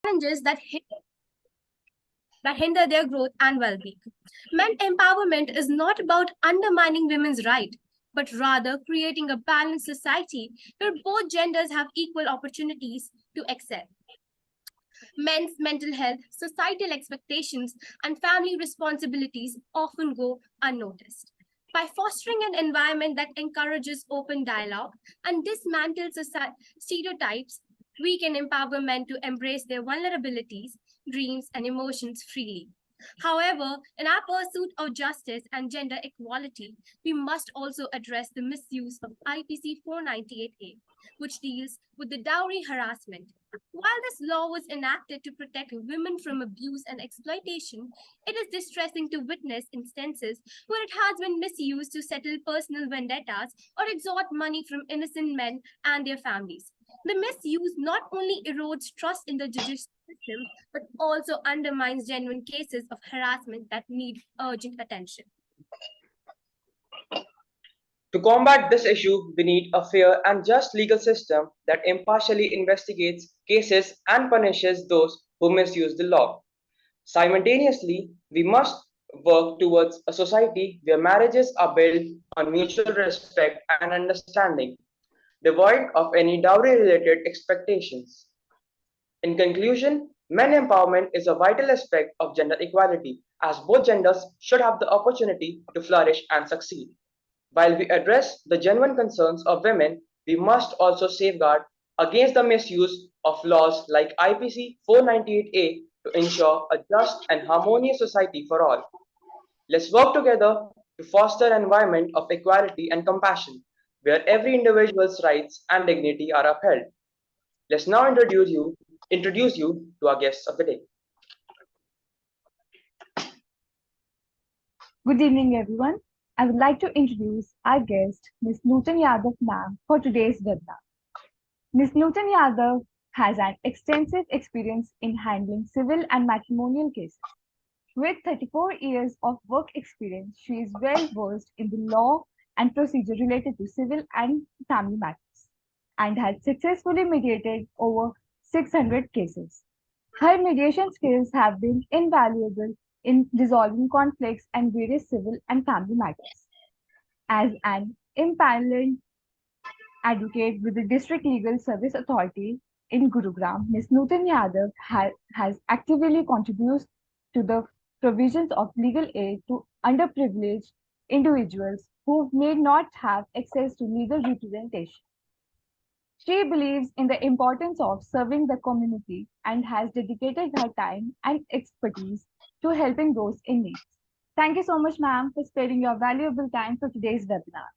challenges that hinder their growth and well-being. Men empowerment is not about undermining women's rights, but rather creating a balanced society where both genders have equal opportunities to excel. Men's mental health, societal expectations, and family responsibilities often go unnoticed. By fostering an environment that encourages open dialogue and dismantles stereotypes, we can empower men to embrace their vulnerabilities, dreams, and emotions freely. However, in our pursuit of justice and gender equality, we must also address the misuse of IPC 498A, which deals with the dowry harassment. While this law was enacted to protect women from abuse and exploitation, it is distressing to witness instances where it has been misused to settle personal vendettas or extort money from innocent men and their families. The misuse not only erodes trust in the judicial system, but also undermines genuine cases of harassment that need urgent attention. To combat this issue, we need a fair and just legal system that impartially investigates cases and punishes those who misuse the law. Simultaneously, we must work towards a society where marriages are built on mutual respect and understanding, devoid of any dowry related expectations. In conclusion, men empowerment is a vital aspect of gender equality, as both genders should have the opportunity to flourish and succeed. While we address the genuine concerns of women, we must also safeguard against the misuse of laws like IPC 498A to ensure a just and harmonious society for all. Let's work together to foster an environment of equality and compassion where every individual's rights and dignity are upheld. Let's now introduce you to our guests of the day. Good evening, everyone. I would like to introduce our guest, Ms. Nutan Yadav ma'am, for today's webinar. Ms. Nutan Yadav has an extensive experience in handling civil and matrimonial cases. With 34 years of work experience, she is well versed in the law and procedure related to civil and family matters and has successfully mediated over 600 cases. Her mediation skills have been invaluable in resolving conflicts and various civil and family matters. As an impaneled advocate with the District Legal Service Authority in Gurugram, Ms. Nutan Yadav has actively contributed to the provisions of legal aid to underprivileged individuals who may not have access to legal representation. She believes in the importance of serving the community and has dedicated her time and expertise to helping those in need. Thank you so much, ma'am, for sparing your valuable time for today's webinar.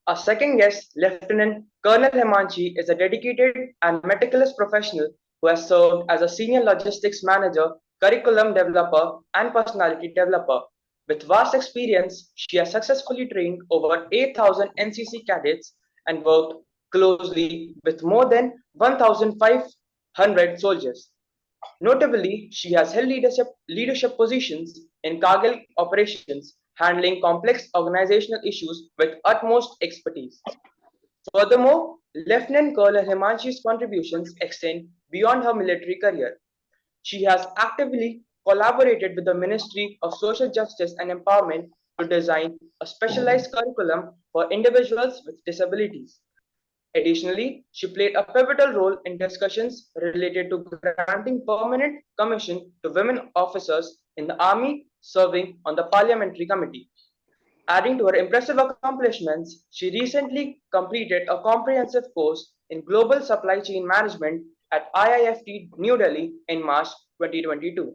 Our second guest, Lieutenant Colonel Himanshi, is a dedicated and meticulous professional who has served as a senior logistics manager, curriculum developer, and personality developer. With vast experience, she has successfully trained over 8,000 NCC cadets and worked closely with more than 1,500 soldiers. Notably, she has held leadership positions in Kargil operations, handling complex organizational issues with utmost expertise. Furthermore, Lieutenant Colonel Himanshi's contributions extend beyond her military career. She has actively collaborated with the Ministry of Social Justice and Empowerment to design a specialized curriculum for individuals with disabilities. Additionally, she played a pivotal role in discussions related to granting permanent commission to women officers in the army serving on the parliamentary committee. Adding to her impressive accomplishments, she recently completed a comprehensive course in global supply chain management at IIFT New Delhi in March 2022.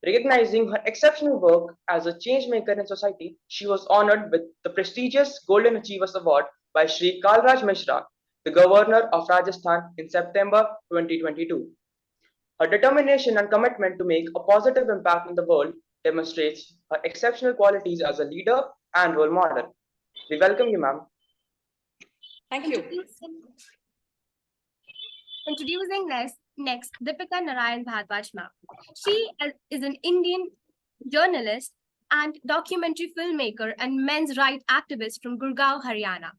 Recognizing her exceptional work as a changemaker in society, she was honored with the prestigious Golden Achievers Award by Shri Kalraj Mishra, the Governor of Rajasthan, in September 2022. Her determination and commitment to make a positive impact in the world demonstrates her exceptional qualities as a leader and role model. We welcome you, ma'am. Thank you. Introducing next Deepika Narayan Bhardwaj ma'am. She is an Indian journalist and documentary filmmaker and men's rights activist from Gurgaon, Haryana.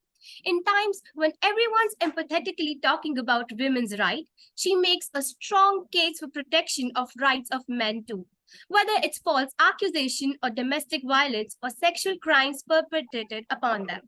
In times when everyone's empathetically talking about women's rights, she makes a strong case for protection of rights of men too. Whether it's false accusation or domestic violence or sexual crimes perpetrated upon them.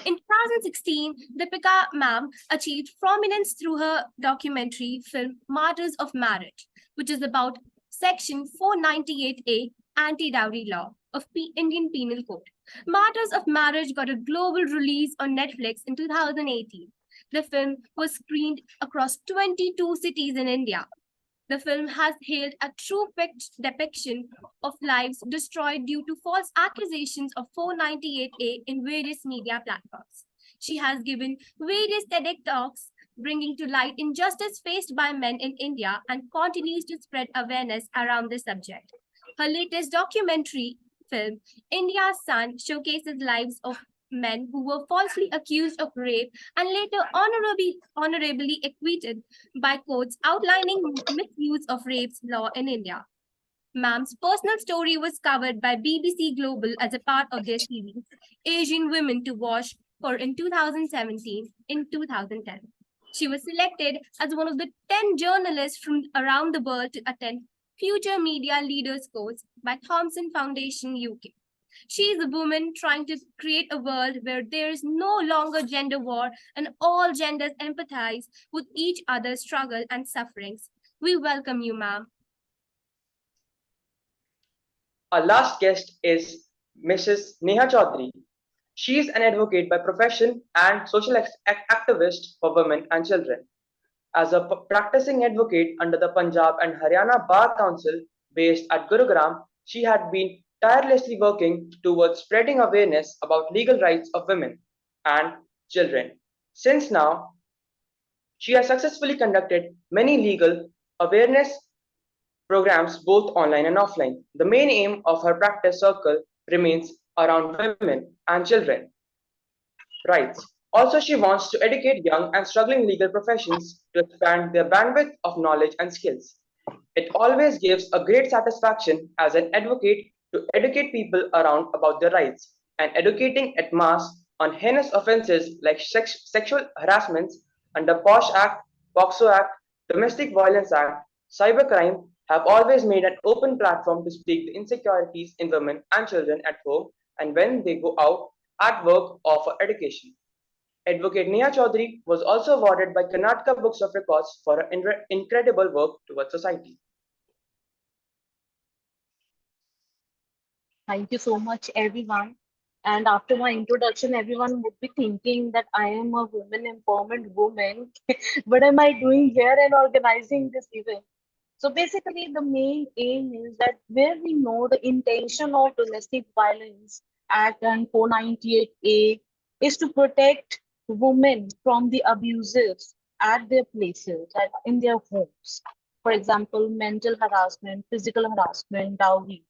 In 2016, Deepika Ma'am achieved prominence through her documentary film Martyrs of Marriage, which is about Section 498A anti-dowry law of Indian Penal Code. Martyrs of Marriage got a global release on Netflix in 2018. The film was screened across 22 cities in India. The film has hailed a true depiction of lives destroyed due to false accusations of 498A in various media platforms. She has given various TEDx talks bringing to light injustice faced by men in India and continues to spread awareness around the subject. Her latest documentary film, India's Son, showcases lives of men who were falsely accused of rape and later honorably acquitted by courts, outlining misuse of rape's law in India. Ma'am's personal story was covered by BBC Global as a part of their series, Asian Women to Watch for in 2017 in 2010. She was selected as one of the 10 journalists from around the world to attend Future Media Leaders course by Thomson Foundation UK. She is a woman trying to create a world where there is no longer gender war and all genders empathize with each other's struggle and sufferings. We welcome you, ma'am. Our last guest is Mrs. Neha Chaudhary. She is an advocate by profession and social activist for women and children. As a practicing advocate under the Punjab and Haryana Bar Council based at Gurugram, she had been tirelessly working towards spreading awareness about legal rights of women and children. Since now, she has successfully conducted many legal awareness programs both online and offline. The main aim of her practice circle remains around women and children rights. Also, she wants to educate young and struggling legal professions to expand their bandwidth of knowledge and skills. It always gives a great satisfaction as an advocate to educate people around about their rights, and educating at mass on heinous offences like sexual harassments under POSH Act, POXO Act, Domestic Violence Act, cybercrime have always made an open platform to speak the insecurities in women and children at home and when they go out at work or for education. Advocate Neha Chaudhary was also awarded by Karnataka Books of Records for her incredible work towards society. Thank you so much, everyone. And after my introduction, everyone would be thinking that I am a women empowerment woman. What am I doing here and organizing this event? So basically, the main aim is that where we know the intention of Domestic Violence Act and 498A is to protect women from the abuses at their places, in their homes. For example, mental harassment, physical harassment, dowry.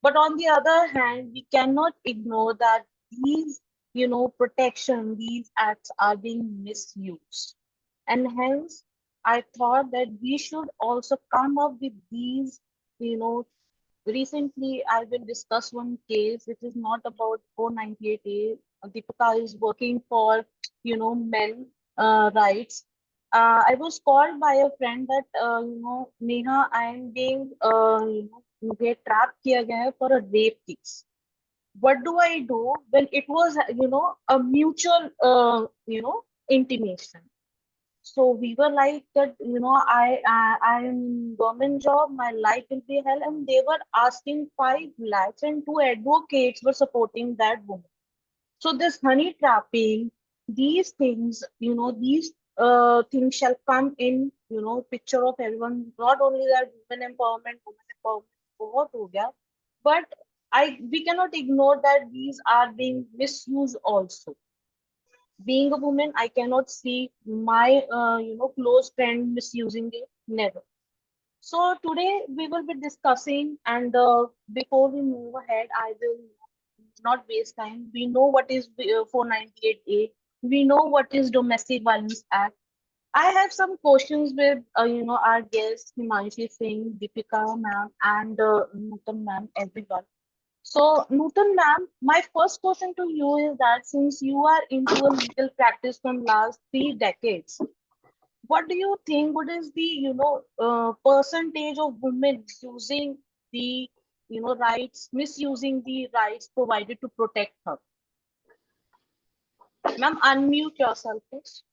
But on the other hand, we cannot ignore that these, protection, these acts are being misused. And hence, I thought that we should also come up with these, you know, recently I will discuss one case which is not about 498A. Deepika is working for, men rights. I was called by a friend that, Neha, I am being, मुझे trap किया गया है for a rape case. What do I do when it was, a mutual, intimation? So we were like that, I am in government job, my life will be hell, and they were asking 5 lakhs, and 2 advocates were supporting that woman. So this honey trapping, these things, these things shall come in, picture of everyone. Not only that women empowerment, बहुत हो गया, but we cannot ignore that these are being misused also. Being a woman, I cannot see my close friend misusing it. Never. So today we will be discussing, and before we move ahead, I will not waste time. We know what is 498A. We know what is Domestic Violence Act. I have some questions with our guests Himanshi Singh, Deepika ma'am, and Nutan ma'am, everyone. So, Nutan ma'am, my first question to you is that since you are into a legal practice from last 3 decades, what do you think? What is the percentage of women using the rights, misusing the rights provided to protect her? Ma'am, unmute yourself, please.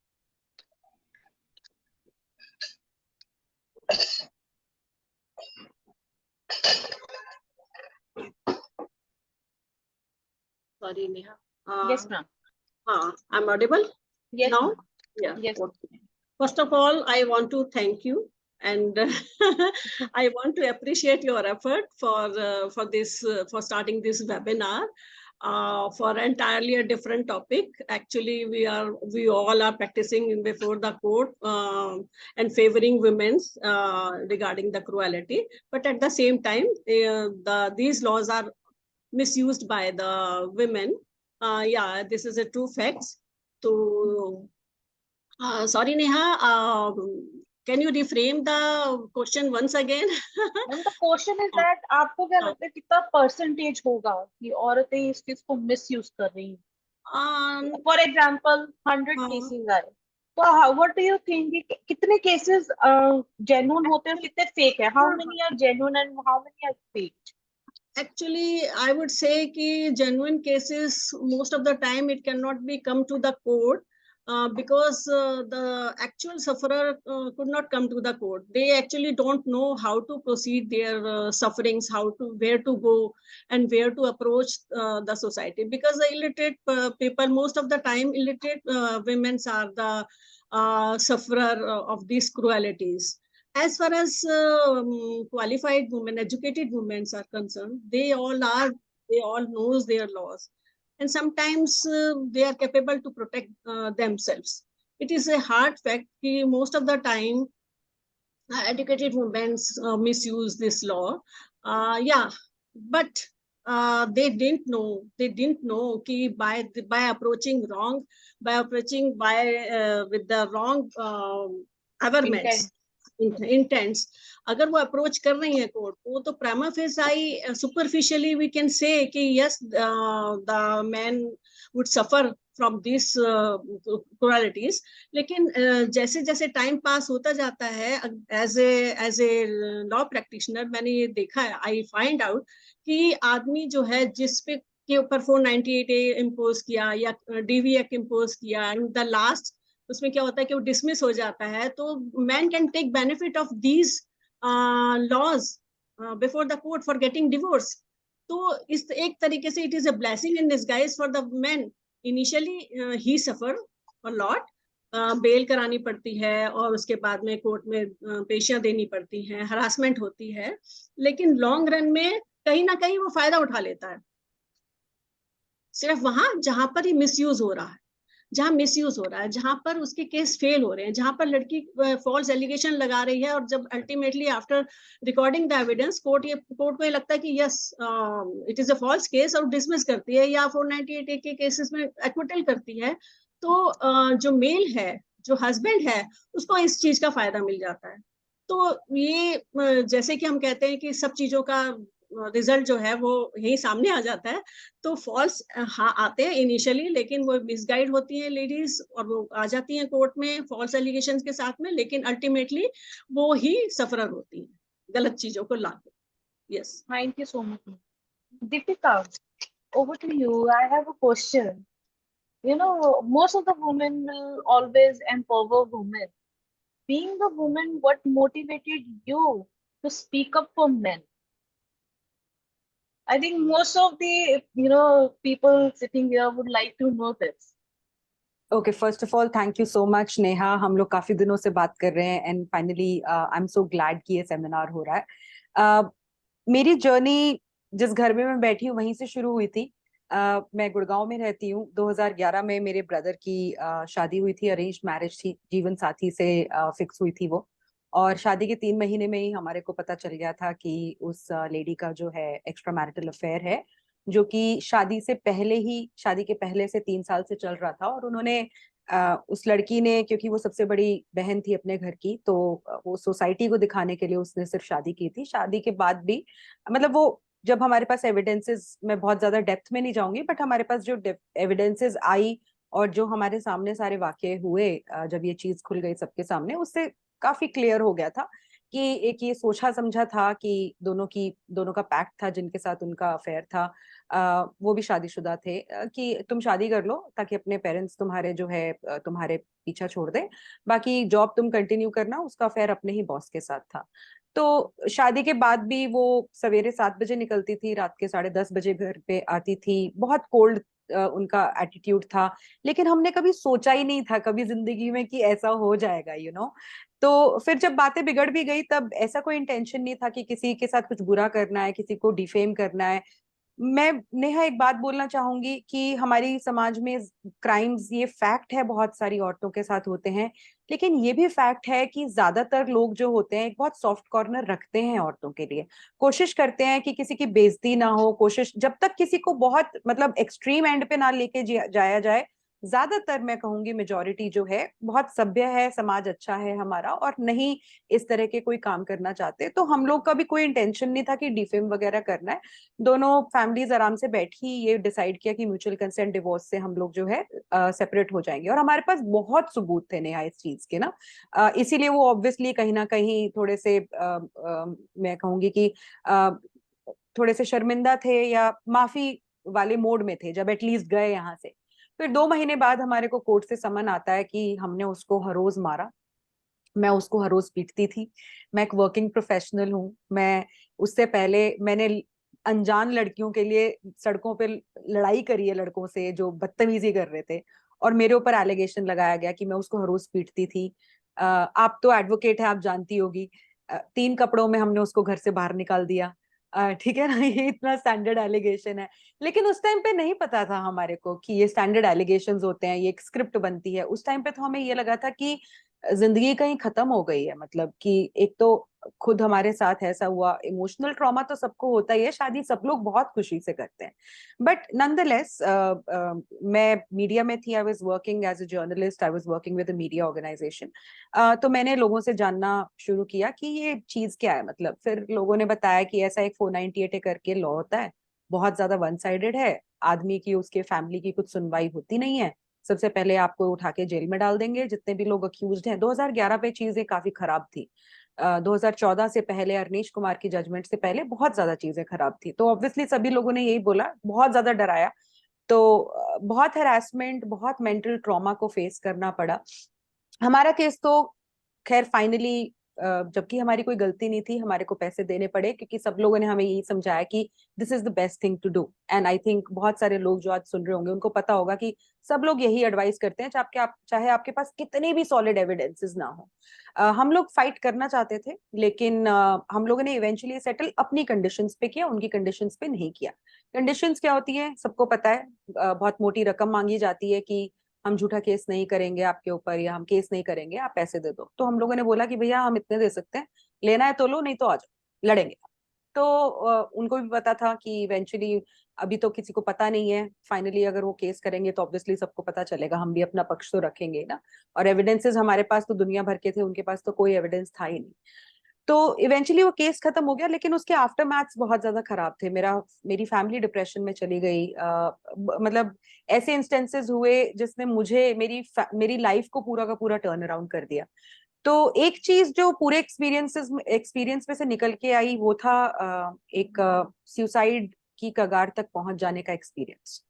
Sorry, Neha. Yes, ma'am. I'm audible Yes, now? ma'am. Yeah. Yes. Okay. First of all, I want to thank you, and I want to appreciate your effort for this for starting this webinar for entirely a different topic. Actually, we all are practicing before the court and favoring women's regarding the cruelty, but at the same time, these laws are misused by the women. Yeah, this is a true fact. So, sorry, Neha, can you reframe the question once again? Ma'am the question is that आपको क्या लगता है कितना percentage होगा कि औरतें इस चीज को मिसयूज कर रही हैं? फॉर एग्जाम्पल 100 केसेस आए तो व्हाट डू यू थिंक कितने केसेस जेन्युइन होते हैं कितने फेक है? How many are genuine and how many are fake? Actually, I would say कि genuine cases, most of the time it cannot be come to the court because the actual sufferer could not come to the court. They actually don't know how to proceed their sufferings, where to go and where to approach the society. Because the illiterate people, most of the time, illiterate women are the sufferer of these cruelties. As far as qualified women, educated women are concerned, they all knows their laws, and sometimes they are capable to protect themselves. It is a hard fact that most of the time educated women misuse this law. Yeah, but they didn't know कि by approaching with the wrong awareness intents, अगर वो approach कर रही है court को तो prima facie superficially we can say कि yes, the man would suffer from these cruelties. लेकिन जैसे जैसे टाइम पास होता जाता है, एज ए लॉ प्रैक्टिशनर मैंने ये देखा है, आई फाइंड आउट कि आदमी जो है जिस पे के ऊपर 498A इम्पोज किया या DV एक्ट इम्पोज किया, एंड द लास्ट उसमें क्या होता है कि वो डिसमिस हो जाता है, तो man can take benefit of these laws before the court for getting divorce. तो इस एक तरीके से it is a blessing in disguise for the man. Initially ही सफर अ लॉट, बेल करानी पड़ती है और उसके बाद में कोर्ट में पेशियां देनी पड़ती हैं, हरासमेंट होती है, लेकिन लॉन्ग रन में कहीं ना कहीं वो फायदा उठा लेता है. सिर्फ वहां जहां पर ही मिसयूज हो रहा है, जहां पर उसके केस फेल हो रहे हैं, जहां पर लड़की फॉल्स एलिगेशन लगा रही है, और जब ultimately after recording the evidence court को ये लगता है कि yes it is a false case और डिसमिस करती है या 498A के केसेस में एक्विटल करती है, तो जो मेल है, जो हस्बैंड है, उसको इस चीज का फायदा मिल जाता है. तो ये जैसे कि हम कहते हैं कि सब चीजों का रिजल्ट जो है वो यही सामने आ जाता है. तो फॉल्स हाँ आते हैं इनिशियली, लेकिन वो मिसगाइड होती हैं लेडीज और वो आ जाती हैं कोर्ट में फॉल्स एलिगेशंस के साथ में, लेकिन अल्टीमेटली वो ही सफरर होती हैं गलत चीजों को लाके. Yes. Thank you so much. Deepika, over to you. I have a question. You know, most of the women will always empower women. Being a woman, what motivated you to speak up for men? I think most of the people sitting here would like to know this. Okay, first of all, thank you so much, Neha. हम लोग काफी दिनों से बात कर रहे हैं, and finally, I'm so glad कि ये सेमिनार हो रहा है. मेरी जर्नी जिस घर में मैं बैठी हूँ वहीं से शुरू हुई थी. मैं गुड़गांव में रहती हूँ. 2011 में मेरे ब्रदर की शादी हुई थी, अरेंज मैरिज थी, जीवन साथी से फिक्स हुई थी वो, और शादी के 3 महीने में ही हमारे को पता चल गया था कि उस लेडी का जो है एक्स्ट्रा मैरिटल अफेयर है, जो कि शादी के पहले से 3 साल से चल रहा था. और उन्होंने उस लड़की ने, क्योंकि वो सबसे बड़ी बहन थी अपने घर की, तो वो सोसाइटी को दिखाने के लिए उसने सिर्फ शादी की थी. शादी के बाद भी मतलब वो जब हमारे पास एविडेंसेस, मैं बहुत ज्यादा डेप्थ में नहीं जाऊंगी, बट हमारे पास जो एविडेंसेस आई और जो हमारे सामने सारे वाकये हुए, जब ये चीज खुल गई सबके सामने, उससे काफी क्लियर हो गया था कि एक ये सोचा समझा था कि दोनों का पैक्ट था जिनके साथ उनका अफेयर था, वो भी शादीशुदा थे, कि तुम शादी कर लो ताकि अपने पेरेंट्स तुम्हारे जो है तुम्हारे पीछा छोड़ दे, बाकी जॉब तुम कंटिन्यू करना। उसका अफेयर अपने ही बॉस के साथ था। तो शादी के बाद भी वो सवेरे 7 बजे निकलती थी, रात के 10:30 बजे घर पे आती थी। बहुत कोल्ड उनका एटीट्यूड था, लेकिन हमने कभी सोचा ही नहीं था कभी जिंदगी में कि ऐसा हो जाएगा, तो फिर जब बातें बिगड़ भी गई, तब ऐसा कोई इंटेंशन नहीं था कि किसी के साथ कुछ बुरा करना है, किसी को डिफेम करना है। मैं नेहा एक बात बोलना चाहूंगी कि हमारी समाज में क्राइम्स, ये फैक्ट है, बहुत सारी औरतों के साथ होते हैं, लेकिन ये भी फैक्ट है कि ज्यादातर लोग जो होते हैं एक बहुत सॉफ्ट कॉर्नर रखते हैं औरतों के लिए, कोशिश करते हैं कि किसी की बेइज्जती ना हो, कोशिश जब तक किसी को बहुत मतलब एक्सट्रीम एंड पे ना लेके जाया जाए। ज्यादातर मैं कहूंगी मेजोरिटी जो है बहुत सभ्य है, समाज अच्छा है हमारा, और नहीं इस तरह के कोई काम करना चाहते। तो हम लोग का भी कोई इंटेंशन नहीं था कि डिफेम वगैरह करना है। दोनों फैमिलीज आराम से बैठी ये डिसाइड किया कि म्यूचुअल कंसेंट डिवोर्स से हम लोग जो है सेपरेट हो जाएंगे, और हमारे पास बहुत सबूत थे नेहा इस चीज के ना। इसीलिए वो ऑब्वियसली कहीं ना कहीं थोड़े से मैं कहूंगी कि थोड़े से शर्मिंदा थे या माफी वाले मोड में थे जब एटलीस्ट गए यहाँ से। फिर 2 महीने बाद हमारे को कोर्ट से समन आता है कि हमने उसको हर रोज मारा। मैं उसको हर रोज पीटती थी। मैं एक वर्किंग प्रोफेशनल हूँ। मैं उससे पहले मैंने अनजान लड़कियों के लिए सड़कों पे लड़ाई करी है लड़कों से जो बदतमीजी कर रहे थे, और मेरे ऊपर एलिगेशन लगाया गया कि मैं उसको हर रोज पीटती थी। आप तो एडवोकेट है, आप जानती होगी। 3 कपड़ों में हमने उसको घर से बाहर निकाल दिया। ठीक है ना, ये इतना स्टैंडर्ड एलिगेशन है। लेकिन उस टाइम पे नहीं पता था हमारे को कि ये स्टैंडर्ड एलिगेशंस होते हैं, ये एक स्क्रिप्ट बनती है। उस टाइम पे तो हमें ये लगा था कि जिंदगी कहीं खत्म हो गई है, मतलब कि एक तो खुद हमारे साथ ऐसा हुआ। इमोशनल ट्रॉमा तो सबको होता ही है, शादी सब लोग बहुत खुशी से करते हैं, बट नॉनदलेस मैं मीडिया में थी। I was working as a journalist, I was working with a media organisation. तो मैंने लोगों से जानना शुरू किया कि ये चीज क्या है। मतलब फिर लोगों ने बताया कि ऐसा एक 498 करके लॉ होता है, बहुत ज्यादा वन साइडेड है, आदमी की उसके फैमिली की कुछ सुनवाई होती नहीं है, सबसे पहले आपको उठा के जेल में डाल देंगे जितने भी लोग अक्यूज्ड हैं। 2011 पे चीजें काफी खराब थी। 2014 से पहले, अरनीश कुमार की जजमेंट से पहले बहुत ज्यादा चीजें खराब थी। तो ऑब्वियसली सभी लोगों ने यही बोला, बहुत ज्यादा डराया। तो बहुत हैरेसमेंट, बहुत मेंटल ट्रॉमा को फेस करना पड़ा। हमारा केस तो खैर फाइनली, जबकि हमारी कोई गलती नहीं थी, हमारे को पैसे देने पड़े क्योंकि सब लोगों ने हमें यही समझाया कि this is the best thing to do. And I think बहुत सारे लोग जो आज सुन रहे होंगे उनको पता होगा कि सब लोग यही एडवाइस करते हैं, चाहे आपके पास कितने भी सॉलिड एविडेंसेस ना हो। हम लोग फाइट करना चाहते थे, लेकिन हम लोगों ने इवेंचुअली सेटल अपनी कंडीशंस पे किया, उनकी कंडीशंस पे नहीं किया। कंडीशंस क्या होती है सबको पता है। बहुत मोटी रकम मांगी जाती है कि हम झूठा केस नहीं करेंगे आपके ऊपर, या हम केस नहीं करेंगे, आप पैसे दे दो। तो हम लोगों ने बोला कि भैया हम इतने दे सकते हैं, लेना है तो लो, नहीं तो आ जाओ, लड़ेंगे। तो उनको भी पता था कि इवेंचुअली अभी तो किसी को पता नहीं है, फाइनली अगर वो केस करेंगे तो ऑब्वियसली सबको पता चलेगा, हम भी अपना पक्ष तो रखेंगे ना। और एविडेंसेस हमारे पास तो दुनिया भर के थे, उनके पास तो कोई एविडेंस था ही नहीं। तो इवेंचुअली वो केस खत्म हो गया, लेकिन उसके आफ्टर मैथ्स बहुत ज्यादा खराब थे। मेरी फैमिली डिप्रेशन में चली गई। मतलब ऐसे इंस्टेंसेस हुए जिसने मुझे मेरी लाइफ को पूरा का पूरा टर्न अराउंड कर दिया। तो एक चीज जो पूरे एक्सपीरियंस में से निकल के आई वो था एक सुसाइड की कगार तक पहुंच जाने का एक्सपीरियंस।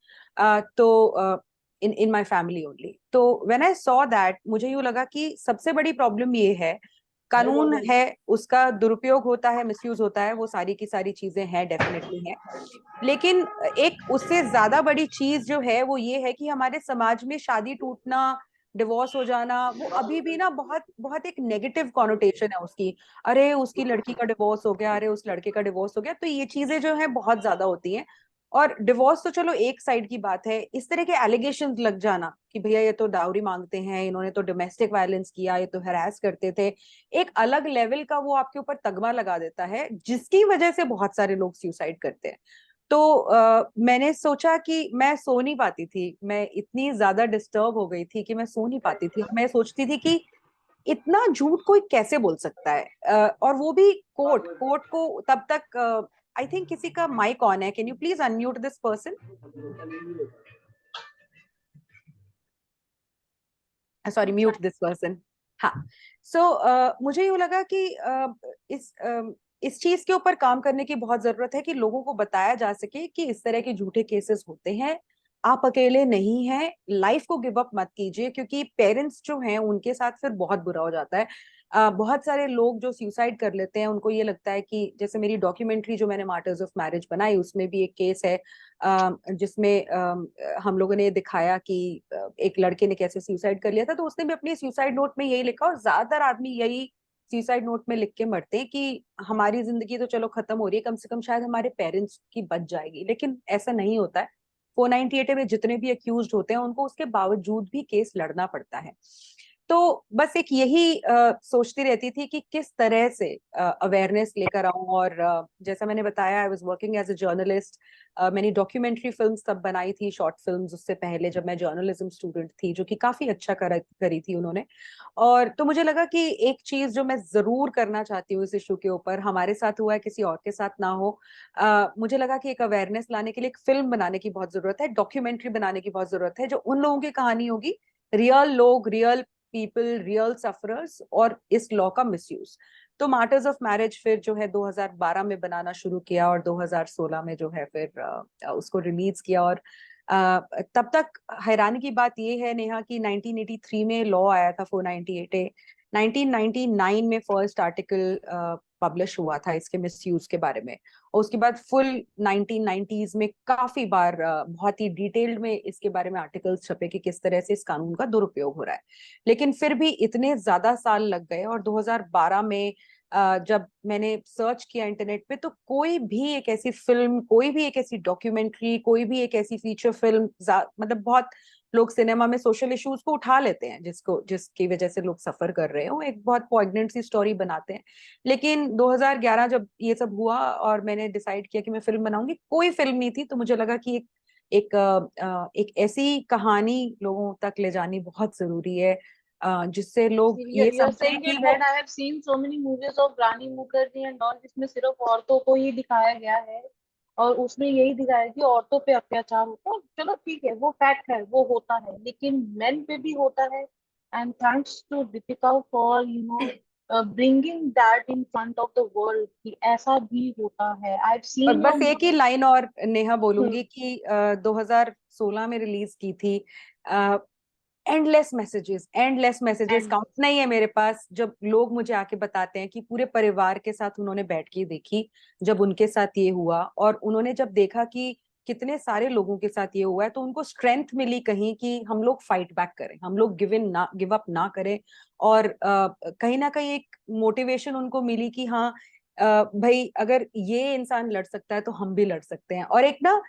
तो इन माय फैमिली ओनली। तो व्हेन आई सॉ दैट, मुझे यूं लगा कि सबसे बड़ी प्रॉब्लम ये है, कानून है उसका दुरुपयोग होता है, मिसयूज होता है, वो सारी की सारी चीजें हैं, डेफिनेटली है। लेकिन एक उससे ज्यादा बड़ी चीज जो है वो ये है कि हमारे समाज में शादी टूटना, डिवोर्स हो जाना, वो अभी भी ना बहुत बहुत एक नेगेटिव कॉनोटेशन है उसकी। अरे उसकी लड़की का डिवोर्स हो गया, अरे उस लड़के का डिवोर्स हो गया। तो ये चीजें जो है बहुत ज्यादा होती हैं। और डिवोर्स तो चलो एक साइड की बात है, इस तरह के एलिगेशन लग जाना कि भैया ये तो डाउरी मांगते हैं, इन्होंने तो डोमेस्टिक वायलेंस किया, ये तो हरास करते थे, एक अलग लेवल का वो आपके ऊपर तगमा लगा देता है, जिसकी वजह से बहुत सारे लोग सुसाइड करते हैं। तो मैंने सोचा कि मैं सो नहीं पाती थी, मैं इतनी ज्यादा डिस्टर्ब हो गई थी कि मैं सो नहीं पाती थी। मैं सोचती थी कि इतना झूठ कोई कैसे बोल सकता है, और वो भी कोर्ट को तब तक आई थिंक किसी का माइक ऑन है, can you please unmute this person? Sorry, mute this person. हाँ, सो मुझे यूँ लगा कि इस चीज के ऊपर काम करने की बहुत जरूरत है कि लोगों को बताया जा सके कि इस तरह के झूठे केसेस होते हैं, आप अकेले नहीं हैं, लाइफ को गिव अप मत कीजिए, क्योंकि पेरेंट्स जो हैं उनके साथ फिर बहुत बुरा हो जाता है. बहुत सारे लोग जो सुसाइड कर लेते हैं, उनको ये लगता है कि, जैसे मेरी डॉक्यूमेंट्री जो मैंने मार्टर्स ऑफ मैरिज बनाई, उसमें भी एक केस है जिसमें हम लोगों ने दिखाया कि एक लड़के ने कैसे सुसाइड कर लिया था. तो उसने भी अपनी सुसाइड नोट में यही लिखा, और ज्यादातर आदमी यही सुसाइड नोट में लिख के मरते हैं कि हमारी जिंदगी तो चलो खत्म हो रही है, कम से कम शायद हमारे पेरेंट्स की बच जाएगी. लेकिन ऐसा नहीं होता है. 498 में जितने भी अक्यूज्ड होते हैं उनको उसके बावजूद भी केस लड़ना पड़ता है. तो बस एक यही सोचती रहती थी कि किस तरह से अवेयरनेस लेकर आऊं. और जैसा मैंने बताया, I was working as a journalist. मैंने डॉक्यूमेंट्री फिल्म्स तब बनाई थी, शॉर्ट फिल्म्स, उससे पहले जब मैं जर्नलिज्म स्टूडेंट थी, जो कि काफी अच्छा करी थी उन्होंने. और तो मुझे लगा कि एक चीज जो मैं जरूर करना चाहती हूँ इस इशू के ऊपर, हमारे साथ हुआ है, किसी और के साथ ना हो. मुझे लगा कि एक अवेयरनेस लाने के लिए एक फिल्म बनाने की बहुत जरूरत है, डॉक्यूमेंट्री बनाने की बहुत जरूरत है, जो उन लोगों की कहानी होगी, रियल लोग, रियल पीपल, रियल सफरर्स, और इस लॉ का मिसयूज. तो मार्टर्स ऑफ मैरिज फिर जो है 2012 में बनाना शुरू किया, और 2016 में जो है फिर उसको रिलीज किया. और तब तक हैरानी की बात ये है नेहा कि 1983 में लॉ आया था 498A. 1999 में फर्स्ट आर्टिकल पब्लिश हुआ था इसके मिसयूज के बारे में, और उसके बाद फुल 1990s में काफी बार बहुत ही डिटेल्ड में इसके बारे में आर्टिकल्स छपे कि किस तरह से इस कानून का दुरुपयोग हो रहा है. लेकिन फिर भी इतने ज्यादा साल लग गए, और 2012 में जब मैंने सर्च किया इंटरनेट पे, तो कोई भी एक ऐसी फिल्म, कोई भी एक ऐसी डॉक्यूमेंट्री, कोई भी एक ऐसी फीचर फिल्म, मतलब बहुत लोग सिनेमा में सोशल इश्यूज को उठा लेते हैं जिसकी वजह से लोग सफर कर रहे हो, एक बहुत पॉइग्नेंट सी स्टोरी बनाते हैं. लेकिन 2011 जब ये सब हुआ और मैंने डिसाइड किया कि मैं फिल्म बनाऊंगी, कोई फिल्म नहीं थी, तो मुझे लगा कि एक ऐसी कहानी लोगों तक ले जानी बहुत जरूरी है, जिससे लोग ये You're समझें saying कि it वो. right. I have seen so many movies of Rani Mukherjee and all, जिसमें सिर्फ औरतों को ही दिखाया गया है, और उसमें यही दिखाया है कि औरतों पे अत्याचार होता है. चलो ठीक है, वो फैक्ट है, वो होता है, लेकिन मेन पे भी होता है. And thanks to Deepika for bringing that in front of the world कि ऐसा भी होता है. I've और seen a बस एक ही movie. लाइन और नेहा बोलूंगी कि 2016 में रिलीज की थी. एंडलेस मैसेजेस And काउंट नहीं है मेरे पास, जब लोग मुझे आके बताते हैं कि पूरे परिवार के साथ उन्होंने बैठ के देखी जब उनके साथ ये हुआ, और उन्होंने जब देखा कि कितने सारे लोगों के साथ ये हुआ है, तो उनको स्ट्रेंथ मिली कहीं कि हम लोग फाइट बैक करें, हम लोग गिव अप ना करें. और कहीं ना कहीं एक मोटिवेशन उनको मिली कि हाँ, भाई अगर ये इंसान लड़ सकता है तो हम भी लड़ सकते हैं. और एक ना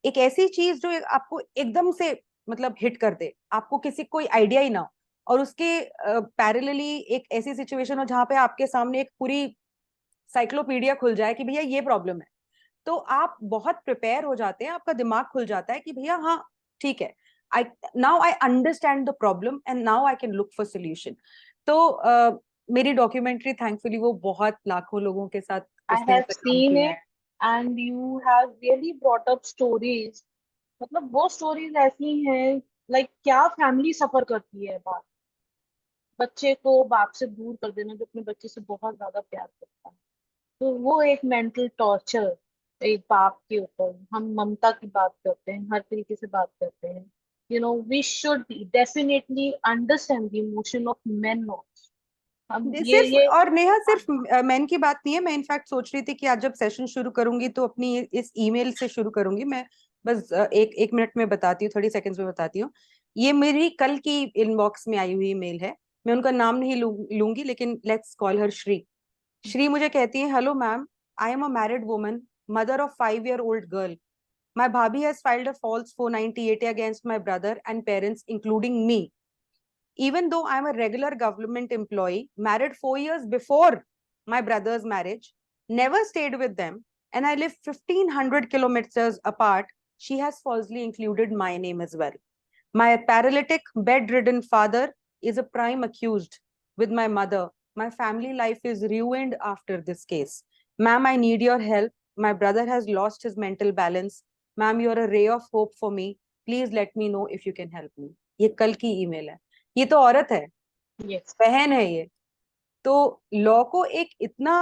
एक ऐसी चीज जो आपको एकदम से मतलब हिट कर दे, आपको किसी कोई आइडिया ही ना हो, और उसके पैरेलली एक ऐसी सिचुएशन हो जहां पे आपके सामने एक पूरी साइक्लोपीडिया खुल जाए कि भैया ये प्रॉब्लम है, तो आप बहुत प्रिपेयर हो जाते हैं, आपका दिमाग खुल जाता है कि भैया हाँ ठीक है, I now I understand the problem and now I can look for solution. तो मेरी डॉक्यूमेंट्री थैंकफुली वो बहुत लाखों लोगों के साथ I उसने have इंतजाम seen किया it, है. and you have really brought up stories. मतलब वो स्टोरीज ऐसी हैं, लाइक क्या फैमिली सफर करती है. बात, बच्चे को बाप से दूर कर देना, जो अपने बच्चे से बहुत ज्यादा प्यार करता है, तो वो एक मेंटल टॉर्चर एक बाप के ऊपर. हम ममता की बात करते हैं, हर तरीके से बात करते हैं. We should definitely understand the emotion of men. हम सिर्फ, ये और नेहा सिर्फ मैन की बात नहीं है. मैं इनफैक्ट सोच रही थी कि आज जब सेशन शुरू करूंगी तो अपनी इस ईमेल से शुरू करूंगी. मैं बस एक मिनट में बताती हूँ, 30 सेकंड्स में बताती हूँ. ये मेरी कल की इनबॉक्स में आई हुई मेल है. मैं उनका नाम नहीं लूंगी, लेकिन let's call her Shri. Shri मुझे कहती है, hello ma'am, I am a married woman, mother of 5-year-old girl. My bhabhi has filed a false 498 against my brother and parents including me. Even though I'm a regular government employee, married 4 years before my brother's marriage, never stayed with them, and I live 1,500 kilometers apart, she has falsely included my name as well. My paralytic, bedridden father is a prime accused with my mother. My family life is ruined after this case. Ma'am, I need your help. my brother has lost his mental balance. Ma'am, you're a ray of hope for me. Please let me know if you can help me. ये कल की email है. ये तो औरत है, Yes. बहन है ये. तो लॉ को एक इतना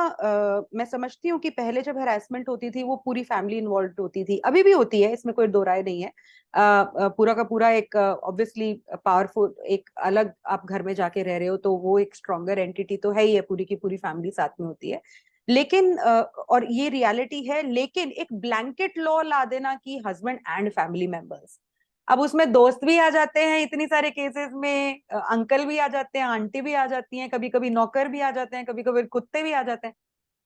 मैं समझती हूँ कि पहले जब हरासमेंट होती थी वो पूरी फैमिली इन्वॉल्व होती थी, अभी भी होती है, इसमें कोई दो राय नहीं है. पूरा का पूरा एक ऑब्वियसली पावरफुल, एक अलग आप घर में जाके रह रहे हो तो वो एक स्ट्रॉन्गर एंटिटी तो है ही है, पूरी की पूरी फैमिली साथ में होती है. लेकिन और ये रियलिटी है, लेकिन एक ब्लैंकेट लॉ ला देना कि हस्बैंड एंड फैमिली मेंबर्स, अब उसमें दोस्त भी आ जाते हैं इतनी सारे केसेस में, अंकल भी आ जाते हैं, आंटी भी आ जाती हैं, कभी कभी नौकर भी आ जाते हैं, कभी कभी कुत्ते भी आ जाते हैं.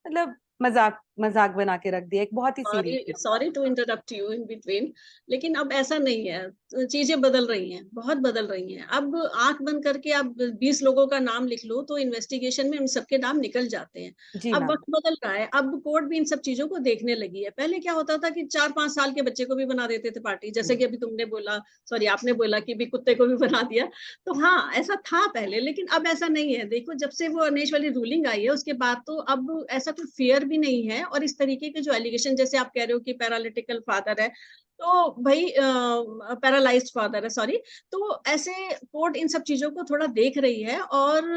मतलब मजाक मजाक बना के रख दिया, एक बहुत ही serious. Sorry to interrupt you in between, लेकिन अब ऐसा नहीं है, चीजें बदल रही हैं, बहुत बदल रही हैं. अब आंख बंद करके आप 20 लोगों का नाम लिख लो तो इन्वेस्टिगेशन में उन सबके नाम निकल जाते हैं. जी अब मैम. वक्त बदल रहा है, अब कोर्ट भी इन सब चीजों को देखने लगी है. पहले क्या होता था कि 4-5 साल के बच्चे को भी बना देते थे पार्टी, जैसे कि अभी तुमने बोला, सॉरी आपने बोला कि भी कुत्ते को भी बना दिया. तो हाँ, ऐसा था पहले, लेकिन अब ऐसा नहीं है. देखो, जब से वो अनेश वाली रूलिंग आई है उसके बाद तो अब ऐसा कोई फियर भी नहीं है. और इस तरीके के जो एलिगेशन, जैसे आप कह रहे हो कि पैरालिटिकल फादर है, तो भाई पैरालाइज्ड फादर है, सॉरी, तो ऐसे कोर्ट इन सब चीजों को थोड़ा देख रही है और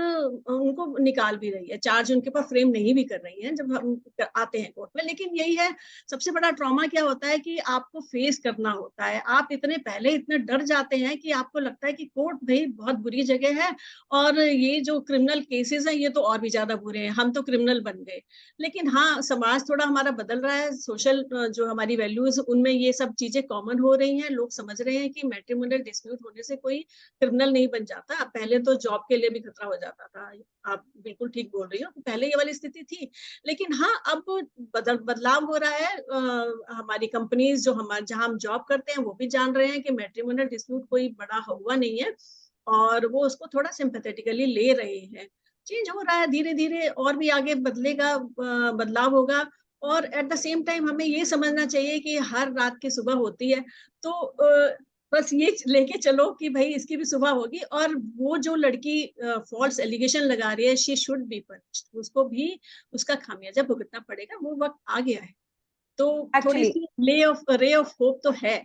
उनको निकाल भी रही है. चार्ज उनके ऊपर फ्रेम नहीं भी कर रही है जब हम आते हैं कोर्ट में. लेकिन यही है, सबसे बड़ा ट्रॉमा क्या होता है कि आपको फेस करना होता है. आप इतने पहले इतने डर जाते हैं कि आपको लगता है कि कोर्ट भाई बहुत बुरी जगह है और ये जो क्रिमिनल केसेस हैं ये तो और भी ज्यादा बुरे हैं, हम तो क्रिमिनल बन गए. लेकिन हाँ, समाज थोड़ा हमारा बदल रहा है, सोशल जो हमारी वैल्यूज उनमें ये सब चीजें कॉमन हो रही हैं. लोग समझ रहे हैं कि मैट्रिमोनियल डिस्प्यूट होने से कोई क्रिमिनल नहीं बन जाता. पहले तो जॉब के लिए भी खतरा हो जाता था. आप बिल्कुल ठीक बोल रही हो, पहले ये वाली स्थिति थी. लेकिन हाँ, अब बदलाव हो रहा है. हमारी कंपनीज जो हमारे जहाँ हम जॉब करते हैं वो भी जान रहे हैं कि मैट्रिमोनियल डिस्प्यूट कोई बड़ा हुआ नहीं है और वो उसको थोड़ा सिंपैथेटिकली ले रहे हैं. चेंज हो रहा है धीरे धीरे, और भी आगे बदलेगा, बदलाव होगा. और एट द सेम टाइम हमें ये समझना चाहिए कि हर रात की सुबह होती है, तो बस ये लेके चलो कि भाई इसकी भी सुबह होगी. और वो जो लड़की फॉल्स एलिगेशन लगा रही है, शी शुड बी पनिश्ड, उसको भी उसका खामियाजा भुगतना पड़ेगा. वो वक्त आ गया है, तो थोड़ी actually see ray of hope तो है.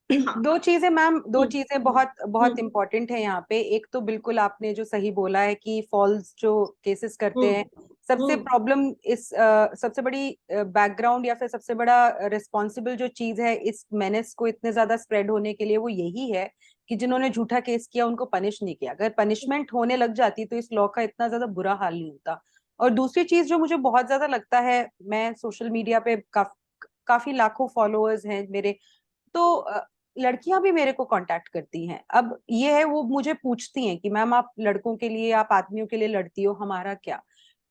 हाँ. दो चीजें मैम, दो चीजें बहुत बहुत हम्म, इंपॉर्टेंट है यहाँ पे. एक तो बिल्कुल आपने जो सही बोला है कि फॉल्स जो केसेस करते हैं, सबसे हम्म, प्रॉब्लम इस सबसे बड़ी बैकग्राउंड या फिर सबसे बड़ा रिस्पॉन्सिबल जो चीज है इस मेनेस को इतने ज्यादा स्प्रेड होने के लिए, वो यही है कि जिन्होंने झूठा केस किया उनको पनिश नहीं किया. अगर पनिशमेंट होने लग जाती तो इस लॉ का इतना ज्यादा बुरा हाल नहीं होता. और दूसरी चीज जो मुझे बहुत ज्यादा लगता है, मैं सोशल मीडिया पे काफी लाखों फॉलोअर्स हैं मेरे, तो लड़कियां भी मेरे को कांटेक्ट करती हैं. अब ये है, वो मुझे पूछती हैं कि मैम आप लड़कों के लिए, आप आदमियों के लिए लड़ती हो, हमारा क्या.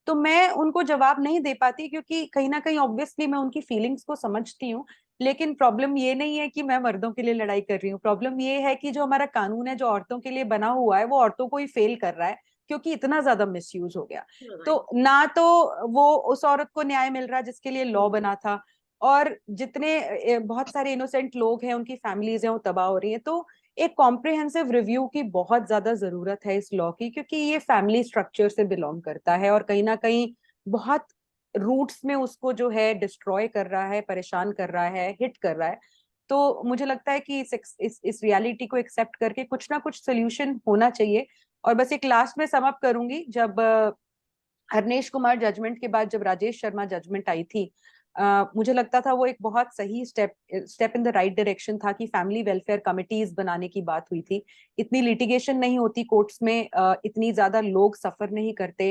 तो मैं उनको जवाब नहीं दे पाती क्योंकि कहीं ना कहीं ऑब्वियसली मैं उनकी फीलिंग्स को समझती हूँ. लेकिन प्रॉब्लम ये नहीं है कि मैं मर्दों के लिए लड़ाई कर रही हूँ. प्रॉब्लम ये है कि जो हमारा कानून है जो औरतों के लिए बना हुआ है वो औरतों को ही फेल कर रहा है, क्योंकि इतना ज्यादा मिसयूज हो गया. तो ना तो वो उस औरत को न्याय मिल रहा जिसके लिए लॉ बना था, और जितने बहुत सारे इनोसेंट लोग हैं उनकी फैमिलीज हैं वो तबाह हो रही हैं. तो एक कॉम्प्रिहेंसिव रिव्यू की बहुत ज्यादा जरूरत है इस लॉ की, क्योंकि ये फैमिली स्ट्रक्चर से बिलोंग करता है और कहीं ना कहीं बहुत रूट्स में उसको जो है डिस्ट्रॉय कर रहा है, परेशान कर रहा है, हिट कर रहा है. तो मुझे लगता है कि इस रियलिटी को एक्सेप्ट करके कुछ ना कुछ सोल्यूशन होना चाहिए. और बस एक लास्ट में सम अप करूंगी, जब हरनेश कुमार जजमेंट के बाद जब राजेश शर्मा जजमेंट आई थी, मुझे लगता था वो एक बहुत सही step in the right direction था कि फैमिली वेलफेयर कमिटीज बनाने की बात हुई थी. इतनी लिटिगेशन नहीं होती कोर्ट्स में, इतनी ज्यादा लोग सफर नहीं करते.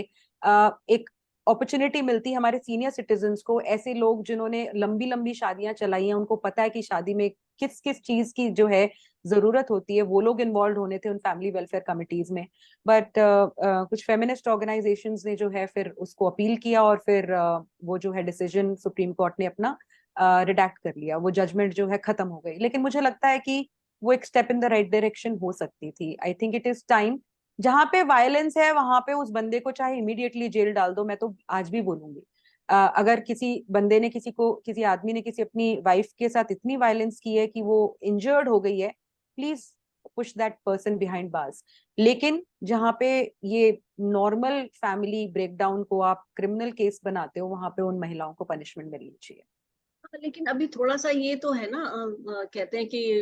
एक अपॉर्चुनिटी मिलती हमारे सीनियर सिटीजन्स को, ऐसे लोग जिन्होंने लंबी लंबी शादियां चलाई हैं, उनको पता है कि शादी में किस किस चीज की जो है जरूरत होती है, वो लोग इन्वॉल्व होने थे उन फैमिली वेलफेयर कमिटीज में. बट कुछ फेमिनिस्ट ऑर्गेनाइजेशंस ने जो है फिर उसको अपील किया और फिर वो जो है डिसीजन सुप्रीम कोर्ट ने अपना रिडैक्ट कर लिया, वो जजमेंट जो है खत्म हो गई. लेकिन मुझे लगता है कि वो एक step in the right direction हो सकती थी. I think it is time, जहां पे वायलेंस है वहां पे उस बंदे को चाहे इमीडिएटली जेल डाल दो. मैं तो आज भी बोलूंगी, अगर किसी बंदे ने किसी आदमी ने किसी अपनी वाइफ के साथ इतनी वायलेंस की है कि वो इंजर्ड हो गई है, please push that person behind bars. लेकिन जहां पे ये नॉर्मल फैमिली ब्रेकडाउन को आप क्रिमिनल केस बनाते हो, वहां पे उन महिलाओं को पनिशमेंट मिलनी चाहिए. लेकिन अभी थोड़ा सा ये तो है ना, कहते हैं कि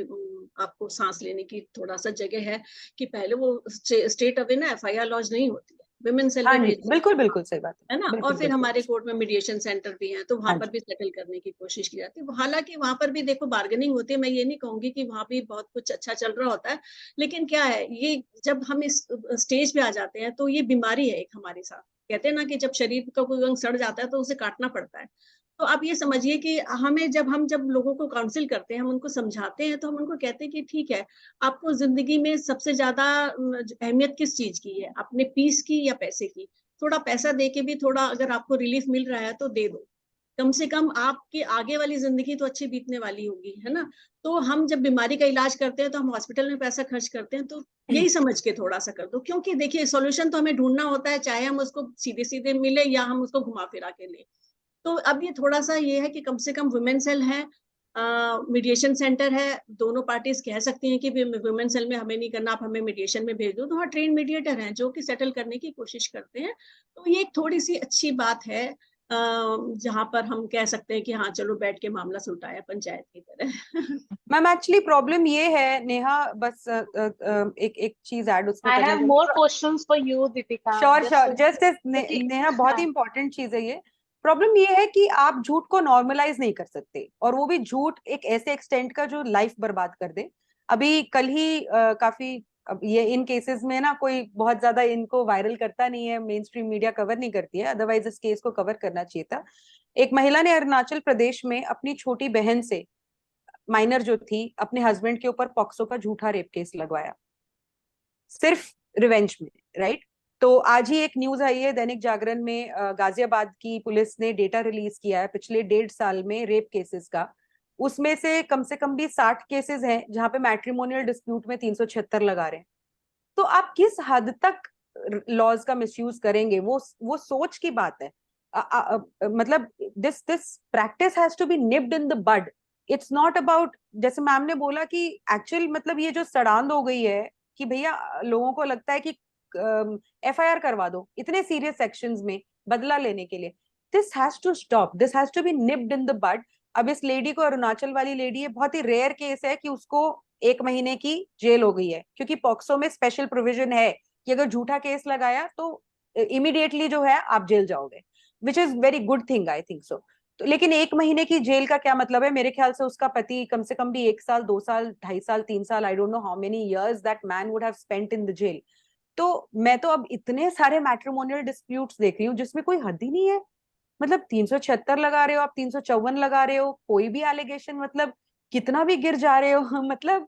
आपको सांस लेने की थोड़ा सा जगह है कि पहले वो स्टेट अवे ना एफआईआर लॉन्च नहीं होती है, विमेन सेल हाँ में जी, भेज बिल्कुल बिल्कुल सही बात है ना, और बिल्कुल फिर बिल्कुल। हमारे कोर्ट में मीडिएशन सेंटर भी है, तो वहां हाँ पर जी। भी सेटल करने की कोशिश की जाती है। हालांकि वहां पर भी देखो बार्गेनिंग होती है, मैं ये नहीं कहूंगी कि वहां भी बहुत कुछ अच्छा चल रहा होता है, लेकिन क्या है, ये जब हम इस स्टेज पे आ जाते हैं तो ये बीमारी है एक हमारे साथ। कहते हैं ना कि जब शरीर का कोई अंग सड़ जाता है तो उसे काटना पड़ता है। तो आप ये समझिए कि हमें जब लोगों को काउंसिल करते हैं, हम उनको समझाते हैं, तो हम उनको कहते हैं कि ठीक है, आपको जिंदगी में सबसे ज्यादा अहमियत किस चीज की है, अपने पीस की या पैसे की? थोड़ा पैसा दे के भी थोड़ा अगर आपको रिलीफ मिल रहा है तो दे दो, कम से कम आपकी आगे वाली जिंदगी तो अच्छी बीतने वाली होगी, है ना। तो हम जब बीमारी का इलाज करते हैं तो हम हॉस्पिटल में पैसा खर्च करते हैं, तो यही समझ के थोड़ा सा कर दो, क्योंकि देखिए सॉल्यूशन तो हमें ढूंढना होता है, चाहे हम उसको सीधे सीधे मिले या हम उसको घुमा फिरा के ले। तो अब ये थोड़ा सा ये है कि कम से कम वुमेन सेल है, मीडिएशन सेंटर है, दोनों पार्टीज कह सकती हैं कि वुमेन सेल में हमें नहीं करना, आप हमें मीडिएशन में भेज दो, तो वहाँ ट्रेन मीडिएटर हैं जो कि सेटल करने की कोशिश करते हैं। तो ये एक थोड़ी सी अच्छी बात है, जहां पर हम कह सकते हैं कि हाँ चलो बैठ के मामला सुलटाया पंचायत की तरह। मैम एक्चुअली प्रॉब्लम ये है नेहा, बस एक एक चीज ऐड उसमें I करना have more questions for you, Deepika. Sure Just sure, just क्योंकि नेहा बहुत ही हाँ, इंपॉर्टेंट चीज है ये। प्रॉब्लम ये है कि आप झूठ को नॉर्मलाइज नहीं कर सकते, और वो भी झूठ एक ऐसे एक्सटेंट का जो लाइफ बर्बाद कर दे। अभी कल ही काफी, अब ये इन केसेस में ना कोई बहुत ज्यादा इनको वायरल करता नहीं है, मेन स्ट्रीम मीडिया कवर नहीं करती है, अदरवाइज इस केस को कवर करना चाहिए था। एक महिला ने अरुणाचल प्रदेश में अपनी छोटी बहन से, माइनर जो थी, अपने हस्बैंड के ऊपर पॉक्सो का झूठा रेप केस लगवाया, सिर्फ रिवेंज में, राइट। तो आज ही एक न्यूज आई है दैनिक जागरण में, गाजियाबाद की पुलिस ने डेटा रिलीज किया है पिछले 1.5 साल में रेप केसेस का। उसमें से कम भी 60 केसेस हैं जहां पे मैट्रिमोनियल डिस्प्यूट में 376 लगा रहे हैं। तो आप किस हद तक लॉज का मिसयूज करेंगे, वो सोच की बात है। मतलब this practice has to be nipped in the bud. It's not about, जैसे मैम ने बोला कि एक्चुअल मतलब ये जो सड़ांध हो गई है कि भैया लोगों को लगता है कि एफआईआर करवा दो इतने सीरियस सेक्शंस में बदला लेने के लिए। This has to stop, this has to be nipped in the bud. अब इस लेडी को, अरुणाचल वाली लेडी है, बहुत ही रेयर केस है कि उसको 1 महीने की जेल हो गई है, क्योंकि पॉक्सो में स्पेशल प्रोविजन है कि अगर झूठा केस लगाया तो इमीडिएटली जो है आप जेल जाओगे, which is very good thing, I think so. तो लेकिन 1 महीने की जेल का क्या मतलब है? मेरे ख्याल से उसका पति कम से कम भी 1 साल, 2 साल, 2.5 साल, 3 साल, I don't know how many years that man would have spent in the jail. तो मैं तो अब इतने सारे मैट्रिमोनियल डिस्प्यूट्स देख रही हूँ जिसमें कोई हद ही नहीं है। मतलब 376 लगा रहे हो आप, 354 लगा रहे हो, कोई भी एलिगेशन, मतलब कितना भी गिर जा रहे हो मतलब।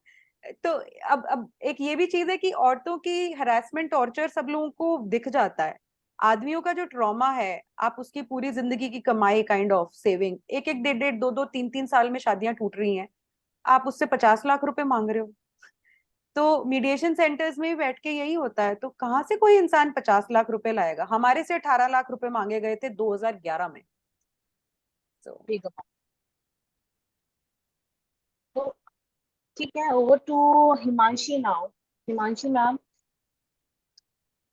तो अब एक ये भी चीज है कि औरतों की हरासमेंट, टॉर्चर सब लोगों को दिख जाता है। आदमियों का जो ट्रॉमा है, आप उसकी पूरी जिंदगी की कमाई, काइंड ऑफ सेविंग, एक एक 1.5, 2-2, 3-3 साल में शादियां टूट रही हैं, आप उससे 50 लाख रुपए मांग रहे हो। तो मीडिएशन सेंटर्स में भी बैठ के यही होता है, तो कहाँ से कोई इंसान 50 लाख रुपए लाएगा? हमारे से 18 लाख रुपए मांगे गए थे 2011 में। So, ठीक है, तो ठीक है, over to Himanshi now. Himanshi ma'am,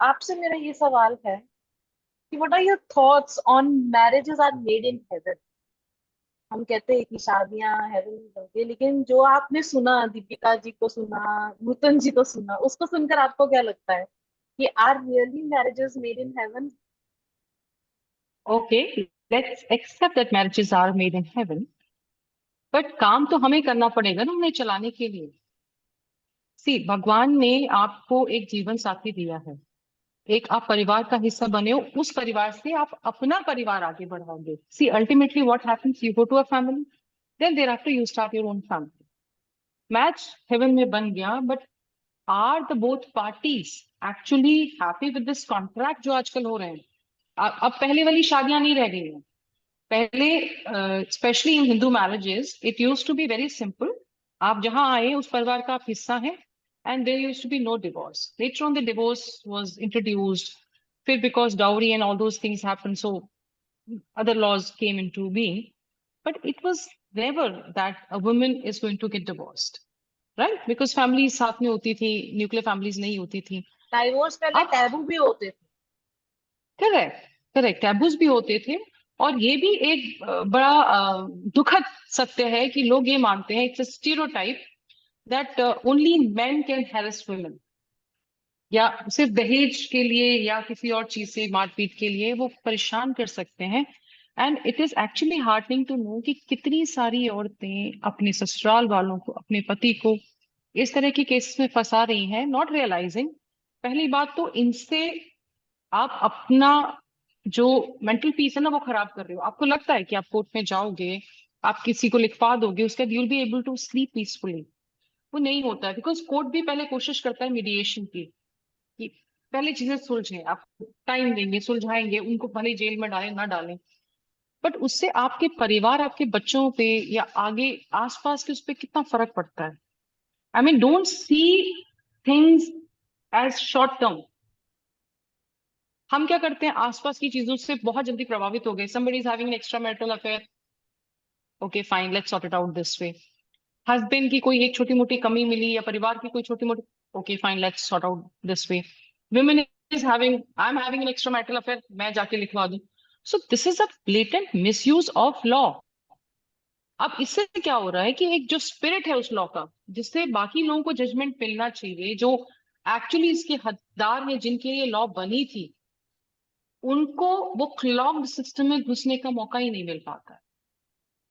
आपसे मेरा ये सवाल है कि what are your thoughts on marriages are made in heaven? हम कहते हैं कि शादियां हेवन में होती है, लेकिन जो आपने सुना, दीपिका जी को सुना, नूतन जी को सुना, उसको सुनकर आपको क्या लगता है कि are really marriages made in heaven? Okay, let's accept that marriages are made in heaven, but काम तो हमें करना पड़ेगा ना उन्हें चलाने के लिए। सी, भगवान ने आपको एक जीवन साथी दिया है, एक आप परिवार का हिस्सा बने हो, उस परिवार से आप अपना परिवार आगे बढ़ाओगे। See, ultimately what happens, you go to a family, then there after you start your own family. Match heaven में बन गया, but are the both parties actually happy with this contract जो आजकल हो रहे हैं? अब पहले वाली शादियां नहीं रह गई हैं। पहले specially in Hindu marriages it use to be very simple. आप जहां आए उस परिवार का आप हिस्सा हैं, and there used to be no divorce. Later on the divorce was introduced, फिर because dowry and all those things happened, so other laws came into being, but it was never that a woman is going to get divorced, right? Because families साथ में होती थी, nuclear families नहीं होती थी। Divorce पहले अब taboo भी होते थे। करेक्ट, करेक्ट, टैबूज भी होते थे, और ये भी एक बड़ा दुखद सत्य है कि लोग ये मानते हैं, it's a stereotype that only main can harass women, या सिर्फ दहेज के लिए या किसी और चीज से मारपीट के लिए वो परेशान कर सकते हैं। And it is actually heartening to know कि कितनी सारी औरतें अपने ससुराल वालों को, अपने पति को इस तरह के केसेस में फंसा रही हैं, नॉट रियलाइजिंग। पहली बात तो इनसे आप अपना जो मेंटल पीस है ना वो खराब कर रहे हो। आपको लगता है कि आप कोर्ट में जाओगे, आप किसी को लिखवा दोगे, उसके बाद you will be able to sleep peacefully. वो नहीं होता है, बिकॉज कोर्ट भी पहले कोशिश करता है मीडिएशन की, कि पहले चीजें सुलझें, आप टाइम देंगे, सुलझाएंगे, उनको भले जेल में डालें ना डालें, बट उससे आपके परिवार, आपके बच्चों पे या आगे आसपास के उस पर कितना फर्क पड़ता है। I mean don't see things as short term. हम क्या करते हैं, आसपास की चीजों से बहुत जल्दी प्रभावित हो गए। somebody is having an extramarital affair, okay fine, let's sort it out this way। Husband की कोई एक छोटी मोटी कमी मिली या परिवार की कोई छोटी मोटी, okay fine, let's sort out this way। women is having, I'm having an extramarital affair, मैं जाके लिखवा दूं। so this is a blatant misuse of law। अब इससे क्या हो रहा है कि एक जो स्पिरिट है उस लॉ का, जिससे बाकी लोगों को जजमेंट मिलना चाहिए, जो एक्चुअली इसके हकदार हैं, जिनके लिए लॉ बनी थी, उनको वो क्लॉग्ड सिस्टम में घुसने का मौका ही नहीं मिल पाता है।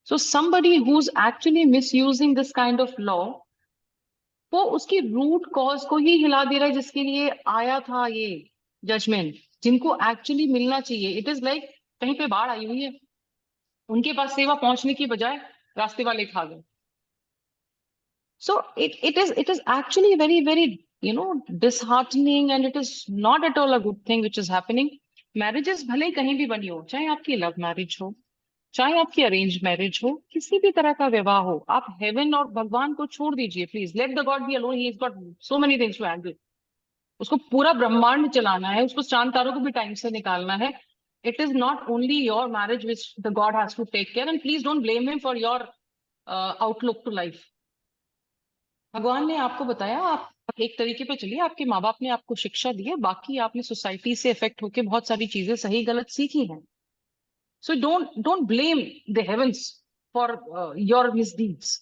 सो somebody who's actually misusing this kind of law, वो उसकी रूट कॉज को ही हिला दे रहा है, जिसके लिए आया था ये जजमेंट, जिनको एक्चुअली मिलना चाहिए। इट इज लाइक कहीं पे बाढ़ आई हुई है, उनके पास सेवा पहुंचने की बजाय रास्ते वाले खा गए। So it is actually very, very, disheartening, and it is not at all a good thing which is happening। Marriages भले ही कहीं भी बनी हो, चाहे आपकी लव मैरिज हो, चाहे आपकी अरेंज मैरिज हो, किसी भी तरह का विवाह हो, आप हेवन और भगवान को छोड़ दीजिए please. Let the God be alone, he is got so many things to handle. उसको पूरा ब्रह्मांड चलाना है, उसको चांद तारों को भी टाइम से निकालना है। It is not only your marriage which the God has to take care, and please don't blame him for your outlook to life. भगवान ने आपको बताया, आप एक तरीके पे चलिए, आपके माँ बाप ने आपको शिक्षा दी है, बाकी आपने सोसाइटी से इफेक्ट होके बहुत सारी चीजें सही गलत सीखी हैं। So don't blame the heavens for your misdeeds,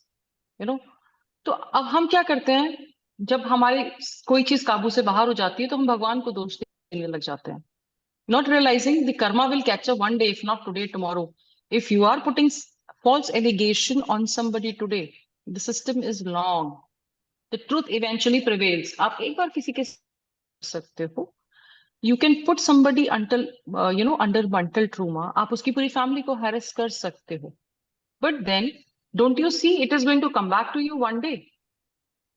तो अब हम क्या करते हैं, जब हमारी कोई चीज काबू से बाहर हो जाती है तो हम भगवान को दोष देने लग जाते हैं, not realizing the karma will catch up one day, if not today, tomorrow। If you are putting false allegation on somebody today, the system is long, the truth eventually prevails। आप एक बार किसी के सकते हो, you can put somebody until under mental trauma, आप उसकी पूरी family को हैरेस कर सकते हो, but then don't you see it is going to come back to you one day।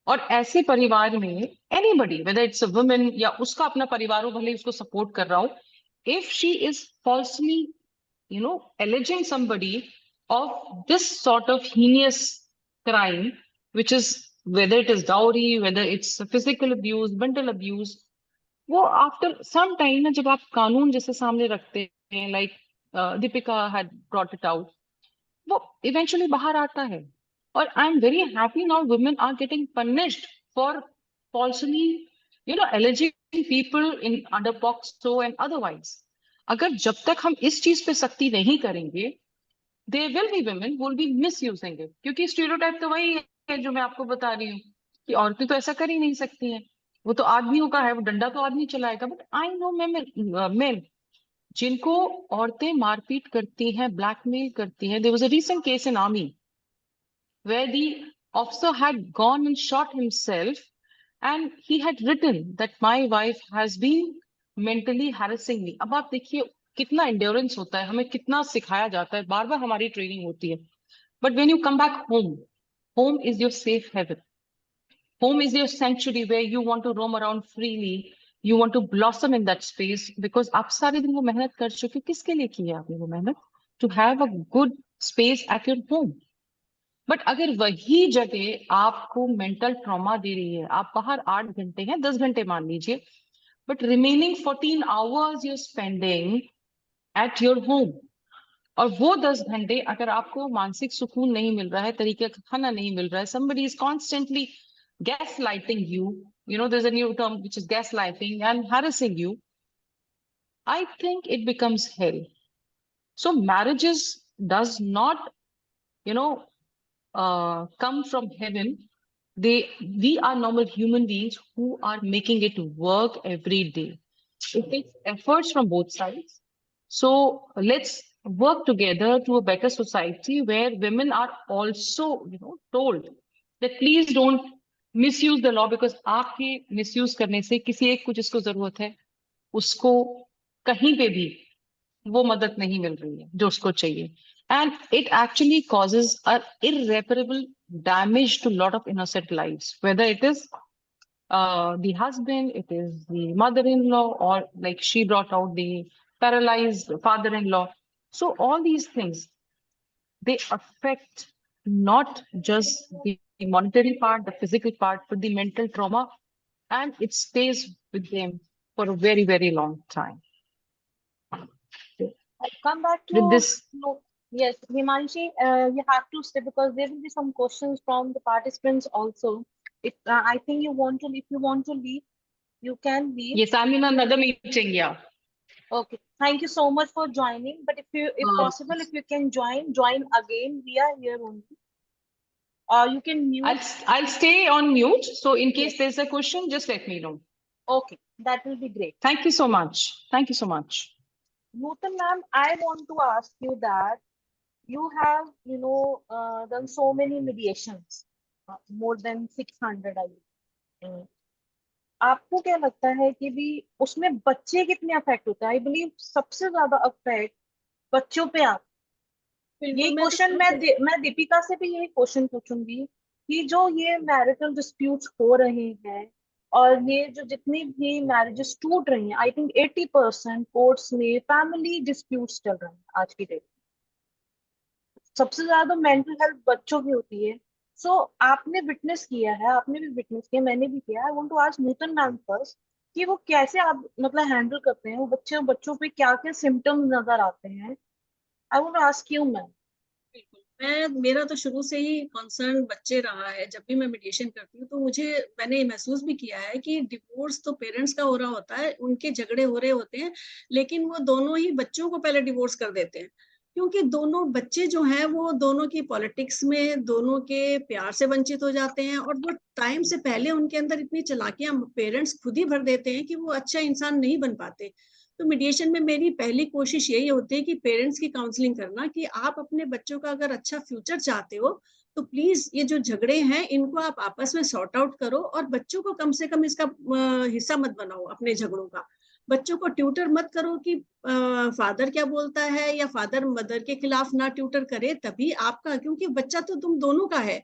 और ऐसे परिवार में anybody, whether it's a woman या उसका अपना परिवार हो, भले उसको सपोर्ट कर रहा हो, if she is falsely alleging somebody of this sort of heinous crime, which is whether it is dowry, whether it's physical abuse, mental abuse, वो after some time ना, जब आप कानून जैसे सामने रखते हैं, like Deepika had brought it out, वो eventually बाहर आता है। और I am very happy now women are getting punished for falsely alleging people in under POCSO and otherwise। अगर जब तक हम इस चीज पे सख्ती नहीं करेंगे, there will be women who will be misusing it, क्योंकि स्टीरियोटाइप तो वही है जो मैं आपको बता रही हूँ कि औरतें तो ऐसा कर ही नहीं सकती हैं, वो तो आदमियों का है, वो डंडा तो आदमी चलाएगा। बट आई नो मेन जिनको औरतें मारपीट करती हैं, ब्लैकमेल करती हैं। There was a recent case in army where the officer had gone and shot himself, and he had written that my wife has been mentally harassing me। अब आप देखिए कितना endurance होता है, हमें कितना सिखाया जाता है, बार बार हमारी ट्रेनिंग होती है। But when you come back home, home is your safe haven, home is your sanctuary where you want to roam around freely, you want to blossom in that space, because आप सारे दिन वो मेहनत कर चुके हो। किसके लिए की है आपने वो मेहनत? To have a good space at your home। But अगर वही जगह आपको मेंटल ट्रॉमा दे रही है, आप बाहर 8 घंटे हैं, 10 घंटे मान लीजिए, but remaining 14 hours you spending at your home, और वो 10 घंटे अगर आपको मानसिक सुकून नहीं मिल रहा है, तरीके का खाना नहीं मिल रहा है, somebody is constantly gaslighting you, there's a new term which is gaslighting, and harassing you, I think it becomes hell। So marriages does not, come from heaven. We are normal human beings who are making it work every day. It takes efforts from both sides. So let's work together to a better society where women are also, told that please don't misuse the law, because आपके misuse करने से किसी एक को जिसको जरूरत है उसको कहीं पे भी वो मदद नहीं मिल रही है जो उसको चाहिए. And it actually causes an irreparable damage to a lot of innocent lives, whether it is the husband, it is the mother-in-law, or like she brought out the paralyzed father-in-law. So all these things, they affect not just the monetary part, the physical part, but the mental trauma, and it stays with them for a very, very long time. I'll come back to With this, no, yes, Himanshi, you have to stay because there will be some questions from the participants also. If I think you want to, if you want to leave, you can leave. yes, I'm in another meeting. Yeah. Okay. Thank you so much for joining. But if possible, if you can join again. We are here only. You can mute. I'll stay on mute. So in case Yes. there's a question, just let me know. Okay, that will be great. Thank you so much. Thank you so much. Nutan ma'am, I want to ask you that you have, done so many mediations, more than 600, I believe. आपको क्या लगता है कि भी उसमें बच्चे कितने affect होते हैं? आई बिलीव सबसे ज्यादा अफेक्ट बच्चों पे आता है. ये क्वेश्चन मैं दीपिका से भी यही क्वेश्चन पूछूंगी कि जो ये मैरिटल डिस्प्यूट्स हो रहे हैं और ये जो जितनी भी मैरिजेस टूट रही हैं, आई थिंक 80% कोर्ट्स में फैमिली डिस्प्यूट्स चल रहे हैं आज की डेट में. सबसे ज्यादा मेंटल हेल्थ बच्चों की होती है. सो आपने विटनेस किया है, आपने भी विटनेस किया, मैंने भी किया. I want to ask Nutan ma'am first कि वो कैसे आप मतलब हैंडल करते हैं वो बच्चों पे क्या क्या सिम्टम्स नजर आते हैं. I want to ask you ma'am. मेरा तो शुरू से ही कंसर्न बच्चे रहा है. जब भी मैं मेडिएशन करती हूँ तो मैंने महसूस भी किया है कि डिवोर्स तो पेरेंट्स का हो रहा होता है, उनके झगड़े हो रहे होते हैं, लेकिन वो दोनों ही बच्चों को पहले डिवोर्स कर देते हैं, क्योंकि दोनों बच्चे जो हैं वो दोनों की पॉलिटिक्स में दोनों के प्यार से वंचित हो जाते हैं, और वो टाइम से पहले उनके अंदर इतनी चालाकियां पेरेंट्स खुद ही भर देते हैं कि वो अच्छा इंसान नहीं बन पाते. तो मीडिएशन में मेरी पहली कोशिश यही होती है कि पेरेंट्स की काउंसलिंग करना कि आप अपने बच्चों का अगर अच्छा फ्यूचर चाहते हो तो प्लीज ये जो झगड़े हैं इनको आप आपस में सॉर्ट आउट करो, और बच्चों को कम से कम इसका हिस्सा मत बनाओ अपने झगड़ों का. बच्चों को ट्यूटर मत करो कि फादर क्या बोलता है या फादर मदर के खिलाफ ना ट्यूटर करे, तभी आपका, क्योंकि बच्चा तो तुम दोनों का है,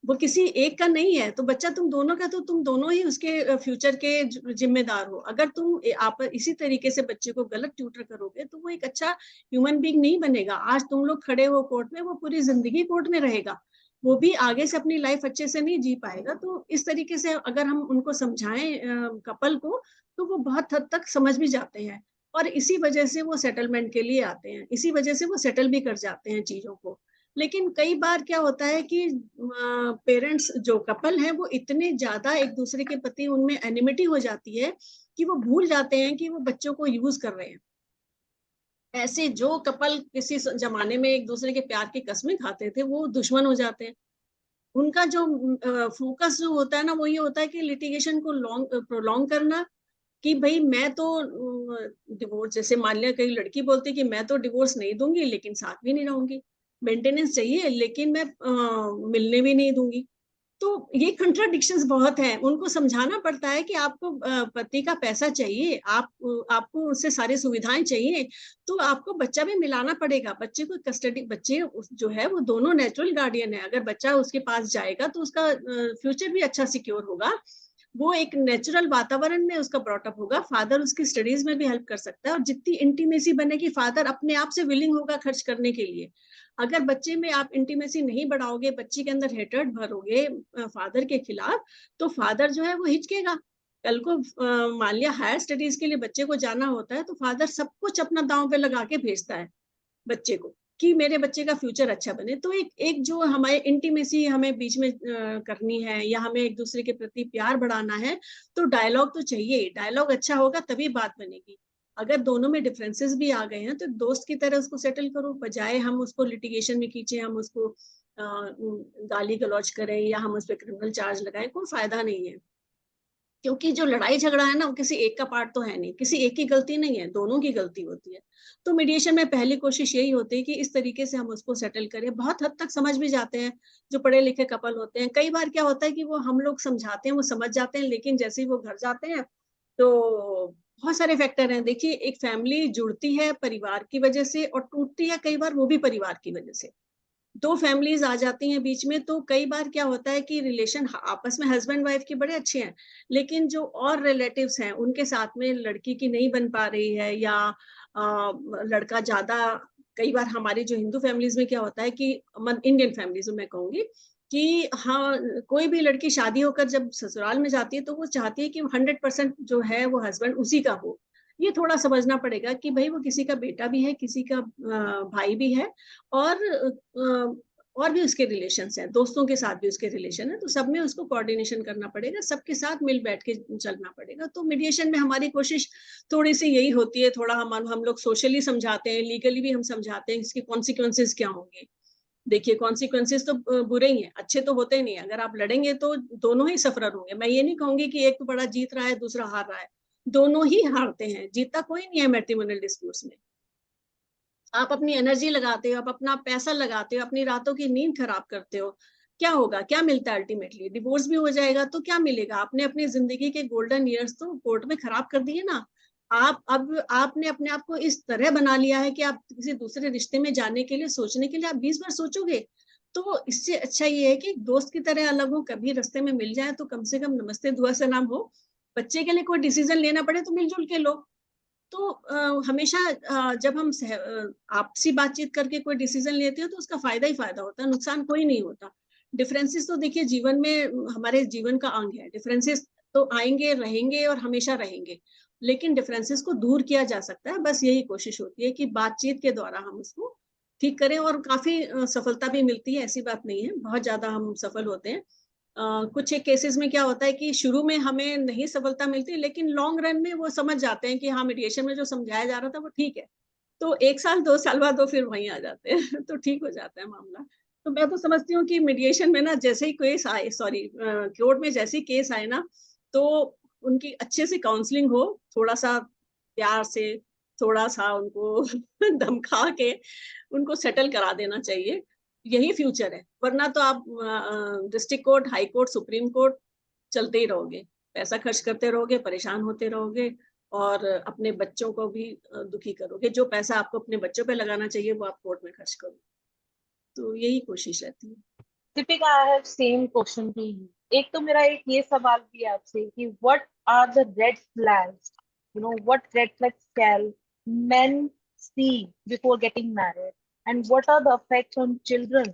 वो किसी एक का नहीं है. तो बच्चा तुम दोनों का, तो तुम दोनों ही उसके फ्यूचर के जिम्मेदार हो. अगर तुम आप इसी तरीके से बच्चे को गलत ट्यूटर करोगे तो वो एक अच्छा ह्यूमन बीइंग नहीं बनेगा. आज तुम लोग खड़े हो कोर्ट में, वो पूरी जिंदगी कोर्ट में रहेगा, वो भी आगे से अपनी लाइफ अच्छे से नहीं जी पाएगा. तो इस तरीके से अगर हम उनको समझाएं कपल को, तो वो बहुत हद तक समझ भी जाते हैं, और इसी वजह से वो सेटलमेंट के लिए आते हैं, इसी वजह से वो सेटल भी कर जाते हैं चीजों को. लेकिन कई बार क्या होता है कि पेरेंट्स जो कपल हैं वो इतने ज्यादा एक दूसरे के प्रति उनमें एनिमिटी हो जाती है कि वो भूल जाते हैं कि वो बच्चों को यूज कर रहे हैं. ऐसे जो कपल किसी जमाने में एक दूसरे के प्यार की कसमें खाते थे वो दुश्मन हो जाते हैं. उनका जो फोकस जो होता है ना, वो ये होता है कि लिटिगेशन को प्रोलॉन्ग करना, कि भाई मैं तो डिवोर्स, जैसे मान लिया कई लड़की बोलती कि मैं तो डिवोर्स नहीं दूंगी लेकिन साथ भी नहीं रहूंगी, मेंटेनेंस चाहिए लेकिन मैं मिलने भी नहीं दूंगी. तो ये कंट्राडिक्शंस बहुत हैं. उनको समझाना पड़ता है कि आपको पति का पैसा चाहिए, आपको उससे सारी सुविधाएं चाहिए, तो आपको बच्चा भी मिलाना पड़ेगा. बच्चे को कस्टडी, बच्चे जो है वो दोनों नेचुरल गार्डियन है. अगर बच्चा उसके पास जाएगा तो उसका फ्यूचर भी अच्छा सिक्योर होगा, वो एक नेचुरल वातावरण में उसका ब्रॉटअप होगा. फादर उसकी स्टडीज में भी हेल्प कर सकता है, और जितनी इंटीमेसी बनेगी फादर अपने आप से विलिंग होगा खर्च करने के लिए. अगर बच्चे में आप इंटीमेसी नहीं बढ़ाओगे, बच्चे के अंदर हेटर्ड भरोगे फादर के खिलाफ, तो फादर जो है वो हिचकेगा. कल को मान लिया हायर स्टडीज के लिए बच्चे को जाना होता है, तो फादर सब कुछ अपना दांव पे लगा के भेजता है बच्चे को कि मेरे बच्चे का फ्यूचर अच्छा बने. तो एक जो हमारे इंटीमेसी हमें बीच में करनी है, या हमें एक दूसरे के प्रति प्यार बढ़ाना है, तो डायलॉग तो चाहिए. डायलॉग अच्छा होगा तभी बात बनेगी. अगर दोनों में डिफरेंसेस भी आ गए हैं तो दोस्त की तरह उसको सेटल करो, बजाय हम उसको लिटिगेशन में खींचे, हम उसको गाली गलौज करें या हम उस पर क्रिमिनल चार्ज लगाएं, कोई फायदा नहीं है। क्योंकि जो लड़ाई झगड़ा है ना, वो किसी एक का पार्ट तो है नहीं, किसी एक की गलती नहीं है, दोनों की गलती होती है। तो मीडिएशन में पहली कोशिश यही होती है कि इस तरीके से हम उसको सेटल करें। बहुत हद तक समझ भी जाते हैं जो पढ़े लिखे कपल होते हैं। कई बार क्या होता है कि वो हम लोग समझाते हैं, वो समझ जाते हैं, लेकिन जैसे ही वो घर जाते हैं तो बहुत सारे फैक्टर हैं। देखिए, एक फैमिली जुड़ती है परिवार की वजह से और टूटती है कई बार वो भी परिवार की वजह से। दो फैमिलीज आ जाती हैं बीच में, तो कई बार क्या होता है कि रिलेशन आपस में हस्बैंड वाइफ के बड़े अच्छे हैं, लेकिन जो और रिलेटिव्स हैं उनके साथ में लड़की की नहीं बन पा रही है, या लड़का ज्यादा, कई बार हमारी जो हिंदू फैमिलीज में क्या होता है कि इंडियन फैमिलीज में मैं कहूंगी कि हाँ, कोई भी लड़की शादी होकर जब ससुराल में जाती है तो वो चाहती है कि 100% जो है वो हस्बैंड उसी का हो। ये थोड़ा समझना पड़ेगा कि भाई वो किसी का बेटा भी है, किसी का भाई भी है, और और भी उसके रिलेशंस हैं, दोस्तों के साथ भी उसके रिलेशन है, तो सब में उसको कोऑर्डिनेशन करना पड़ेगा, सबके साथ मिल बैठ के चलना पड़ेगा। तो मीडिएशन में हमारी कोशिश थोड़ी सी यही होती है, थोड़ा हम लोग सोशली समझाते हैं, लीगली भी हम समझाते हैं इसके कॉन्सिक्वेंसेस क्या होंगे। देखिए, कॉन्सिक्वेंसेस तो बुरे ही हैं, अच्छे तो होते नहीं। अगर आप लड़ेंगे तो दोनों ही सफरर होंगे। मैं ये नहीं कहूंगी कि एक तो बड़ा जीत रहा है दूसरा हार रहा है, दोनों ही हारते हैं, जीतता कोई नहीं है मैट्रिमोनियल डिस्प्यूट्स में। आप अपनी एनर्जी लगाते हो, आप अपना पैसा लगाते हो, अपनी रातों की नींद खराब करते हो, क्या होगा, क्या मिलता है अल्टीमेटली? डिवोर्स भी हो जाएगा तो क्या मिलेगा? आपने अपनी जिंदगी के गोल्डन ईयर्स तो कोर्ट में खराब कर दिए ना। आप अब आपने अपने आप को इस तरह बना लिया है कि आप किसी दूसरे रिश्ते में जाने के लिए, सोचने के लिए आप 20 बार सोचोगे। तो इससे अच्छा ये है कि दोस्त की तरह अलग हो, कभी रास्ते में मिल जाए तो कम से कम नमस्ते दुआ सलाम हो। बच्चे के लिए कोई डिसीजन लेना पड़े तो मिलजुल के लो। तो हमेशा जब हम आपसी बातचीत करके कोई डिसीजन लेते हो तो उसका फायदा ही फायदा होता है, नुकसान कोई नहीं होता। डिफरेंसेस तो देखिए जीवन में, हमारे जीवन का अंग है। डिफरेंसेस तो आएंगे, रहेंगे और हमेशा रहेंगे, लेकिन डिफरेंसेस को दूर किया जा सकता है। बस यही कोशिश होती है कि बातचीत के द्वारा हम उसको ठीक करें, और काफी सफलता भी मिलती है, ऐसी बात नहीं है, बहुत ज्यादा हम सफल होते हैं। कुछ एक केसेस में क्या होता है कि शुरू में हमें नहीं सफलता मिलती, लेकिन लॉन्ग रन में वो समझ जाते हैं कि हाँ, मीडिएशन में जो समझाया जा रहा था वो ठीक है। तो 1 साल 2 साल बाद वो फिर वहीं आ जाते हैं तो ठीक हो जाता है मामला। तो मैं तो समझती हूँ कि मीडिएशन में ना, जैसे ही केस आए, सॉरी, कोर्ट में जैसे ही केस आए ना, तो उनकी अच्छे से काउंसलिंग हो, थोड़ा सा प्यार से, थोड़ा सा उनको धमका के उनको सेटल करा देना चाहिए। यही फ्यूचर है, वरना तो आप district court, high court, supreme court चलते ही रहोगे, पैसा खर्च करते रहोगे, परेशान होते रहोगे, और अपने बच्चों को भी दुखी करोगे। जो पैसा आपको अपने बच्चों पे लगाना चाहिए वो आप कोर्ट में खर्च करो। तो यही कोशिश रहती है। Deepika, I have same question to you. एक तो मेरा एक ये सवाल भी है आपसे कि what are the red flags, what red flags can men see before getting married, and what are the effects on children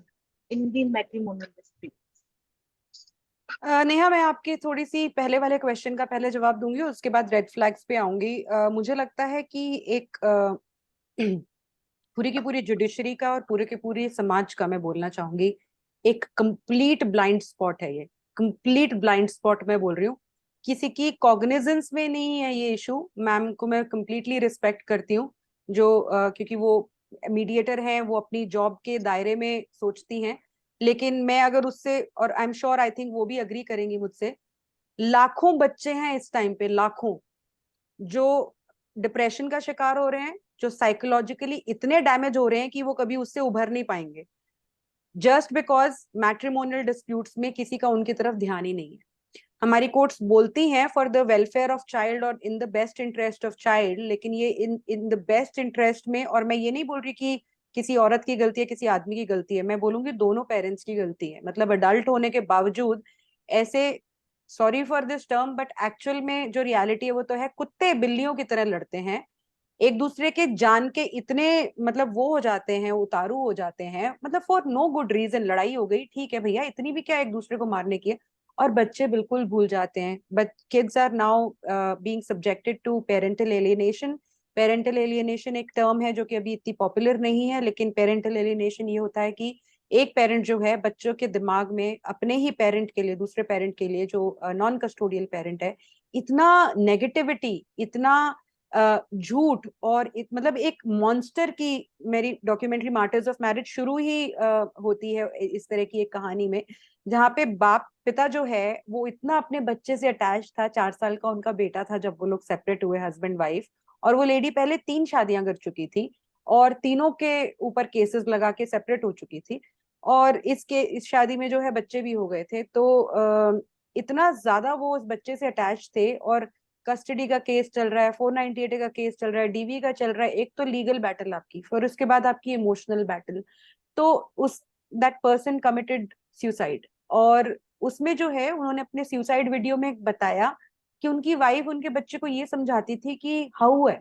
in the matrimonial dispute? Neha, मैं आपके थोड़ी सी पहले वाले क्वेश्चन का पहले जवाब दूंगी, उसके बाद रेड फ्लैग्स पे आऊंगी। मुझे लगता है कि एक पूरी की पूरी जुडिशरी का और पूरे के पूरे समाज का, मैं बोलना चाहूंगी, एक कंप्लीट ब्लाइंड स्पॉट है। ये कंप्लीट ब्लाइंड स्पॉट मैं बोल रही हूँ, किसी की कॉग्निजेंस में नहीं है ये इशू। मैम को मैं कंप्लीटली रिस्पेक्ट करती हूँ, जो क्योंकि वो मीडिएटर हैं, वो अपनी जॉब के दायरे में सोचती हैं। लेकिन मैं अगर उससे, और I am sure, I think वो भी अग्री करेंगी मुझसे, लाखों बच्चे हैं इस टाइम पे, लाखों, जो डिप्रेशन का शिकार हो रहे हैं, जो साइकोलॉजिकली इतने डैमेज हो रहे हैं कि वो कभी उससे उभर नहीं पाएंगे, जस्ट बिकॉज मैट्रिमोनियल डिस्प्यूट्स में किसी का उनकी तरफ ध्यान ही नहीं है। हमारी कोर्ट्स बोलती हैं for the welfare of child और in the best interest of child, लेकिन ये इन द बेस्ट इंटरेस्ट में, और मैं ये नहीं बोल रही कि किसी औरत की गलती है, किसी आदमी की गलती है, मैं बोलूंगी दोनों पेरेंट्स की गलती है। मतलब अडल्ट होने के बावजूद ऐसे, sorry for this term, but actual में जो रियलिटी है वो तो है, कुत्ते बिल्लियों की तरह लड़ते हैं एक दूसरे के जान के, इतने मतलब वो हो जाते हैं, उतारू हो जाते हैं, मतलब फॉर नो गुड रीजन। लड़ाई हो गई, ठीक है भैया, इतनी भी क्या एक दूसरे को मारने की है, और बच्चे बिल्कुल भूल जाते हैं। But kids are now being subjected to parental alienation. Parental alienation एक टर्म है जो कि अभी इतनी पॉपुलर नहीं है, लेकिन पेरेंटल एलियनेशन ये होता है कि एक पेरेंट जो है बच्चों के दिमाग में अपने ही पेरेंट के लिए, दूसरे पेरेंट के लिए, जो नॉन कस्टोडियल पेरेंट है, इतना नेगेटिविटी, इतना झूठ और मतलब एक मॉन्स्टर की, मेरी डॉक्यूमेंट्री मार्टर्स ऑफ मैरिज शुरू ही होती है इस तरह की एक कहानी में, जहाँ पे पिता जो है वो इतना अपने बच्चे से अटैच था। 4 साल का उनका बेटा था जब वो लोग सेपरेट हुए, हस्बैंड वाइफ, और वो लेडी पहले 3 शादियां कर चुकी थी और तीनों के ऊपर केसेस लगा के सेपरेट हो चुकी थी, और इस शादी में जो है बच्चे भी हो गए थे। तो इतना ज्यादा वो उस बच्चे से अटैच थे, और कस्टडी का केस चल रहा है, 498 का केस चल रहा है, डीवी का चल रहा है, एक तो लीगल बैटल आपकी, फिर उसके बाद आपकी इमोशनल बैटल। तो उस दैट पर्सन कमिटेड सुसाइड, और उसमें जो है उन्होंने अपने सुसाइड वीडियो में बताया कि उनकी वाइफ उनके बच्चे को ये समझाती थी कि हाउ है,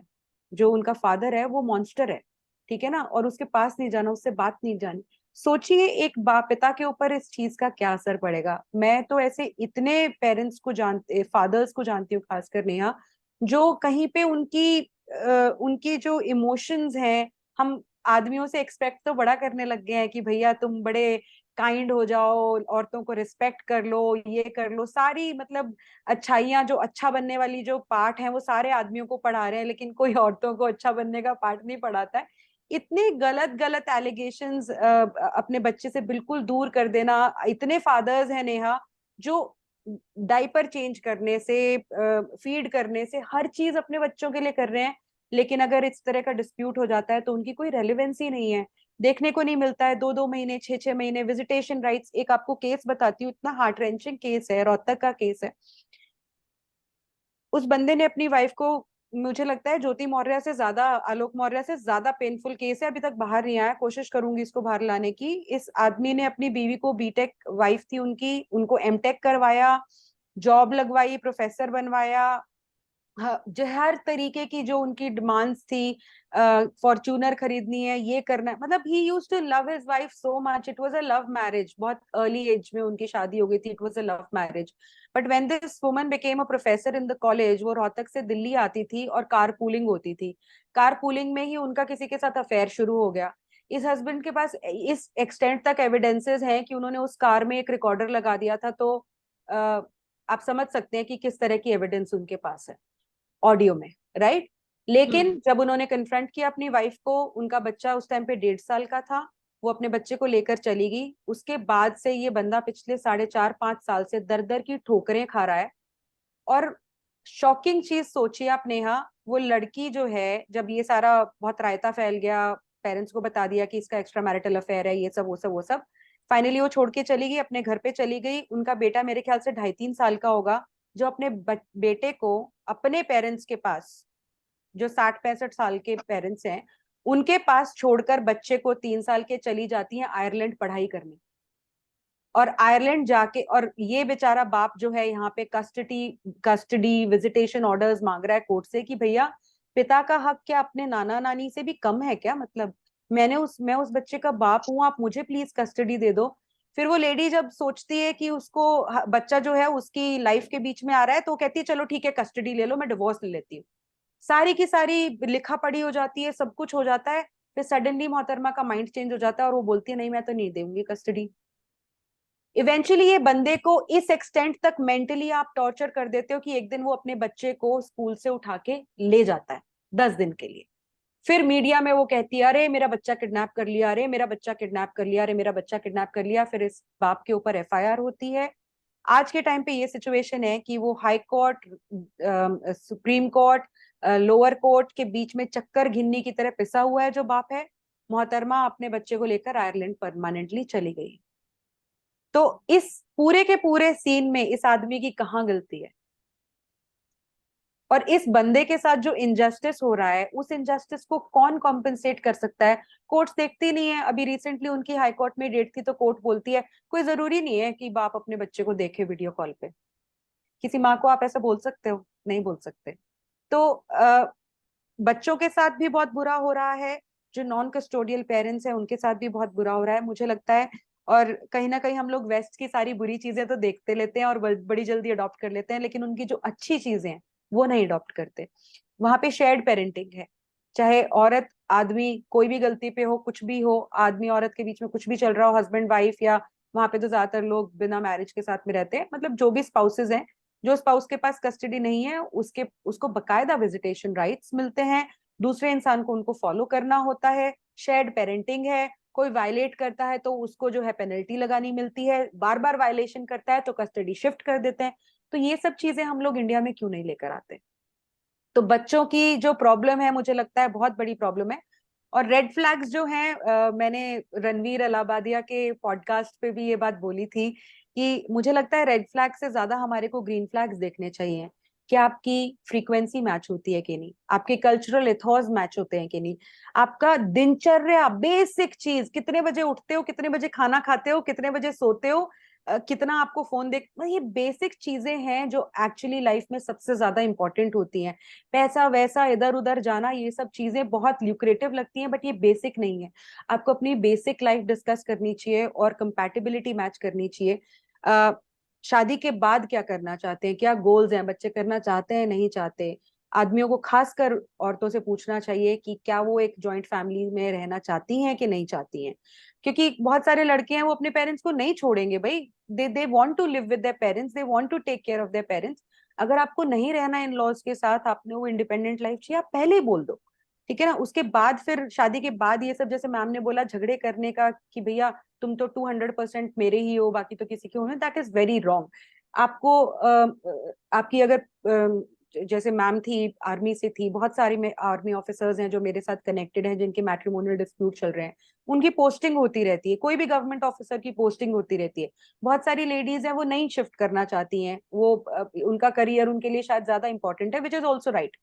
जो उनका फादर है वो मॉन्स्टर है, ठीक है ना, और उसके पास नहीं जाना, उससे बात नहीं जानी। सोचिए एक बाप पिता के ऊपर इस चीज का क्या असर पड़ेगा। मैं तो ऐसे इतने पेरेंट्स को जानते, फादर्स को जानती हूँ खासकर नेहा, जो कहीं पे उनकी जो इमोशंस हैं, हम आदमियों से एक्सपेक्ट तो बड़ा करने लग गए हैं कि भैया तुम बड़े काइंड हो जाओ, औरतों को रिस्पेक्ट कर लो, ये कर लो, सारी मतलब अच्छाइयां, जो अच्छा बनने वाली जो पाठ है वो सारे आदमियों को पढ़ा रहे हैं, लेकिन कोई औरतों को अच्छा बनने का पाठ नहीं पढ़ाता है। इतने गलत गलत एलिगेशंस अपने बच्चे से बिल्कुल दूर कर देना। इतने फादर्स हैं नेहा जो डाइपर चेंज करने से, फीड करने से, हर चीज अपने बच्चों के लिए कर रहे हैं, लेकिन अगर इस तरह का डिस्प्यूट हो जाता है तो उनकी कोई रेलिवेंस ही नहीं है, देखने को नहीं मिलता है। 2-2 महीने, 6-6 महीने विजिटेशन राइट्स। एक आपको केस बताती हूँ, इतना हार्ट रेंचिंग केस है, रोहतक का केस है। उस बंदे ने अपनी वाइफ को, मुझे लगता है ज्योति मौर्य से ज्यादा, आलोक मौर्य से ज्यादा पेनफुल केस है, अभी तक बाहर नहीं आया, कोशिश करूंगी इसको बाहर लाने की। इस आदमी ने अपनी बीवी को, बीटेक वाइफ थी उनकी, उनको एमटेक करवाया, जॉब लगवाई, प्रोफेसर बनवाया, हाँ, जो हर तरीके की जो उनकी डिमांड्स थी, फॉर्च्यूनर खरीदनी है, ये करना है, मतलब he used to love his wife so much. It was a love marriage, बहुत अर्ली एज में उनकी शादी हो गई थी, it was a love marriage. But when this woman became a professor in the college, वो रोहतक से दिल्ली आती थी और कार पूलिंग होती थी, कार पूलिंग में ही उनका किसी के साथ अफेयर शुरू हो गया। इस हस्बैंड के पास इस एक्सटेंट तक एविडेंसेस हैं कि उन्होंने उस कार में एक रिकॉर्डर लगा दिया था। तो आप समझ सकते हैं कि किस तरह की एविडेंस उनके पास है ऑडियो में, राइट। लेकिन जब उन्होंने कन्फ्रंट किया अपनी वाइफ को, उनका बच्चा उस टाइम पे 1.5 साल का था, वो अपने बच्चे को लेकर चली गई। उसके बाद से ये बंदा पिछले 4.5-5 साल से दर दर की ठोकरें खा रहा है। और शॉकिंग चीज सोचिए आप नेहा, वो लड़की जो है, जब ये सारा बहुत रायता फैल गया, पेरेंट्स को बता दिया कि इसका एक्स्ट्रा मैरिटल अफेयर है, ये सब वो सब, फाइनली वो छोड़ के चली गई, अपने घर पे चली गई। उनका बेटा मेरे ख्याल से 2.5-3 साल का होगा, जो अपने बेटे को अपने पेरेंट्स के पास, जो 60-65 साल के पेरेंट्स हैं, उनके पास छोड़कर बच्चे को 3 साल के चली जाती हैं आयरलैंड पढ़ाई करने। और आयरलैंड जाके, और ये बेचारा बाप जो है यहाँ पे कस्टडी विजिटेशन ऑर्डर्स मांग रहा है कोर्ट से कि भैया पिता का हक क्या अपने नाना नानी से भी कम है क्या? मतलब मैं उस बच्चे का बाप हूँ, आप मुझे प्लीज कस्टडी दे दो। फिर वो लेडी जब सोचती है कि उसको बच्चा जो है उसकी लाइफ के बीच में आ रहा है, तो वो कहती है चलो ठीक है कस्टडी ले लो, मैं डिवोर्स ले लेती हूँ। सारी की सारी लिखा पढ़ी हो जाती है, सब कुछ हो जाता है। फिर सडनली मोहतरमा का माइंड चेंज हो जाता है और वो बोलती है नहीं मैं तो नहीं दूंगी कस्टडी। इवेंचुअली ये बंदे को इस एक्सटेंट तक मेंटली आप टॉर्चर कर देते हो कि एक दिन वो अपने बच्चे को स्कूल से उठा के ले जाता है 10 दिन के लिए। फिर मीडिया में वो कहती है अरे मेरा बच्चा किडनैप कर लिया, अरे मेरा बच्चा किडनैप कर लिया, अरे मेरा बच्चा किडनैप कर लिया। फिर इस बाप के ऊपर एफआईआर होती है। आज के टाइम पे ये सिचुएशन है कि वो high court, supreme court, lower court के बीच में चक्कर घिन्नी की तरह पिसा हुआ है जो बाप है। मोहतरमा अपने बच्चे को लेकर आयरलैंड परमानेंटली चली गई। तो इस पूरे के पूरे सीन में इस आदमी की कहाँ गलती है? और इस बंदे के साथ जो इनजस्टिस हो रहा है, उस इनजस्टिस को कौन कॉम्पेंसेट कर सकता है? कोर्ट्स देखती नहीं है। अभी रिसेंटली उनकी हाई कोर्ट में डेट थी, तो कोर्ट बोलती है कोई जरूरी नहीं है कि बाप अपने बच्चे को देखे वीडियो कॉल पे। किसी माँ को आप ऐसा बोल सकते हो? नहीं बोल सकते। तो बच्चों के साथ भी बहुत बुरा हो रहा है, जो नॉन कस्टोडियल पेरेंट्स हैं उनके साथ भी बहुत बुरा हो रहा है, मुझे लगता है। और कहीं ना कहीं हम लोग वेस्ट की सारी बुरी चीजें तो देखते लेते हैं और बड़ी जल्दी अडॉप्ट कर लेते हैं, लेकिन उनकी जो अच्छी चीजें हैं वो नहीं अडॉप्ट करते। वहां पे शेयर्ड पेरेंटिंग है, चाहे औरत आदमी कोई भी गलती पे हो, कुछ भी हो, आदमी औरत के बीच में कुछ भी चल रहा हो, हस्बैंड वाइफ, या वहां पे तो ज्यादातर लोग बिना मैरिज के साथ में रहते हैं, मतलब जो भी स्पाउसेस हैं, जो स्पाउस के पास कस्टडी नहीं है उसको बकायदा विजिटेशन राइट्स मिलते हैं, दूसरे इंसान को उनको फॉलो करना होता है, शेयर्ड पेरेंटिंग है, कोई वायलेट करता है तो उसको जो है पेनल्टी लगानी मिलती है, बार बार वायलेशन करता है तो कस्टडी शिफ्ट कर देते हैं। तो ये सब चीजें हम लोग इंडिया में क्यों नहीं लेकर आते? तो बच्चों की जो प्रॉब्लम है मुझे लगता है बहुत बड़ी प्रॉब्लम है। और रेड फ्लैग्स जो हैं, मैंने रणवीर अलाहाबादिया के पॉडकास्ट पे भी ये बात बोली थी कि मुझे लगता है रेड फ्लैग से ज्यादा हमारे को ग्रीन फ्लैग्स देखने चाहिए कि आपकी फ्रीक्वेंसी मैच होती है कि नहीं, आपके कल्चरल एथॉस मैच होते हैं कि नहीं, आपका दिनचर्या बेसिक चीज, कितने बजे उठते हो, कितने बजे खाना खाते हो, कितने बजे सोते हो, कितना आपको फोन देख, ये बेसिक चीजें हैं जो एक्चुअली लाइफ में सबसे ज्यादा इंपॉर्टेंट होती हैं। पैसा वैसा इधर उधर जाना ये सब चीजें बहुत ल्यूक्रेटिव लगती हैं बट ये बेसिक नहीं है। आपको अपनी बेसिक लाइफ डिस्कस करनी चाहिए और कंपैटिबिलिटी मैच करनी चाहिए। शादी के बाद क्या करना चाहते हैं, क्या गोल्स हैं, बच्चे करना चाहते हैं नहीं चाहते। आदमियों को खासकर औरतों से पूछना चाहिए कि क्या वो एक जॉइंट फैमिली में रहना चाहती हैं कि नहीं चाहती हैं, क्योंकि बहुत सारे लड़के हैं वो अपने पेरेंट्स को नहीं छोड़ेंगे भाई। They want to live with their parents, they want to take care of their parents. अगर आपको नहीं रहना इन लॉज के साथ, आपने वो इंडिपेंडेंट लाइफ चाहिए, आप पहले ही बोल दो, ठीक है ना। उसके बाद फिर शादी के बाद ये सब, जैसे मैम ने बोला झगड़े करने का कि भैया तुम तो 200% मेरे ही हो बाकी तो किसी के हो, दैट इज वेरी रॉन्ग। आपको आपकी अगर जैसे मैम थी, आर्मी से थी, बहुत सारी आर्मी ऑफिसर्स हैं जो मेरे साथ कनेक्टेड हैं जिनके मैट्रिमोनियल डिस्प्यूट चल रहे हैं, उनकी पोस्टिंग होती रहती है, कोई भी गवर्नमेंट ऑफिसर की पोस्टिंग होती रहती है। बहुत सारी लेडीज हैं वो नहीं शिफ्ट करना चाहती हैं, वो उनका करियर उनके लिए शायद ज्यादा इंपॉर्टेंट है, विच इज ऑल्सो राइट।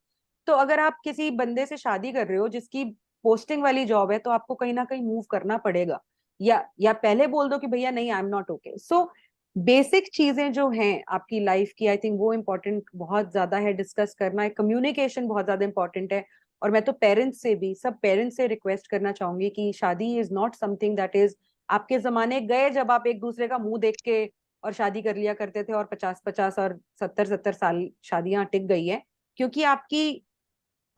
तो अगर आप किसी बंदे से शादी कर रहे हो जिसकी पोस्टिंग वाली जॉब है तो आपको कहीं ना कहीं मूव करना पड़ेगा, या पहले बोल दो कि भैया नहीं, I am not okay. So basic चीजें जो हैं आपकी लाइफ की, आई थिंक वो इम्पोर्टेंट बहुत ज्यादा है डिस्कस करना है। कम्युनिकेशन बहुत ज्यादा इंपॉर्टेंट है। और मैं तो पेरेंट्स से भी, सब पेरेंट्स से रिक्वेस्ट करना चाहूंगी कि शादी is not something that is, आपके जमाने गए जब आप एक दूसरे का मुंह देख के और शादी कर लिया करते थे और 50-50 और 70-70 साल शादियां टिक गई है, क्योंकि आपकी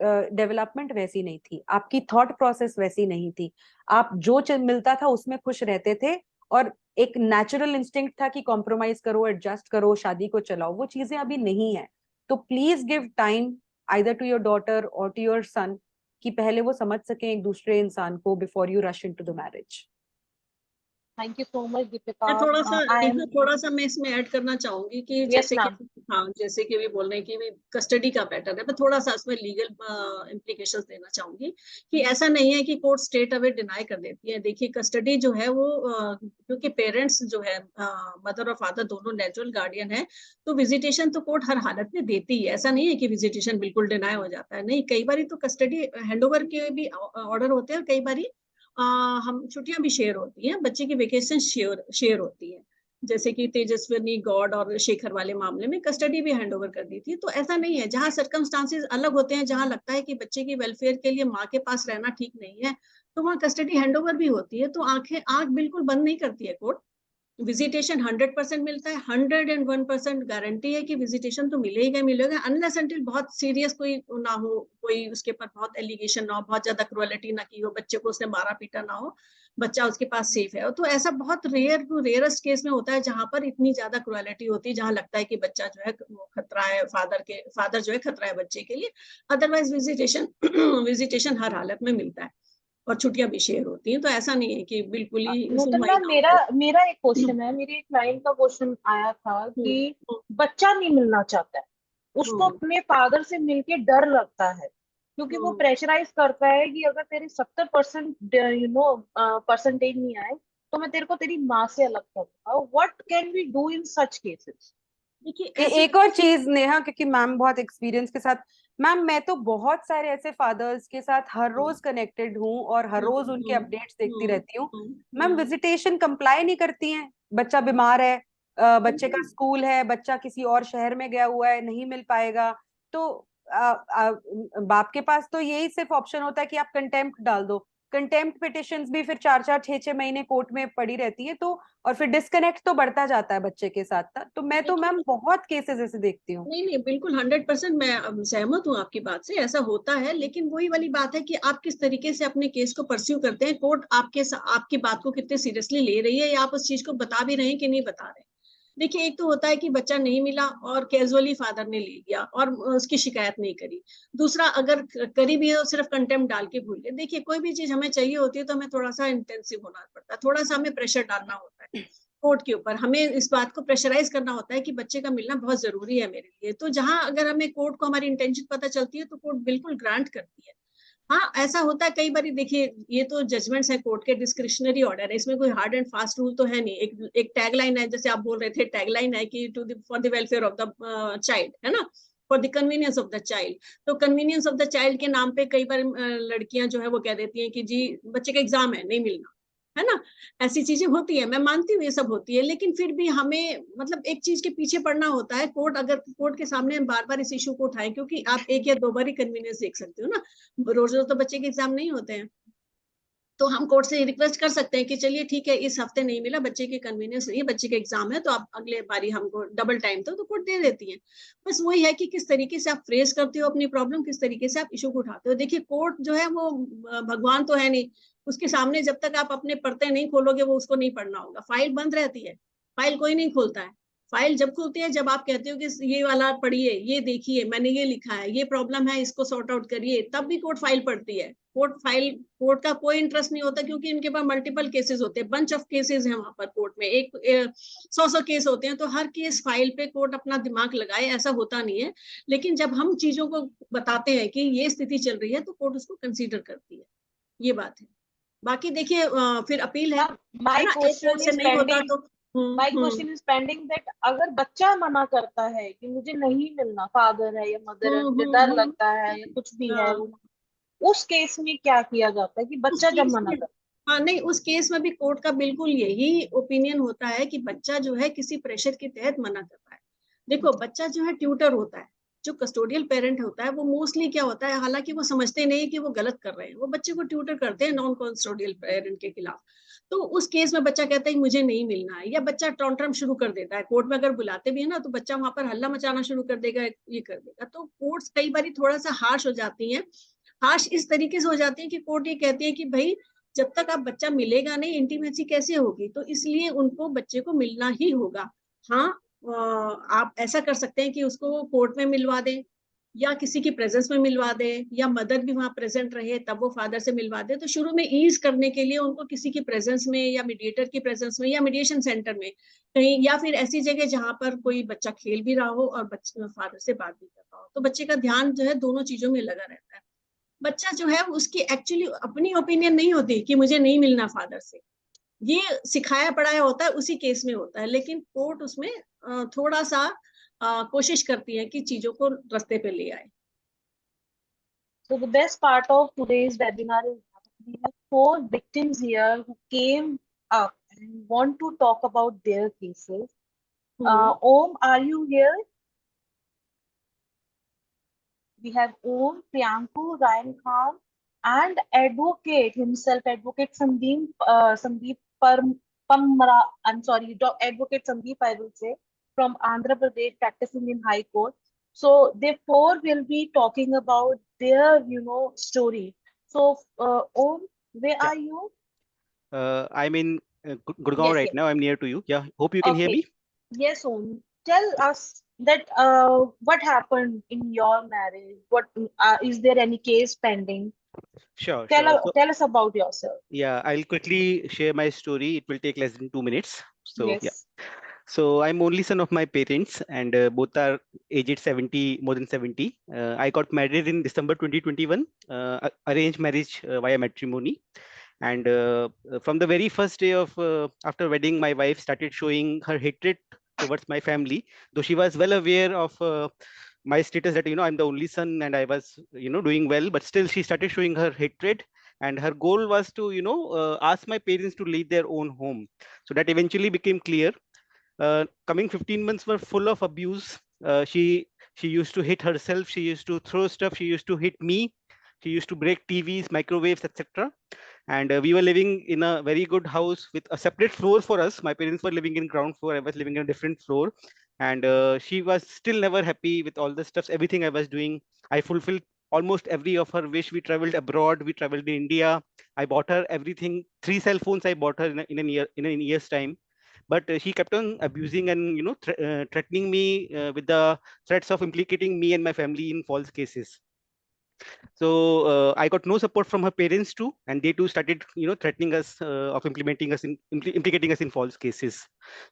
डेवलपमेंट वैसी नहीं थी, आपकी थॉट प्रोसेस वैसी नहीं थी, आप जो मिलता था उसमें खुश रहते थे, और एक नेचुरल इंस्टिंक्ट था कि कॉम्प्रोमाइज करो, एडजस्ट करो, शादी को चलाओ। वो चीजें अभी नहीं है। तो please give time either to your daughter और टू योर सन कि पहले वो समझ सकें एक दूसरे इंसान को before you rush into the marriage. Thank you so much Deepika. मैं आई एम थोड़ा सा मैं इसमें ऐड करना चाहूंगी कि यस जैसे कि मैम। हाँ, जैसे कि भी बोल रहे हैं कि भी कस्टडी का मैटर है, मैं थोड़ा सा उसमें लीगल इम्प्लीकेशंस देना चाहूंगी कि ऐसा नहीं है कि कोर्ट स्ट्रेट अवे डिनाई कर देती है। देखिए कस्टडी जो है वो क्योंकि पेरेंट्स जो है मदर और फादर दोनों नेचुरल गार्डियन है, तो विजिटेशन तो कोर्ट हर हालत में देती है। ऐसा नहीं है कि विजिटेशन बिल्कुल डिनाई हो जाता है, नहीं, कई बार तो कस्टडी हैंडओवर के भी ऑर्डर होते हैं और कई बार हम छुट्टियां भी शेयर होती हैं, बच्चे की वेकेशन शेयर होती है। जैसे कि तेजस्विनी गॉड और शेखर वाले मामले में कस्टडी भी हैंडओवर कर दी थी। तो ऐसा नहीं है, जहां सर्कमस्टांसेस अलग होते हैं, जहां लगता है कि बच्चे की वेलफेयर के लिए माँ के पास रहना ठीक नहीं है, तो वहां कस्टडी हैंडओवर भी होती है। तो आंख बिल्कुल बंद नहीं करती है कोर्ट। विजिटेशन 100% मिलता है, 101% गारंटी है कि विजिटेशन तो मिलेगा अनलेस अंटिल बहुत सीरियस कोई ना हो, कोई उसके ऊपर बहुत एलिगेशन ना हो, बहुत ज्यादा क्रुएलिटी ना की हो, बच्चे को उसने मारा पीटा ना हो, बच्चा उसके पास सेफ है। तो ऐसा बहुत रेयरेस्ट केस में होता है जहां पर इतनी ज्यादा क्रुएलिटी होती है, जहां लगता है कि बच्चा जो है वो खतरा है, फादर जो है खतरा है बच्चे के लिए। अदरवाइज विजिटेशन विजिटेशन हर हालत में मिलता है और छुट्टियां भी शेयर होती हैं। तो ऐसा नहीं है कि बिल्कुल ही नूतन सुनवाई मैम, ना मेरा हो। मेरा एक क्वेश्चन है, मेरी एक क्लाइंट का क्वेश्चन आया था कि बच्चा नहीं मिलना चाहता है, उसको अपने फादर से मिलके डर लगता है, क्योंकि वो प्रेशराइज करता है कि अगर तेरे 70% परसेंटेज नहीं आए तो मैं तेरे को तेरी माँ से अलग करूंगा। What can we do in such cases? देखिए ऐसे एक और चीज नेहा, क्योंकि मैम बहुत एक्सपीरियंस के साथ, मैम मैं तो बहुत सारे ऐसे फादर्स के साथ हर रोज कनेक्टेड हूँ और हर रोज उनके अपडेट्स देखती रहती हूँ। मैम विजिटेशन कंप्लाई नहीं करती हैं, बच्चा बीमार है, बच्चे का स्कूल है, बच्चा किसी और शहर में गया हुआ है, नहीं मिल पाएगा, तो बाप के पास तो यही सिर्फ ऑप्शन होता है कि आप कंटेम्प्ट डाल दो। कंटेम्प्ट पिटिशंस भी फिर 4-4 6-6 महीने कोर्ट में पड़ी रहती है, तो और फिर डिस्कनेक्ट तो बढ़ता जाता है बच्चे के साथ। तो मैं तो मैम बहुत केसेस ऐसे देखती हूँ। नहीं नहीं, बिल्कुल 100% मैं सहमत हूँ आपकी बात से, ऐसा होता है। लेकिन वही वाली बात है कि आप किस तरीके से अपने केस को परस्यू करते हैं, कोर्ट आपकी बात को कितने सीरियसली ले रही है, या आप उस चीज को बता भी रहे हैं कि नहीं बता रहे हैं। देखिए, एक तो होता है कि बच्चा नहीं मिला और कैजुअली फादर ने ले लिया और उसकी शिकायत नहीं करी। दूसरा, अगर करी भी है तो सिर्फ कंटेम्प्ट डाल के भूल गए। देखिए, कोई भी चीज हमें चाहिए होती है तो हमें थोड़ा सा इंटेंसिव होना पड़ता है, थोड़ा सा हमें प्रेशर डालना होता है कोर्ट के ऊपर। हमें इस बात को प्रेशराइज करना होता है कि बच्चे का मिलना बहुत जरूरी है मेरे लिए। तो जहां अगर हमें कोर्ट को हमारी इंटेंशन पता चलती है तो कोर्ट बिल्कुल ग्रांट करती है। हाँ, ऐसा होता है कई बार। देखिए, ये तो जजमेंट्स है कोर्ट के, डिस्क्रिशनरी ऑर्डर है, इसमें कोई हार्ड एंड फास्ट रूल तो है नहीं। एक टैगलाइन है, जैसे आप बोल रहे थे, टैगलाइन है कि for the welfare of the child, है ना, for the convenience of the child. तो कन्वीनियंस ऑफ द चाइल्ड के नाम पे कई बार लड़कियां जो है वो कह देती हैं कि जी बच्चे का एग्जाम है, नहीं मिलना, है ना। ऐसी चीजें होती है, मैं मानती हूँ ये सब होती है, लेकिन फिर भी हमें मतलब एक चीज के पीछे पड़ना होता है। कोर्ट के सामने हम बार बार इस इशू को उठाएं, क्योंकि आप एक या दो बार ही कन्वीनियंस देख सकते हो ना, रोज रोज तो बच्चे के एग्जाम नहीं होते हैं। तो हम कोर्ट से रिक्वेस्ट कर सकते हैं कि चलिए ठीक है, इस हफ्ते नहीं मिला, बच्चे की कन्वीनियंस नहीं है, बच्चे का एग्जाम है, तो आप अगले बारी हमको डबल टाइम तो कोर्ट दे देती है। बस वही है कि किस तरीके से आप फ्रेज करते हो अपनी प्रॉब्लम, किस तरीके से आप इशू को उठाते हो। देखिए, कोर्ट जो है वो भगवान तो है नहीं, उसके सामने जब तक आप अपने पढ़ते नहीं खोलोगे वो उसको नहीं पढ़ना होगा। फाइल बंद रहती है, फाइल कोई नहीं खोलता है। फाइल जब खुलती है जब आप कहते हो कि ये वाला पढ़िए, ये देखिए, मैंने ये लिखा है, ये प्रॉब्लम है, इसको सॉर्ट आउट करिए, तब भी कोर्ट फाइल पढ़ती है। कोर्ट का कोई इंटरेस्ट नहीं होता, क्योंकि इनके पास मल्टीपल केसेस होते हैं, बंच ऑफ केसेस हैं वहां पर कोर्ट में, 100 केस होते हैं, तो हर केस फाइल पे कोर्ट अपना दिमाग लगाए, ऐसा होता नहीं है। लेकिन जब हम चीजों को बताते हैं कि ये स्थिति चल रही है तो कोर्ट उसको कंसीडर करती है, ये बात है। बाकी देखिए, फिर अपील है My ना, एक question कोर्ट से is नहीं होता pending. तो My question is pending that अगर बच्चा मना करता है कि मुझे नहीं मिलना, फादर है या मदर है, मुझे डर लगता है या कुछ भी है, हाँ, उस केस में क्या किया जाता है कि उस बच्चा जब केस मना में, करता हाँ नहीं, उस केस में भी कोर्ट का बिल्कुल यही ओपिनियन होता है कि बच्चा जो है किसी प्रेशर के तहत मना कर रहा है। देखो, बच्चा जो है ट्यूटर होता है, जो कस्टोडियल पेरेंट होता है वो मोस्टली क्या होता है, हालांकि वो समझते नहीं कि वो गलत कर रहे हैं, वो बच्चे को ट्यूटर करते हैं नॉन कस्टोडियल पेरेंट के खिलाफ। तो उस केस में बच्चा कहता है मुझे नहीं मिलना है, या बच्चा टॉन्ट्रम शुरू कर देता है। कोर्ट में अगर बुलाते भी है ना तो बच्चा वहां पर हल्ला मचाना शुरू कर देगा, ये कर देगा। तो कोर्ट्स कई बार थोड़ा सा हार्श हो जाती हैं। हार्श इस तरीके से हो जाती है कि कोर्ट ये कहती है कि भाई जब तक आप बच्चा मिलेगा नहीं, इंटीमेसी कैसे होगी, तो इसलिए उनको बच्चे को मिलना ही होगा। हाँ, आप ऐसा कर सकते हैं कि उसको कोर्ट में मिलवा दें, या किसी की प्रेजेंस में मिलवा दें, या मदर भी वहां प्रेजेंट रहे तब वो फादर से मिलवा दे। तो शुरू में ईज करने के लिए उनको किसी की प्रेजेंस में, या मीडिएटर की प्रेजेंस में, या मीडिएशन सेंटर में कहीं, या फिर ऐसी जगह जहां पर कोई बच्चा खेल भी रहा हो और बच्चे फादर से बात भी कर रहा हो, तो बच्चे का ध्यान जो है दोनों चीजों में लगा रहता है। बच्चा जो है उसकी एक्चुअली अपनी ओपिनियन नहीं होती कि मुझे नहीं मिलना फादर से, ये सिखाया पढ़ाया होता है, उसी केस में होता है। लेकिन कोर्ट उसमें थोड़ा सा कोशिश करती है कि चीजों को रास्ते पे ले आए। So the best part of today's webinar is that we have 4 victims here who came up and want to talk about their cases. Om, are you here? We have Om, Priyanku, Ryan Khan, and advocate himself, Advocate Sandeep Pamra. I'm sorry, Advocate Sandeep, I will say, from Andhra Pradesh, practicing in High Court. So they four will be talking about their, story. So Om, where Yeah. are you? I'm in Gurgaon right Yes. now. I'm near to you. Yeah, hope you can hear Okay. me. Yes, Om. Tell us that what happened in your marriage? What is there any case pending? Sure. Tell us about yourself. Yeah, I'll quickly share my story. It will take less than 2 minutes. So yeah. Yes. So I'm only son of my parents, and both are aged 70, more than 70. I got married in December 2021, arranged marriage via matrimony. And from the very first day of after wedding, my wife started showing her hatred towards my family, though she was well aware of my status that I'm the only son and I was doing well, but still she started showing her hatred. And her goal was to ask my parents to leave their own home. So that eventually became clear. Coming 15 months were full of abuse. She used to hit herself. She used to throw stuff. She used to hit me. She used to break TVs, microwaves, etc. And we were living in a very good house with a separate floor for us. My parents were living in ground floor. I was living in a different floor. And she was still never happy with all the stuff, everything I was doing. I fulfilled almost every of her wish. We traveled abroad. We traveled in India. I bought her everything. 3 cell phones I bought her in a year's time. but she kept on abusing and threatening me with the threats of implicating me and my family in false cases. So I got no support from her parents too, and they too started threatening us of implicating us in false cases.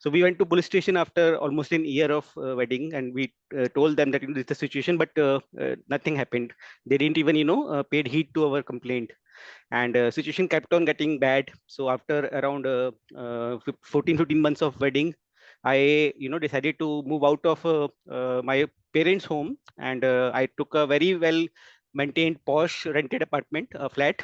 So we went to police station after almost an year of wedding, and we told them that this is the situation, but nothing happened. They didn't even paid heed to our complaint, and situation kept on getting bad. So after around 14-15 months of wedding, I decided to move out of my parents home, and I took a very well maintained posh rented apartment, a flat.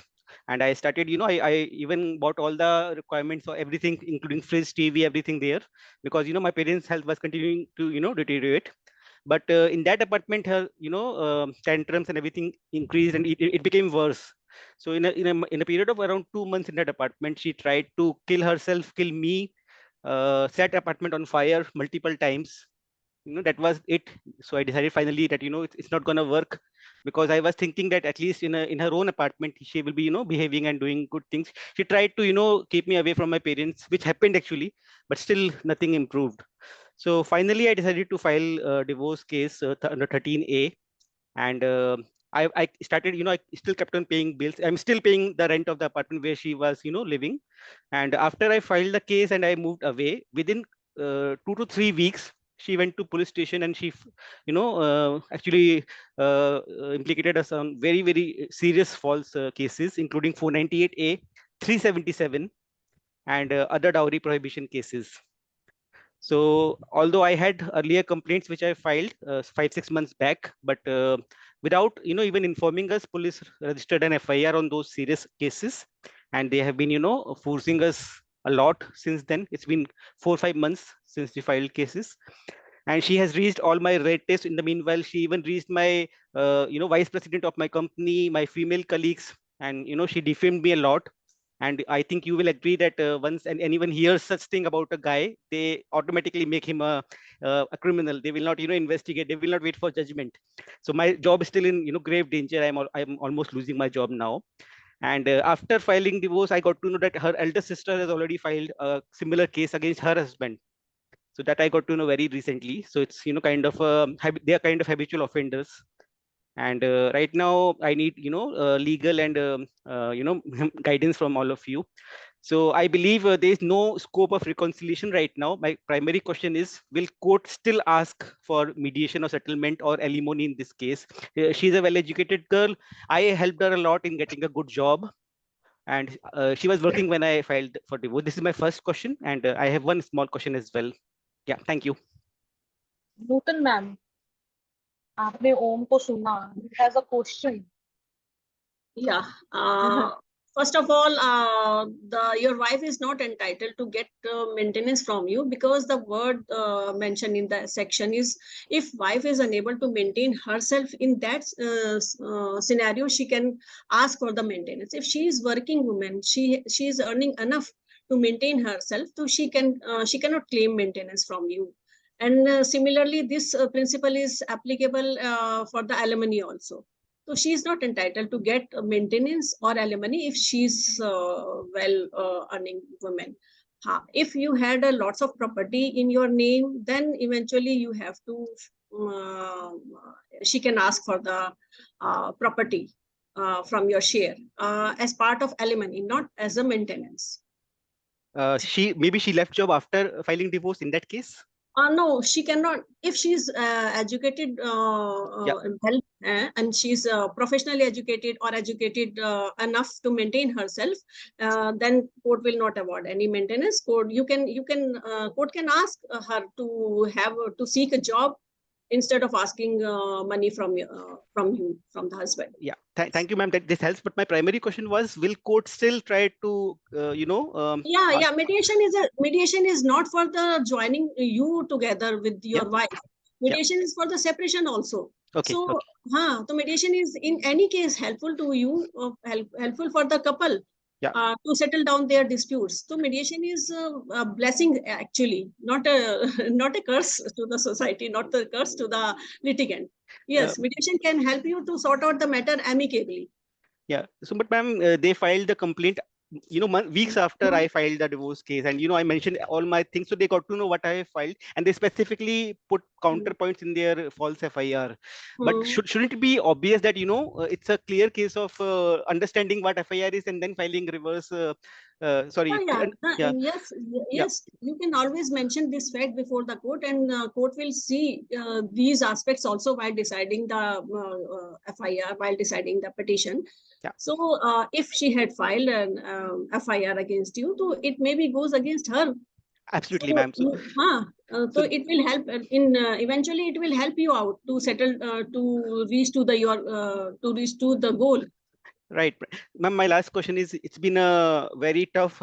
And I started, I even bought all the requirements for everything, including fridge, TV, everything there, because my parents' health was continuing to deteriorate. But in that apartment, her tantrums and everything increased, and it became worse. So in a period of around 2 months in that apartment, she tried to kill herself, kill me, set apartment on fire multiple times. That was it. So I decided finally that it's not gonna work, because I was thinking that at least in her own apartment she will be behaving and doing good things. She tried to keep me away from my parents, which happened actually, but still nothing improved. So finally I decided to file a divorce case under 13A, and I started, I still kept on paying bills. I'm still paying the rent of the apartment where she was living. And after I filed the case and I moved away, within 2 to 3 weeks she went to police station, and she actually implicated us on very, very serious false cases, including 498A, 377, and other dowry prohibition cases. So although I had earlier complaints which I filed 5-6 months back, but without even informing us, police registered an FIR on those serious cases, and they have been forcing us a lot since then. It's been 4-5 months since we filed cases, and she has reached all my red tests. In the meanwhile, she even reached my vice president of my company, my female colleagues, and she defamed me a lot. And I think you will agree that once anyone hears such thing about a guy, they automatically make him a criminal. They will not investigate. They will not wait for judgment. So my job is still in grave danger. I'm almost losing my job now. And after filing divorce, I got to know that her elder sister has already filed a similar case against her husband. So that I got to know very recently. So it's kind of they are kind of habitual offenders. And right now I need legal and guidance from all of you. So I believe there is no scope of reconciliation right now. My primary question is, will court still ask for mediation or settlement or alimony in this case? She's a well-educated girl. I helped her a lot in getting a good job, and she was working when I filed for divorce. This is my first question, and I have one small question as well. Yeah, thank you. Nutan ma'am, आपने ओम को सुना? He has a question. Yeah. First of all, your wife is not entitled to get maintenance from you, because the word mentioned in the section is, if wife is unable to maintain herself in that scenario, she can ask for the maintenance. If she is working woman, she is earning enough to maintain herself, so she cannot claim maintenance from you. And similarly, this principle is applicable for the alimony also. So she is not entitled to get maintenance or alimony if she's earning woman. If you had lots of property in your name, then eventually you have to, she can ask for the property from your share as part of alimony, not as a maintenance. Maybe she left job after filing divorce in that case? No, she cannot. If she's educated well, and she's professionally educated or educated enough to maintain herself, then court will not award any maintenance. Court can ask her to seek a job instead of asking money from the husband. Yeah, thank you, ma'am. This helps. But my primary question was, will court still try to, Yeah. Mediation is not for the joining you together with your wife. Mediation is for the separation also. Okay. So, okay. So mediation is in any case helpful to you, helpful for the couple. To settle down their disputes. So mediation is a blessing, actually, not a curse to the society, not a curse to the litigant. Yes, mediation can help you to sort out the matter amicably. Yeah. So, but ma'am, they filed the complaint weeks after I filed the divorce case, and I mentioned all my things, so they got to know what I have filed, and they specifically put counterpoints in their false FIR. But shouldn't it be obvious that it's a clear case of understanding what FIR is and then filing reverse? Sorry. Yeah. Yes. You can always mention this fact before the court, and court will see these aspects also while deciding the FIR, while deciding the petition. Yeah. So if she had filed an FIR against you, so it maybe goes against her. Absolutely, So, ma'am. so it will help in eventually it will help you out to settle to reach to the goal. Right, ma'am. My last question is: it's been a very tough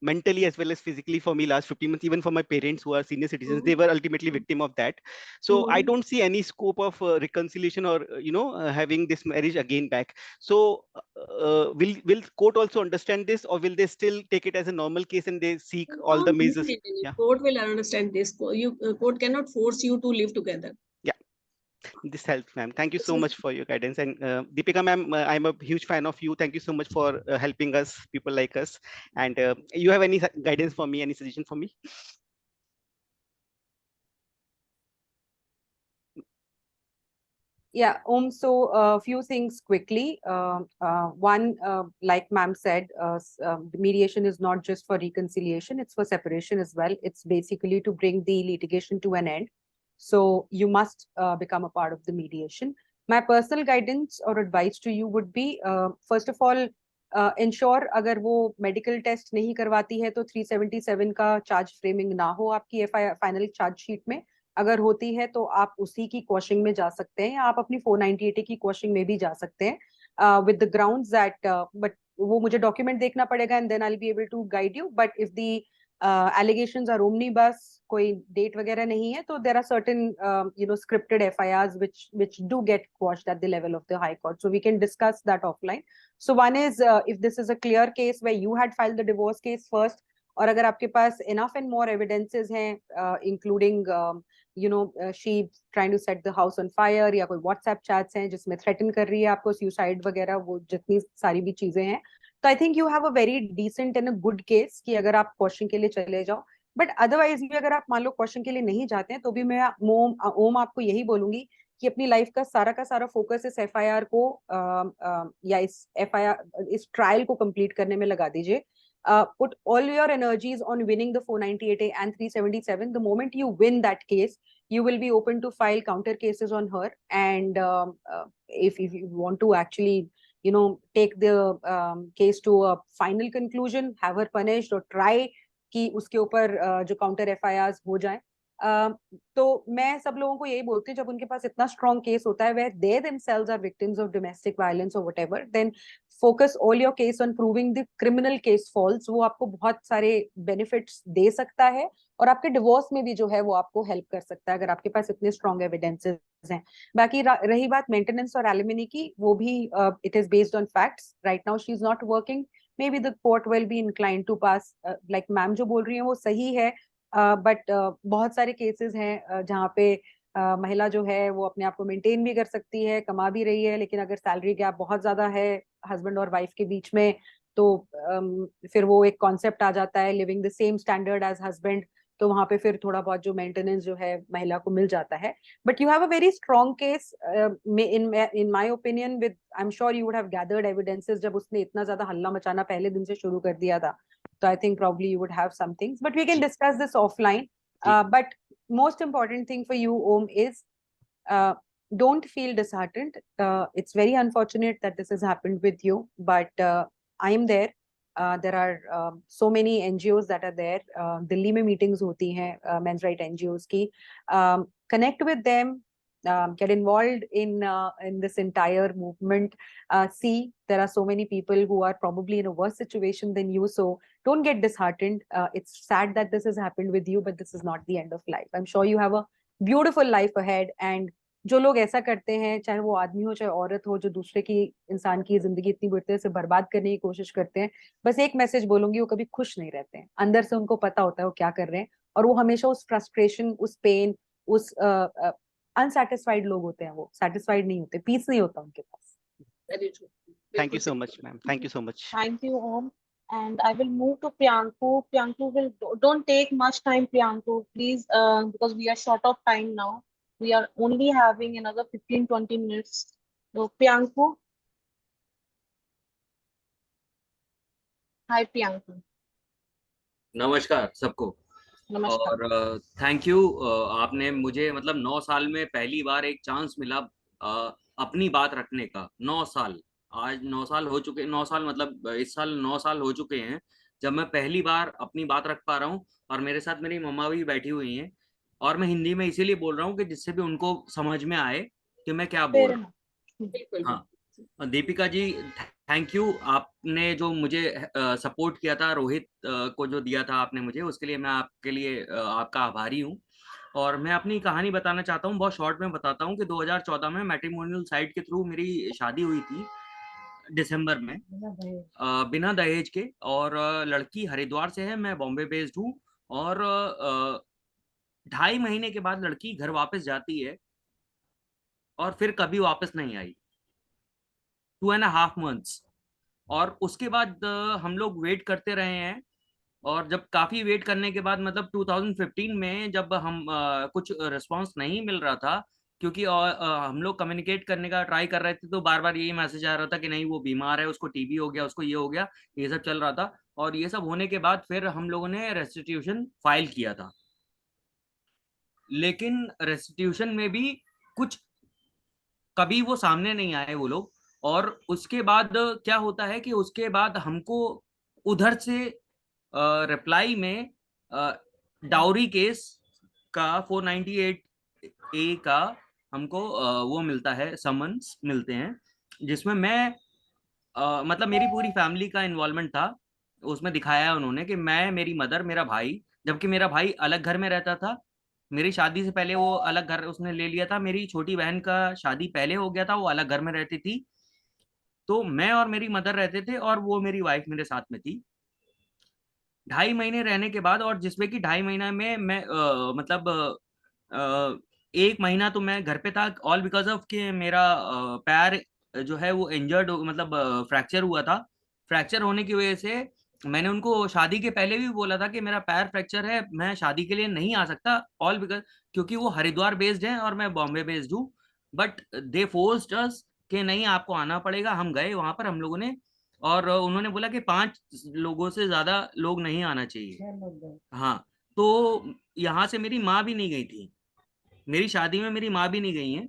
mentally as well as physically for me last 15 months, even for my parents who are senior citizens. They were ultimately victim of that. So I don't see any scope of reconciliation or having this marriage again back. So will court also understand this, or will they still take it as a normal case and they seek all the measures? Yeah. Court will understand this. Court cannot force you to live together. Yeah. This helps, ma'am. Thank you so much for your guidance. And Deepika, ma'am, I'm a huge fan of you. Thank you so much for helping us, people like us. And you have any guidance for me, any suggestion for me? Yeah, so a few things quickly. One, like ma'am said, mediation is not just for reconciliation, it's for separation as well. It's basically to bring the litigation to an end. So you must become a part of the mediation. My personal guidance or advice to you would be, first of all, ensure अगर वो medical test नहीं करवाती है तो 377 का charge framing ना हो आपकी FIR final charge sheet में. अगर होती है तो आप उसी की क्वेश्चन में जा सकते हैं, या आप अपनी 498 की क्वेश्चन में भी जा सकते हैं with the grounds that, but वो मुझे डॉक्यूमेंट देखना पड़ेगा and then I will be able to guide you. But if the allegations are omnibus, कोई डेट वगैरह नहीं है, तो there are certain scripted FIRs which do get quashed at the level of the High Court. So we can discuss that offline. So one is if this is a clear case where you had filed the divorce case first, और अगर आपके पास enough and more evidences हैं including she trying to set the house on fire, या कोई WhatsApp chats हैं जिसमें threaten कर रही है आपको suicide वगैरह, वो जितनी सारी भी चीजें हैं, तो I think you have a very decent and a good case कि अगर आप क्वेश्चन के लिए चले जाओ. बट अदरवाइज भी अगर आप मान लो क्वेश्चन के लिए नहीं जाते हैं तो भी मैं ओम आपको यही बोलूंगी कि अपनी लाइफ का सारा फोकस इस FIR को या इस ट्रायल को कंप्लीट करने में लगा दीजिए. Put all your energies on winning the 498A and 377. The moment you win that case, you will be open to file counter cases on her. And if you want to actually, take the case to a final conclusion, have her punished or try कि उसके ऊपर जो counter FIRs हो जाए. तो मैं सब लोगों को यही बोलती हूँ, जब उनके पास इतना स्ट्रॉन्ग केस होता है where they themselves are victims of domestic violence or whatever, then focus all your case on proving the criminal case false. वो आपको बहुत सारे benefits दे सकता है और आपके डिवोर्स में भी जो है वो आपको हेल्प कर सकता है अगर आपके पास इतने स्ट्रॉन्ग एविडेंसेस हैं. बाकी रही बात मेंटेनेंस और एलिमनी की, वो भी it is based on facts. Right now she is not working, maybe the court will be inclined to pass, like ma'am जो बोल रही है वो सही है, बट बहुत सारे केसेस हैं जहाँ पे महिला जो है वो अपने आप को मेंटेन भी कर सकती है, कमा भी रही है, लेकिन अगर सैलरी गैप बहुत ज्यादा है हस्बैंड और वाइफ के बीच में, तो फिर वो एक कॉन्सेप्ट आ जाता है living the same standard as husband, तो वहां पे फिर थोड़ा बहुत जो मेंटेनेंस जो है महिला को मिल जाता है. But you have a very strong case in my opinion with, I am sure you would have gathered evidences. जब उसने इतना ज्यादा हल्ला मचाना पहले दिन से शुरू कर दिया था, तो I think probably you would have some things, but we can discuss this offline. But most important thing for you, Om, is don't feel disheartened. It's very unfortunate that this has happened with you, but I am there. There are so many NGOs that are there. Delhi में meetings होती हैं men's right NGOs की. Connect with them. Get involved in this entire movement. See, there are so many people who are probably in a worse situation than you, so don't get disheartened. It's sad that this has happened with you, but this is not the end of life. I'm sure you have a beautiful life ahead. And जो लोग ऐसा करते हैं, चाहे वो आदमी हो चाहे औरत हो, जो दूसरे की इंसान की जिंदगी इतनी बुरी तरह से बर्बाद करने की कोशिश करते हैं, बस एक मैसेज बोलूंगी, वो कभी खुश नहीं रहते हैं. अंदर से उनको पता होता है वो क्या कर रहे हैं, और वो हमेशा उस फ्रस्ट्रेशन, उस पेन, उस अनसेटिस्फाइड लोग होते हैं, वो सेटिस्फाइड नहीं होते, पीस नहीं होता उनके पास. Thank you so much, ma'am. Thank you so much. Thank you, Om. and I will move to Priyanku. Priyanku will don't take much time, Priyanku, please, because we are short of time now. We are only having another 15-20 minutes. So Priyanku, hi Priyanku. नमस्कार सबको। नमस्कार। और thank you, आपने मुझे मतलब 9 साल में पहली बार एक चांस मिला अपनी बात रखने का। 9 साल, आज 9 साल हो चुके, 9 साल मतलब इस साल 9 साल हो चुके हैं जब मैं पहली बार अपनी बात रख पा रहा हूँ। और मेरे साथ मेरी मम्मा भी बैठी हुई हैं, और मैं हिंदी में इसीलिए बोल रहा हूँ कि जिससे भी उनको समझ में आए कि मैं क्या बोल रहा हूँ। बिल्कुल। हाँ, दीपिका जी, थैंक यू। आपने जो मुझे सपोर्ट किया था, रोहित को जो दिया था आपने मुझे, उसके लिए मैं आपके लिए आपका आभारी हूँ। और मैं अपनी कहानी बताना चाहता हूँ, बहुत शॉर्ट में बताता हूँ कि 2014 में मैट्रिमोनियल साइट के थ्रू मेरी शादी हुई थी दिसंबर में, बिना दहेज के। और लड़की हरिद्वार से है, मैं बॉम्बे बेस्ड हूँ। और 2.5 महीने के बाद लड़की घर वापस जाती है और फिर कभी वापस नहीं आई, 2.5 months। और उसके बाद हम लोग वेट करते रहे हैं। और जब काफी वेट करने के बाद मतलब 2015 में जब हम कुछ रिस्पांस नहीं मिल रहा था, क्योंकि हम लोग कम्युनिकेट करने का ट्राई कर रहे थे, तो बार बार यही मैसेज आ रहा था कि नहीं वो बीमार है, उसको टीबी हो गया, उसको ये हो गया, ये सब चल रहा था। और ये सब होने के बाद फिर हम लोगों ने रेस्टिट्यूशन फाइल किया था। लेकिन रेस्टिट्यूशन में भी कुछ कभी वो सामने नहीं आए वो लोग। और उसके बाद क्या होता है कि उसके बाद हमको उधर से रिप्लाई में डाउरी केस का 498A का हमको वो मिलता है, समन्स मिलते हैं, जिसमें मैं मतलब मेरी पूरी फैमिली का इन्वॉल्वमेंट था। उसमें दिखाया है उन्होंने कि मैं, मेरी मदर, मेरा भाई, जबकि मेरा भाई अलग घर में रहता था। मेरी शादी से पहले वो अलग घर उसने ले लिया था। मेरी छोटी बहन का शादी पहले हो गया था, वो अलग घर में रहती थी। तो मैं और मेरी मदर रहते थे, और वो मेरी वाइफ मेरे साथ में थी। 2.5 महीने रहने के बाद, और जिसमें कि 2.5 महीना में मैं मतलब 1 महीना तो मैं घर पे था, ऑल बिकॉज ऑफ कि मेरा पैर जो है वो इंजर्ड, मतलब फ्रैक्चर हुआ था। फ्रैक्चर होने की वजह से मैंने उनको शादी के पहले भी बोला था कि मेरा पैर फ्रैक्चर है, मैं शादी के लिए नहीं आ सकता, ऑल बिकॉज क्योंकि वो हरिद्वार बेस्ड है और मैं बॉम्बे बेस्ड हूँ। बट दे फोर्स्ड अस कि नहीं आपको आना पड़ेगा। हम गए वहां पर, हम लोगों ने, और उन्होंने बोला कि 5 लोगों से ज्यादा लोग नहीं आना चाहिए। हाँ, तो यहाँ से मेरी माँ भी नहीं गई थी, मेरी शादी में मेरी माँ भी नहीं गई है।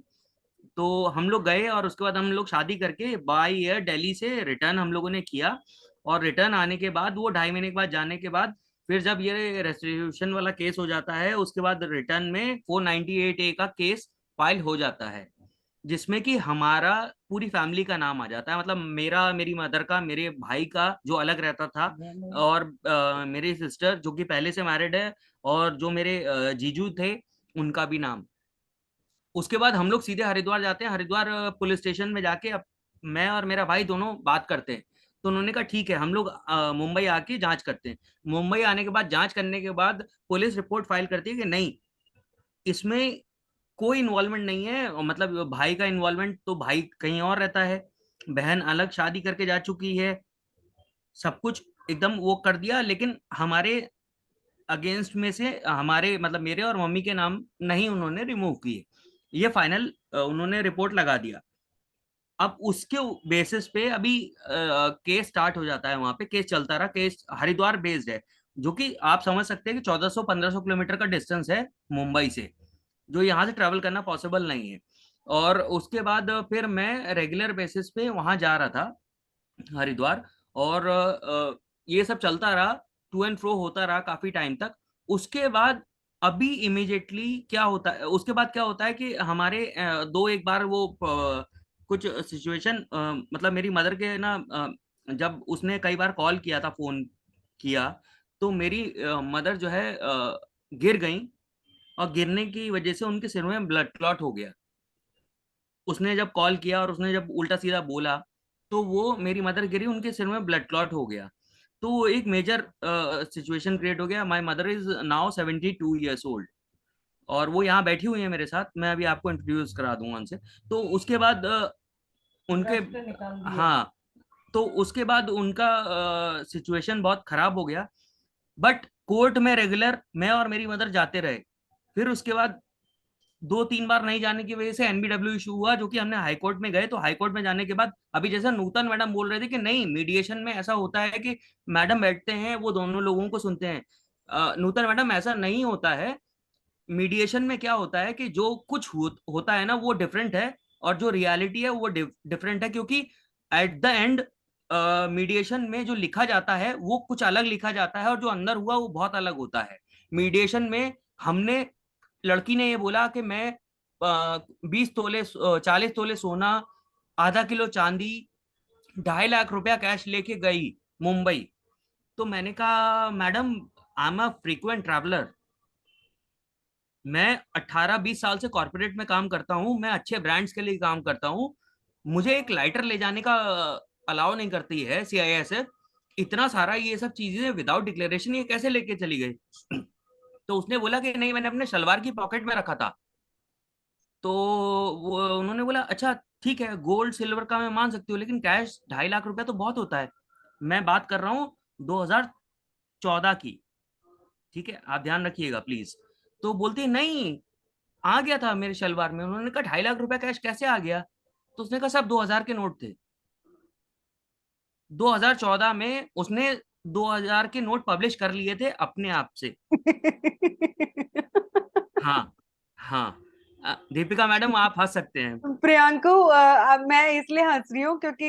तो हम लोग गए, और उसके बाद हम लोग शादी करके बाई एयर दिल्ली से रिटर्न हम लोगों ने किया। और रिटर्न आने के बाद, वो 2.5 महीने के बाद जाने के बाद, फिर जब ये रेस्टिट्यूशन वाला केस हो जाता है, उसके बाद रिटर्न में 498A का केस फाइल हो जाता है, जिसमें कि हमारा पूरी फैमिली का नाम आ जाता है। मतलब मेरा, मेरी मदर का, मेरे भाई का जो अलग रहता था, और मेरी सिस्टर जो कि पहले से मैरिड है, और जो मेरे जीजू थे उनका भी नाम। उसके बाद हम लोग सीधे हरिद्वार जाते हैं। हरिद्वार पुलिस स्टेशन में जाके मैं और मेरा भाई दोनों बात करते हैं। तो उन्होंने कहा ठीक है, हम लोग मुंबई आके जांच करते हैं। मुंबई आने के बाद, जांच करने के बाद, पुलिस रिपोर्ट फाइल करती है कि नहीं, इसमें कोई इन्वॉल्वमेंट नहीं है। और मतलब भाई का इन्वॉल्वमेंट, तो भाई कहीं और रहता है, बहन अलग शादी करके जा चुकी है, सब कुछ एकदम वो कर दिया। लेकिन हमारे अगेंस्ट में से हमारे, मतलब मेरे और मम्मी के नाम नहीं उन्होंने रिमूव किए। ये फाइनल उन्होंने रिपोर्ट लगा दिया। अब उसके बेसिस पे अभी केस स्टार्ट हो जाता है, वहां पे केस चलता रहा। केस हरिद्वार बेस्ड है, जो कि आप समझ सकते हैं कि 1400-1500 किलोमीटर का डिस्टेंस है मुंबई से, जो यहाँ से ट्रेवल करना पॉसिबल नहीं है। और उसके बाद फिर मैं रेगुलर बेसिस पे वहां जा रहा था, हरिद्वार। और ये सब चलता रहा, टू एंड फ्रो होता रहा काफी टाइम तक। उसके बाद अभी इमिडिएटली क्या होता है, उसके बाद क्या होता है कि हमारे दो एक बार वो कुछ सिचुएशन, मतलब मेरी मदर के ना, जब उसने कई बार कॉल किया था, फोन किया, तो मेरी मदर जो है गिर गई, और गिरने की वजह से उनके सिर में ब्लड क्लॉट हो गया। उसने जब कॉल किया और उसने जब उल्टा सीधा बोला, तो वो मेरी मदर गिरी, उनके सिर में ब्लड क्लॉट हो गया। तो वो एक मेजर सिचुएशन क्रिएट हो गया। My mother is now 72 years old, और वो यहाँ बैठी हुई है मेरे साथ। मैं अभी आपको इंट्रोड्यूस करा दूंगा उनसे। तो उसके बाद उनके, हाँ, तो उसके बाद उनका सिचुएशन बहुत खराब हो गया, बट कोर्ट में रेगुलर मैं और मेरी मदर जाते रहे। फिर उसके बाद 2-3 बार नहीं जाने की वजह से एनबीडब्ल्यू इशू हुआ, जो कि हमने हाई कोर्ट में गए। तो हाई कोर्ट में जाने के बाद अभी जैसा नूतन मैडम बोल रहे थे कि नहीं, मीडिएशन में ऐसा होता है कि मैडम बैठते हैं, वो दोनों लोगों को सुनते हैं। नूतन मैडम, ऐसा नहीं होता है। मीडिएशन में क्या होता है कि जो कुछ होता है ना वो डिफरेंट है, और जो रियलिटी है वो डिफरेंट है, क्योंकि एट द एंड मीडिएशन में जो लिखा जाता है वो कुछ अलग लिखा जाता है, और जो अंदर हुआ वो बहुत अलग होता है। मीडिएशन में हमने, लड़की ने ये बोला कि मैं 20 तोले 40 तोले सोना, आधा किलो चांदी, 2.5 लाख रुपया कैश लेके गई मुंबई। तो मैंने कहा madam, I am a frequent traveller, मैं 18-20 साल से कॉर्पोरेट में काम करता हूँ, मैं अच्छे ब्रांड्स के लिए काम करता हूँ, मुझे एक लाइटर ले जाने का अलाउ नहीं करती है CISF। इतना सारा ये सब चीजें विदाउट डिक्लेरेशन ये कैसे लेके चली गई? तो उसने बोला कि नहीं, मैंने अपने शलवार की पॉकेट में रखा था। तो वो उन्होंने बोला अच्छा ठीक है, गोल्ड सिल्वर का मैं मान सकती हूँ, लेकिन कैश 2.5 लाख रुपया तो बहुत होता है। मैं बात कर रहा हूँ 2014 की, ठीक है, आप ध्यान रखिएगा प्लीज। तो बोलती है नहीं, आ गया था मेरे शलवार में। उन्होंने कहा 2.5 लाख रुपया कैश कैसे आ गया? तो उसने कहा सब 2000 के नोट थे। 2014 में उसने 2000 के नोट पब्लिश कर लिए थे अपने आप से। हाँ, हाँ। दीपिका मैडम, आप हंस सकते हैं। प्रियांकु, मैं इसलिए हंस रही हूँ क्योंकि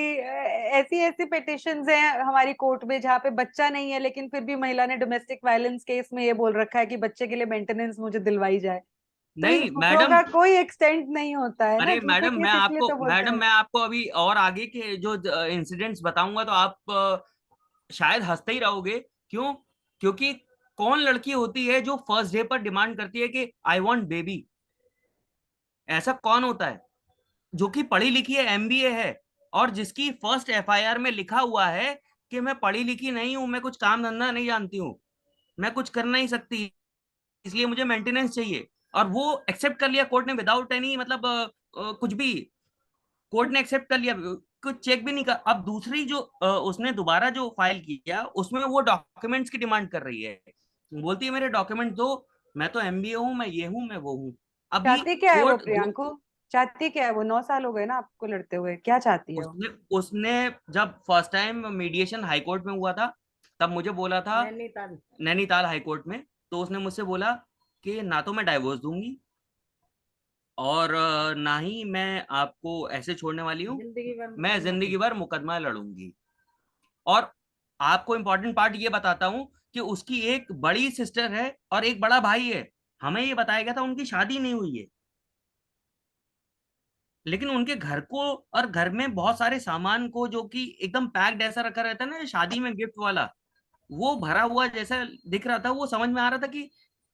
ऐसी ऐसी पिटिशंस हैं हमारी कोर्ट में जहाँ पे बच्चा नहीं है, लेकिन फिर भी महिला ने डोमेस्टिक वायलेंस केस में ये बोल रखा है कि बच्चे के लिए मेंटेनेंस मुझे दिलवाई जाए। तो इस नहीं झूठों मैडम, का कोई एक्सटेंट नहीं होता है ना, अरे झूठे केस इसलिए तो बोलते मैडम हैं। मैं आपको अभी और आगे के जो इंसिडेंट्स बताऊंगा तो आप शायद हंसते ही रहोगे। क्यों? क्योंकि कौन लड़की होती है जो फर्स्ट डे पर डिमांड करती है कि आई वांट बेबी? ऐसा कौन होता है जो कि पढ़ी लिखी है, MBA है, और जिसकी फर्स्ट FIR में लिखा हुआ है कि मैं पढ़ी लिखी नहीं हूं, मैं कुछ काम धंधा नहीं जानती हूँ, मैं कुछ कर नहीं सकती, इसलिए मुझे मेंटेनेंस चाहिए। और वो एक्सेप्ट कर लिया कोर्ट ने विदाउट एनी, मतलब कुछ भी, कोर्ट ने एक्सेप्ट कर लिया, कुछ चेक भी नहीं कर। अब दूसरी जो उसने दोबारा जो फाइल किया उसमें वो डॉक्यूमेंट्स की डिमांड कर रही है, बोलती है मेरे डॉक्यूमेंट दो, मैं तो MBA हूँ, मैं ये हूँ, मैं वो हूँ। अभी चाहती क्या है वो कोर्ट प्रियांकु? चाहती क्या है वो? 9 साल हो गए ना आपको लड़ते हुए, क्या चाहती है वो? उसने उसने जब first time mediation high court में हुआ था, तब मुझे बोला था, नैनीताल हाई कोर्ट में, तो उसने मुझसे बोला कि ना तो मैं डाइवोर्स दूंगी, और ना ही मैं आपको ऐसे छोड़ने वाली हूँ, मैं जिंदगी भर मुकदमा लड़ूंगी। और आपको इम्पोर्टेंट पार्ट ये बताता हूँ कि उसकी एक बड़ी सिस्टर है और एक बड़ा भाई है। हमें ये बताया गया था उनकी शादी नहीं हुई है, लेकिन उनके घर को और घर में बहुत सारे सामान को, जो कि एकदम पैक्ड ऐसा रखा रहता है ना शादी में गिफ्ट वाला, वो भरा हुआ जैसा दिख रहा था। वो समझ में आ रहा था कि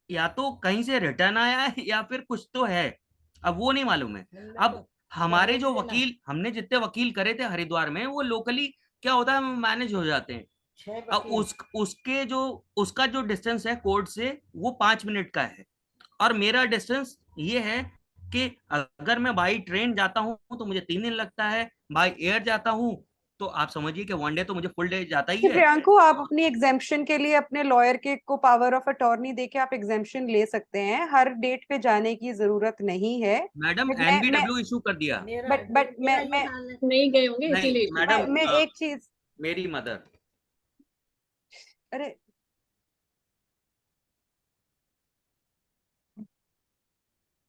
या तो कहीं से रिटर्न आया है या फिर कुछ तो है, अब वो नहीं मालूम है। अब हमारे जो वकील, हमने जितने वकील करे थे हरिद्वार में, वो लोकली क्या होता है, मैनेज हो जाते हैं। अब उसके जो उसका जो डिस्टेंस है कोर्ट से वो 5 मिनट का है, और मेरा डिस्टेंस ये है कि अगर मैं बाई ट्रेन जाता हूँ तो मुझे 3 दिन लगता है, बाई एयर जाता हूँ तो आप समझिए कि 1 डे तो मुझे फुल डे जाता ही कि है। प्रियांकु, आप अपनी एग्जेम्पशन के लिए अपने लॉयर के को पावर ऑफ अटॉर्नी देके आप एग्जेम्पशन ले सकते हैं, हर डेट पे जाने की जरूरत नहीं है। मैडम बट मैं NBW इशू कर दिया। बट मैं नहीं गए होंगे नहीं इसीलिए। मैडम, मैं एक चीज, मेरी मदर, अरे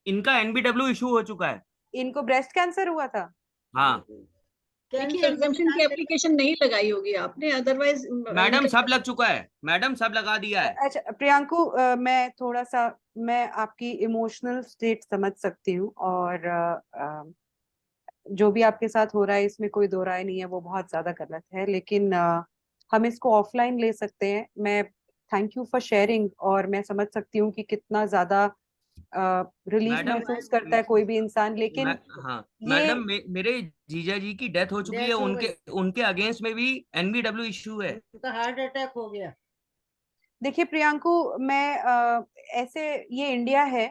इनका NBW इशू हो चुका है। इनको ब्रेस्ट कैंसर हुआ था? हाँ देखिए एग्जामिशन की एप्लीकेशन नहीं लगाई होगी आपने, अदरवाइज मैडम, सब लग चुका है मैडम, सब लगा दिया है। अच्छा प्रियांकु, मैं थोड़ा सा, मैं आपकी इमोशनल स्टेट समझ सकती हूँ, और जो भी आपके साथ हो रहा है इसमें कोई दो राय नहीं है, वो बहुत ज्यादा गलत है, लेकिन हम इसको ऑफलाइन ले सकते हैं। मैं थैंक यू फॉर शेयरिंग, और मैं समझ सकती हूँ कि कितना ज्यादा रिलीफ मैडम महसूस करता है कोई भी इंसान, लेकिन हाँ ये मैडम, मेरे जीजा जी की डेथ हो चुकी है, उनके उनके अगेंस्ट में भी NBW इशू है। देखिए प्रियांकु, मैं ऐसे, ये इंडिया है,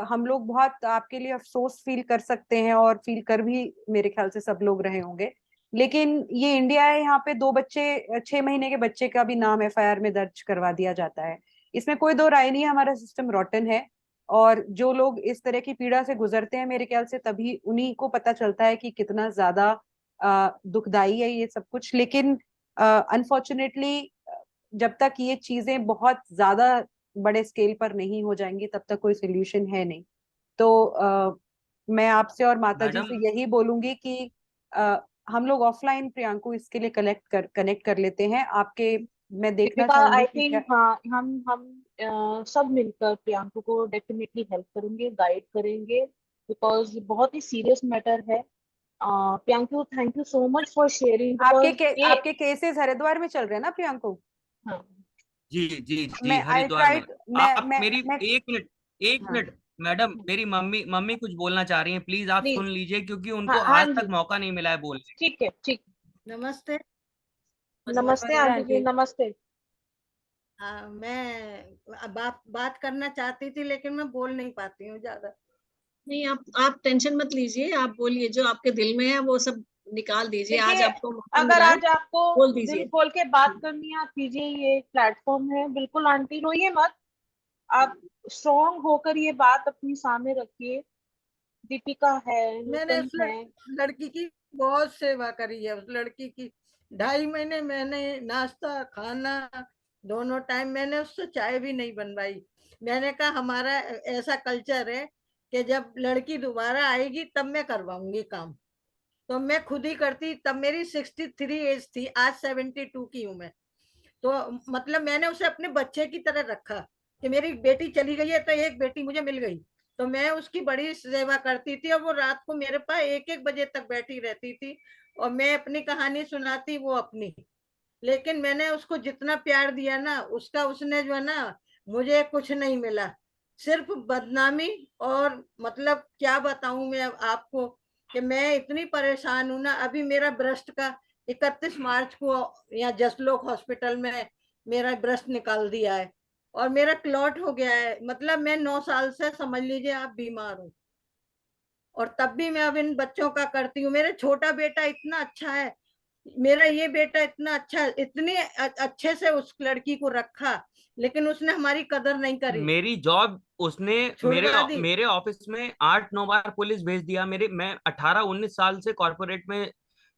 हम लोग बहुत आपके लिए अफसोस फील कर सकते हैं, और फील कर भी मेरे ख्याल से सब लोग रहे होंगे, लेकिन ये इंडिया है, यहाँ पे 2 बच्चे 6 महीने के बच्चे का भी नाम एफआईआर में दर्ज करवा दिया जाता है। इसमें कोई दो राय नहीं है, हमारा सिस्टम रॉटन है। और जो लोग इस तरह की पीड़ा से गुजरते हैं, मेरे ख्याल से तभी उन्हीं को पता चलता है कि कितना ज्यादा दुखदाई है ये सब कुछ। लेकिन अनफॉर्चुनेटली जब तक ये चीजें बहुत ज्यादा बड़े स्केल पर नहीं हो जाएंगी, तब तक कोई सोल्यूशन है नहीं। तो मैं आपसे और माता जी मैडम से यही बोलूंगी कि हम लोग ऑफलाइन प्रियांको इसके लिए कनेक्ट कर लेते हैं आपके। मैं देखना दीपिका, चाहूंगी आई कि क्या। थिंक हाँ, हम सब मिलकर प्रियांको को डेफिनेटली हेल्प करेंगे, गाइड करेंगे, बिकॉज बहुत ही सीरियस मैटर है। Priyanko, thank you so much for sharing, because ये आपके केसेस हरिद्वार में चल रहे हैं ना प्रियांको? हाँ जी जी जी, मैं आई हरिद्वार ट्राई में। आप मैं मेरी मैं एक मिनट, एक हाँ मिनट मैडम, मेरी मम्मी मम्मी कुछ बोलना चाह रही हैं, प्लीज आप प्लीज। सुन लीजिए, क्योंकि हाँ उनको हाँ आज तक जी, मौका नहीं मिला है बोलने ठीक है, ठीक। नमस्ते। नमस्ते नमस्ते आंटी जी, आंटी। नमस्ते। हाँ, मैं बात करना चाहती थी, लेकिन मैं बोल नहीं पाती हूँ ज्यादा। नहीं, आप टेंशन मत लीजिए, आप बोलिए जो आपके दिल में है वो सब निकाल दीजिए। आज देखिए, आपको मौका अगर मिला है, आज आपको बोल दिल दीजिए। खोल के बात करनी है, आप कीजिए, ये एक प्लेटफॉर्म है। बिल्कुल आंटी, रोइए मत, आप स्ट्रॉन्ग होकर ये बात अपनी सामने रखिए। दीपिका है, मैंने नूतन उस है। लड़की की बहुत सेवा करी है। उस लड़की की 2.5 महीने मैंने नाश्ता खाना दोनों टाइम, मैंने उससे चाय भी नहीं बनवाई। मैंने कहा हमारा ऐसा कल्चर है कि जब लड़की दोबारा आएगी तब मैं करवाऊंगी काम, तो मैं खुद ही करती। तब मेरी 63 एज थी, आज 72 की हूँ मैं। तो मतलब मैंने उसे अपने बच्चे की तरह रखा कि मेरी बेटी चली गई है तो एक बेटी मुझे मिल गई, तो मैं उसकी बड़ी सेवा करती थी। और वो रात को मेरे पास 1-1 बजे तक बैठी रहती थी, और मैं अपनी कहानी सुनाती, वो अपनी। लेकिन मैंने उसको जितना प्यार दिया ना, उसका उसने जो है ना, मुझे कुछ नहीं मिला, सिर्फ बदनामी। और मतलब क्या बताऊं मैं आपको कि मैं इतनी परेशान हूं ना। अभी मेरा ब्रेस्ट का 31 मार्च को यहाँ जसलोक हॉस्पिटल में मेरा ब्रेस्ट निकाल दिया है, और मेरा क्लॉट हो गया है। मतलब मैं 9 साल से समझ लीजिए आप बीमार हूँ, और तब भी मैं अब इन बच्चों का करती हूँ। मेरा छोटा बेटा इतना अच्छा है, मेरा ये बेटा इतना अच्छा, इतने अच्छे से उस लड़की को रखा, लेकिन उसने हमारी कदर नहीं करी, मेरी जॉब उसने छुड़वा दी। मेरे ऑफिस में 8-9 बार पुलिस भेज दिया। मैं 18-19 साल से कॉर्पोरेट में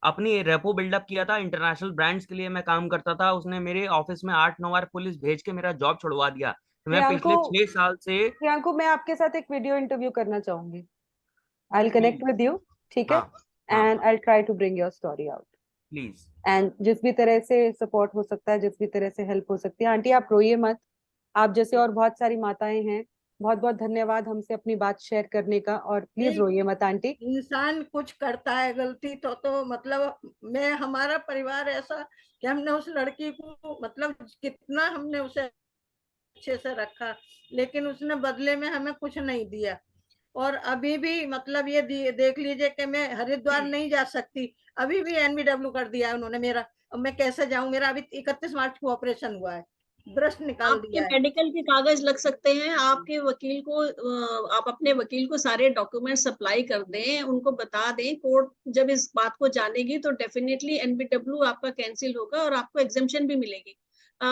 अपनी रेपो बिल्डअप किया था, इंटरनेशनल ब्रांड्स के लिए मैं काम करता था। उसने मेरे ऑफिस में 8-9 बार पुलिस भेज के मेरा जॉब छुड़वा दिया। मैं प्रियांको पिछले 6 साल से। प्रियांको, मैं आपके साथ एक वीडियो इंटरव्यू करना चाहूंगी। I will connect please. With you, ठीक है? हाँ हाँ, and I will try to bring your story out. Please. And जिस भी तरह से सपोर्ट हो सकता है, जिस भी तरह से हेल्प हो सकती है, आंटी आप रोइए मत। आप जैसे और बहुत सारी माताएं हैं। बहुत बहुत धन्यवाद हमसे अपनी बात शेयर करने का, और प्लीज रोइए मत आंटी। इंसान कुछ करता है गलती तो मतलब मैं, हमारा परिवार ऐसा कि हमने उस लड़की को मतलब कितना हमने उसे अच्छे से रखा, लेकिन उसने बदले में हमें कुछ नहीं दिया। और अभी भी मतलब ये देख लीजिए कि मैं हरिद्वार नहीं जा सकती, अभी भी एनबीडब्ल्यू कर दिया है उन्होंने मेरा। अब मैं कैसे जाऊं? मेरा अभी 31 मार्च को ऑपरेशन हुआ है, ब्रेस्ट निकाल आपके दिया है। मेडिकल के कागज लग सकते हैं। आपके वकील को आप अपने वकील को सारे डॉक्यूमेंट सप्लाई कर दें, उनको बता दें। कोर्ट जब इस बात को जानेगी तो डेफिनेटली एनबीडब्ल्यू आपका कैंसिल होगा और आपको एग्जेम्पशन भी मिलेगी।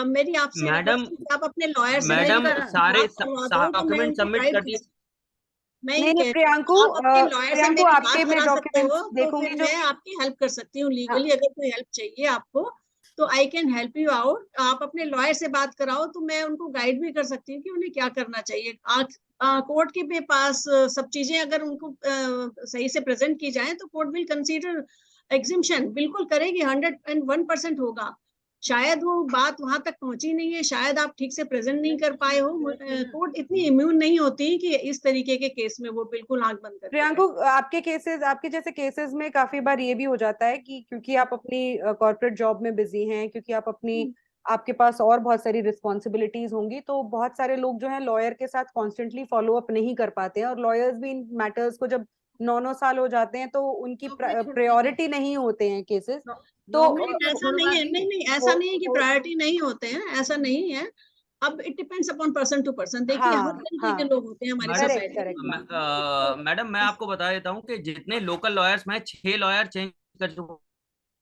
मेरी आपसे मैडम रिक्वेस्ट है कि आप अपने लॉयर से नहीं मैडम करा। सारे बात करवा दो, तो मैं डॉक्यूमेंट उनको सबमिट गाइड कर कर दिए। सकती। मैं ये नहीं नहीं कह रही हूँ प्रियांको, आप अपने लॉयर से प्रियांको मेरी आपके बात मैं करा सकते हो, डॉक्यूमेंट्स तो देखूंगी फिर जो। मैं आपकी हेल्प कर सकती हूँ हाँ लीगली। अगर कोई हेल्प चाहिए आपको तो I can help you out. आप अपने लॉयर से बात कराओ तो मैं उनको गाइड भी कर सकती हूँ कि उन्हें क्या करना चाहिए। कोर्ट के पास सब चीजें अगर उनको सही से प्रेजेंट की जाए तो कोर्ट विल कंसीडर एग्जिम्पशन, बिल्कुल करेगी, 101% होगा। शायद वो बात वहां तक पहुंची नहीं है, शायद आप ठीक से प्रेजेंट नहीं कर पाए हो। कोर्ट इतनी इम्यून नहीं होती कि इस तरीके के केस में वो बिल्कुल आंख बंद करके प्रियांको, बैठे। आपके केसेस, आपके जैसे केसेस में काफी बार ये भी हो जाता है कि क्योंकि आप अपनी कॉर्पोरेट जॉब में बिजी हैं, क्योंकि आप अपनी, आपके पास और बहुत सारी रिस्पॉन्सिबिलिटीज होंगी, तो बहुत सारे लोग जो हैं लॉयर के साथ कॉन्स्टेंटली फॉलो अप नहीं कर पाते हैं। और लॉयर्स भी इन मैटर्स को जब 9-9 साल हो जाते हैं तो उनकी नौकरी छुड़वा दी। प्रायोरिटी नहीं होते हैं केसेस। तो नौकरी ऐसा छुड़वा नहीं है, दी। नहीं नहीं, ऐसा नहीं है कि प्रायोरिटी नहीं होते हैं, ऐसा नहीं है। अब it depends upon person to person. देखिए हर हाँ तरीके के हाँ, लोग होते हैं हमारी madam correct society correct ma'am. में। मैडम मैं आपको बता देता हूँ कि जितने लोकल लॉयर्स, मैं 6 लॉयर चेंज कर चुका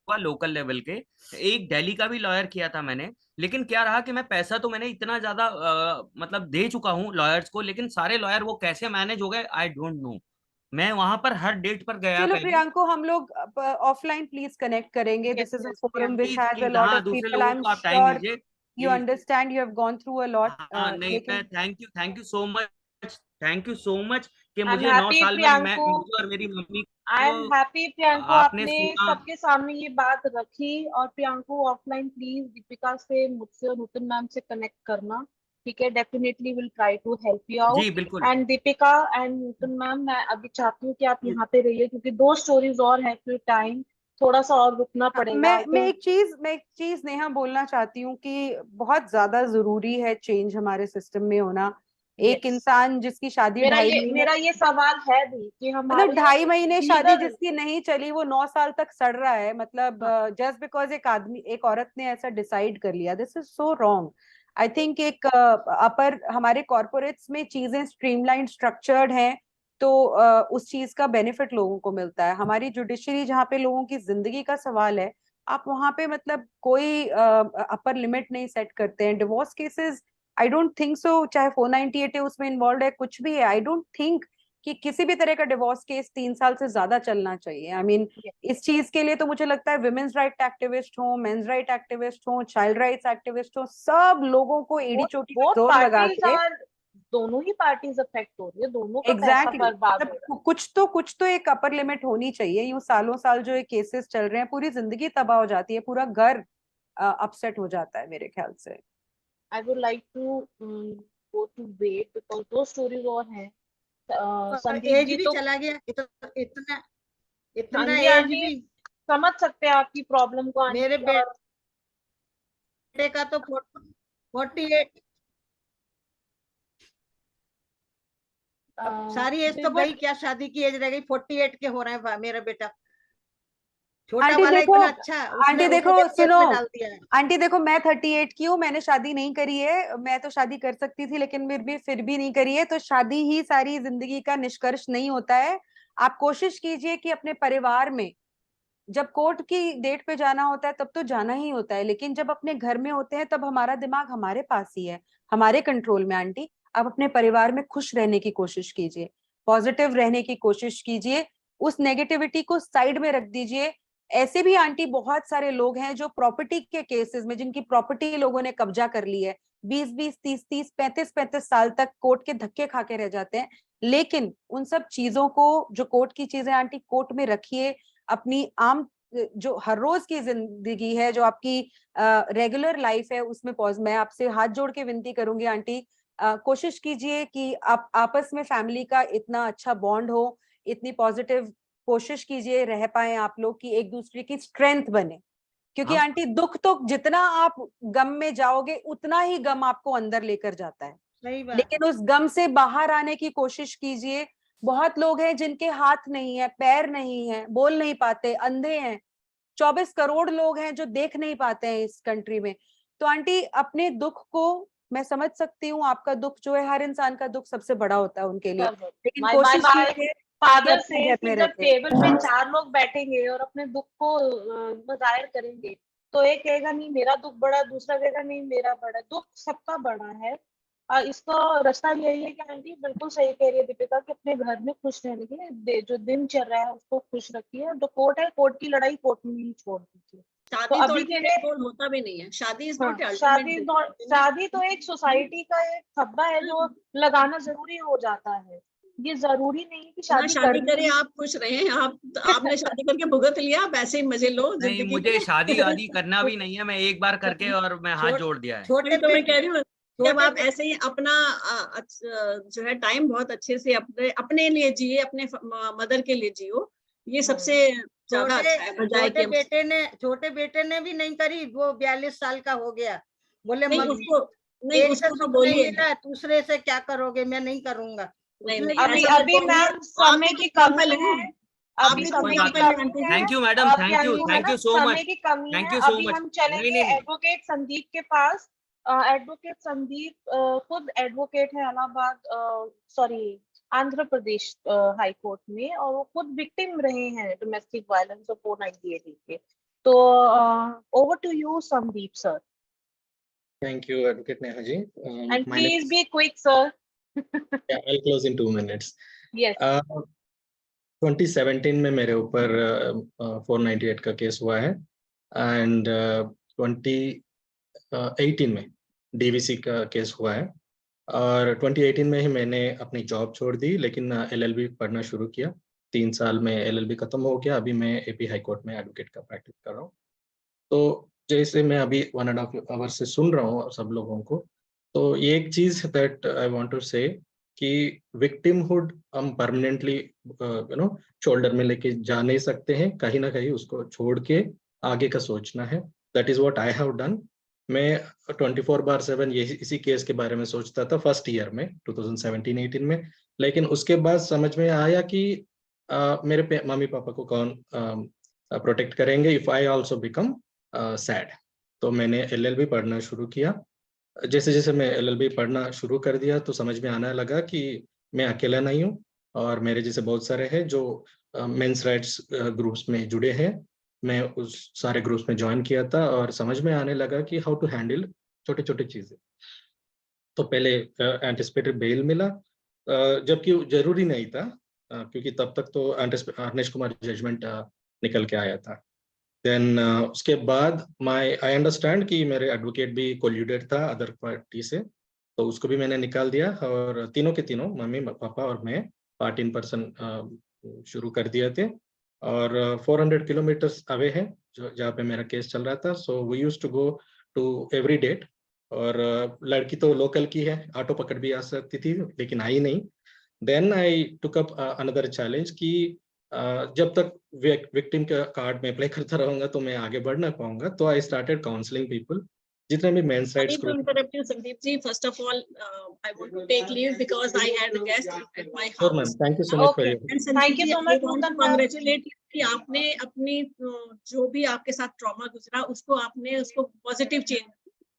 हुआ लोकल लेवल के, एक दिल्ली का भी लॉयर किया था मैंने। लेकिन क्या रहा कि मैं पैसा तो मैंने इतना ज्यादा मतलब दे चुका हूँ लॉयर्स को, लेकिन सारे लॉयर वो कैसे मैनेज हो गए आई डोंट नो। मैं वहां पर हर डेट पर गया चलो पहले। प्रियांको, हम लोग ऑफलाइन प्लीज कनेक्ट करेंगे. Yes, this is a yes, forum Priyanka. which please has a please, lot हाँ of दूसरे people. लोगों I'm को आप टाइम sure दीजिए you please. understand, you have gone through a lot. हाँ नहीं, मैं लेकिन thank you so much, thank you so much कि I'm मुझे 9 happy, साल में Priyanko. मुझे और मेरी मम्मी आई को एम हैप्पी प्रियांको, आपने आपने सुना। सबके सामने ये बात रखी। और प्रियांको ऑफलाइन प्लीज दीपिका से, मुझसे और नूतन मैम से कनेक्ट करना, ठीक है? Definitely will try to help you ji out. बिल्कुल। And Deepika and Nutan ma'am, मैं अभी चाहती हूँ कि आप यहाँ पे रहिए, क्योंकि 2 स्टोरीज और है, फिर टाइम थोड़ा सा और रुकना पड़ेगा। मैं एक चीज नेहा बोलना चाहती हूँ कि बहुत ज्यादा जरूरी है चेंज हमारे सिस्टम में होना. एक यस, इंसान जिसकी शादी मेरा ये सवाल है भी कि मतलब हमारे 2.5 महीने शादी लीगल, जिसकी नहीं चली, वो 9 साल तक सड़ रहा है. मतलब जस्ट बिकॉज एक औरत ने ऐसा डिसाइड कर लिया, this is so wrong. I think एक अपर हमारे कॉर्पोरेट्स में चीजें स्ट्रीमलाइन स्ट्रक्चर्ड हैं, तो उस चीज का बेनिफिट लोगों को मिलता है. हमारी जुडिशरी जहाँ पे लोगों की जिंदगी का सवाल है, आप वहां पे मतलब कोई अपर लिमिट नहीं सेट करते हैं. Divorce cases I don't think so, चाहे 498 है उसमें इन्वॉल्व है, कुछ भी है, आई डोंट थिंक कि किसी भी तरह का डिवोर्स केस 3 साल से ज्यादा चलना चाहिए. आई मीन इस चीज के लिए तो मुझे लगता है विमेन्स राइट एक्टिविस्ट हो, मेंस राइट एक्टिविस्ट हो, चाइल्ड राइट्स एक्टिविस्ट हो, सब लोगों को एड़ी चोटी में बोथ जोर लगा पार्टीज के. आर, दोनों ही पार्टीज अफेक्ट हो रही है, दोनों का पैसा एग्जैक्टली बर्बाद हो रहा मतलब कुछ तो एक अपर लिमिट होनी चाहिए. यूं सालों साल जो ये केसेस चल रहे हैं, पूरी जिंदगी तबाह हो जाती है, पूरा घर अपसेट हो जाता है मेरे ख्याल से. है। I would like to go to wait, because 2 stories और हैं। संदीप एज जी भी तो, चला गया, इतना हाँ इतना जी एज आंटी, भी। समझ सकते हैं आपकी प्रॉब्लम को मेरे आंटी। और बेटे का तो 48। अब सारी एज तो देखो गई, क्या शादी की एज रह गई? 48 के हो रहे हैं मेरा बेटा। छोटा आंटी वाला देखो, इतना अच्छा, उसने आंटी उसने देखो मेरे केस सुनो, में डाल दिया है। आंटी देखो, मैं 38 की हूँ, मैंने शादी नहीं करी है. मैं तो शादी कर सकती थी लेकिन फिर भी नहीं करी है. तो शादी ही सारी जिंदगी का निष्कर्ष नहीं होता है. आप कोशिश कीजिए कि अपने परिवार में जब कोर्ट की डेट पे जाना होता है तब तो जाना ही होता है, लेकिन जब अपने घर में होते हैं तब हमारा दिमाग हमारे पास ही है, हमारे कंट्रोल में. आंटी, आप अपने परिवार में खुश रहने की कोशिश कीजिए, पॉजिटिव रहने की कोशिश कीजिए, उस नेगेटिविटी को साइड में रख दीजिए. ऐसे भी आंटी बहुत सारे लोग हैं जो प्रॉपर्टी के केसेस में, जिनकी प्रॉपर्टी लोगों ने कब्जा कर ली है, 20-20, 30-30, 35-35 साल तक कोर्ट के धक्के खा के रह जाते हैं. लेकिन उन सब चीजों को, जो कोर्ट की चीजें, आंटी कोर्ट में रखिए. अपनी आम जो हर रोज की जिंदगी है, जो आपकी रेगुलर लाइफ है, उसमें पॉज. मैं आपसे हाथ जोड़ के विनती करूंगी आंटी, कोशिश कीजिए कि आप आपस में फैमिली का इतना अच्छा बॉन्ड हो, इतनी पॉजिटिव कोशिश कीजिए रह पाए आप लोग कि एक दूसरे की स्ट्रेंथ बने. क्योंकि हाँ आंटी दुख तो जितना आप गम में जाओगे उतना ही गम आपको अंदर लेकर जाता है. सही बात। लेकिन उस गम से बाहर आने की कोशिश कीजिए. बहुत लोग हैं जिनके हाथ नहीं है, पैर नहीं है, बोल नहीं पाते, अंधे हैं. 24 करोड़ लोग हैं जो देख नहीं पाते हैं इस कंट्री में. तो आंटी अपने दुख को, मैं समझ सकती हूँ आपका दुख जो है, हर इंसान का दुख सबसे बड़ा होता है उनके लिए, लेकिन माय कोशिश माय कीजिए कि फादर अपने से घर कि में जब रहते. टेबल पे 4 लोग बैठेंगे और अपने दुख को जाहिर करेंगे, तो एक कहेगा नहीं मेरा दुख बड़ा, दूसरा कहेगा नहीं मेरा बड़ा, दुख सबका बड़ा है। इसका रास्ता यही है कि आंटी बिल्कुल सही कह रही है दीपिका, कि अपने घर में खुश रहने के लिए जो दिन चल रहा है उसको खुश रखिए, और जो कोर्ट है, कोर्ट की लड़ाई कोर्ट में ही छोड़ दीजिए। तो शादी तो अभी के लिए, अल्टीमेट गोल होता भी नहीं है, शादी इज हाँ, नॉट अल्टीमेट गोल। शादी तो एक सोसाइटी का एक थब्बा है जो लगाना जरूरी हो जाता है। ये जरूरी नहीं है कि ना शादी शादी करनी करे ही। आप खुश रहे, आपने शादी करके भुगत लिया, आप ऐसे ही मजे लो नहीं, जिंदगी मुझे शादी के। वादी करना भी नहीं है, मैं एक बार करके और मैं हाथ जोड़ दिया है। छोटे तो मैं कह रही हूँ, जब छोटे आप ऐसे ही अपना जो है टाइम बहुत अच्छे से अपने अपने लिए जिए, अपने मदर के लिए जियो, ये सबसे ज्यादा अच्छा है, बजाय कि छोटे बेटे ने भी नहीं करी, वो 42 साल का हो गया, बोले नहीं मम्मी उसको, नहीं एक से उसको तो सुख नहीं बोलिए, मिला, दूसरे से क्या करोगे, मैं नहीं करूंगा। नहीं उसने नहीं भी ऐसा मत अभी बोलिए, मैम आप समय भी की तो कमी एग्जाम्पल है, हैं, आप अभी भी तो कोई समय की बात एग्जाम्पल नहीं, हैं कमी आंटी है। जी। थैंक यू मैडम, अभी थैंक यू, है थैंक ना, यू सो समय मच, की कमी थैंक है। यू सो अभी मच। हम नहीं चलेंगे नहीं एडवोकेट संदीप के पास। एडवोकेट संदीप खुद एडवोकेट है Allahabad, sorry, Andhra Pradesh high court में, और वो खुद विक्टिम रहे हैं डोमेस्टिक वायलेंस और 498 के। So over to you, Sandeep sir. Thank you, Advocate Neha ji. And My name please is- be quick, sir. Yeah, I'll close in 2 minutes. Yes. 2017 में मेरे ऊपर 498 का केस हुआ है एंड 2018 में डीवीसी का केस हुआ है और 2018 में ही मैंने अपनी जॉब छोड़ दी, लेकिन एलएलबी पढ़ना शुरू किया। 3 साल में एलएलबी खत्म हो गया। अभी मैं एपी हाई कोर्ट में एडवोकेट का प्रैक्टिस कर रहा हूँ। तो जैसे मैं अभी 1.5 आवर से सुन रहा हूँ सब लोगों को, तो ये एक चीज दैट आई वांट टू से कि विक्टिमहुड हम परमानेंटली शोल्डर में लेके जा नहीं सकते हैं, कहीं ना कहीं उसको छोड़ के आगे का सोचना है। That is what I have done. मैं 24/7 ये इसी केस के बारे में सोचता था फर्स्ट ईयर में 2017-18 में, लेकिन उसके बाद समझ में आया कि मेरे मम्मी पापा को कौन प्रोटेक्ट करेंगे if I also become sad. तो मैंने एलएलबी पढ़ना शुरू किया। जैसे जैसे मैं एलएलबी पढ़ना शुरू कर दिया तो समझ में आने लगा कि मैं अकेला नहीं हूँ और मेरे जैसे बहुत सारे हैं जो मेंस राइट्स ग्रुप्स में जुड़े हैं। मैं उस सारे ग्रुप्स में ज्वाइन किया था और समझ में आने लगा कि हाउ टू हैंडल छोटे छोटे चीजें। तो पहले एंटिसिपेटेड बेल मिला, जबकि जरूरी नहीं था क्योंकि तब तक तो अर्नेश कुमार जजमेंट निकल के आया था। देन उसके बाद आई अंडरस्टैंड कि मेरे एडवोकेट भी कोल्यूडेड था अदर पार्टी से, तो उसको भी मैंने निकाल दिया और तीनों के तीनों मम्मी पापा और मैं पार्ट इन पर्सन शुरू कर दिए थे और 400 किलोमीटर्स अवे है जहाँ पे मेरा केस चल रहा था। So we used to go to every date और लड़की तो लोकल की है, ऑटो पकड़ भी आ सकती थी लेकिन आई नहीं। Then I took up another challenge कि जब तक विक्टिम का कार्ड में अप्लाई करता रहूंगा तो मैं आगे बढ़ ना पाऊंगा। तो आई स्टार्टेड काउंसलिंग पीपल, जितने भी men's rights Sorry to interrupt you, Sandeep ji. First of all, I want to take leave because I had a guest at my Sure, ma'am. house. Thank you so much for Okay. your. And Thank you Sandeep ji, so much, I want to Nutan ma'am. congratulate you कि आपने अपनी जो भी आपके साथ trauma गुजरा उसको आपने उसको पॉजिटिव चेंज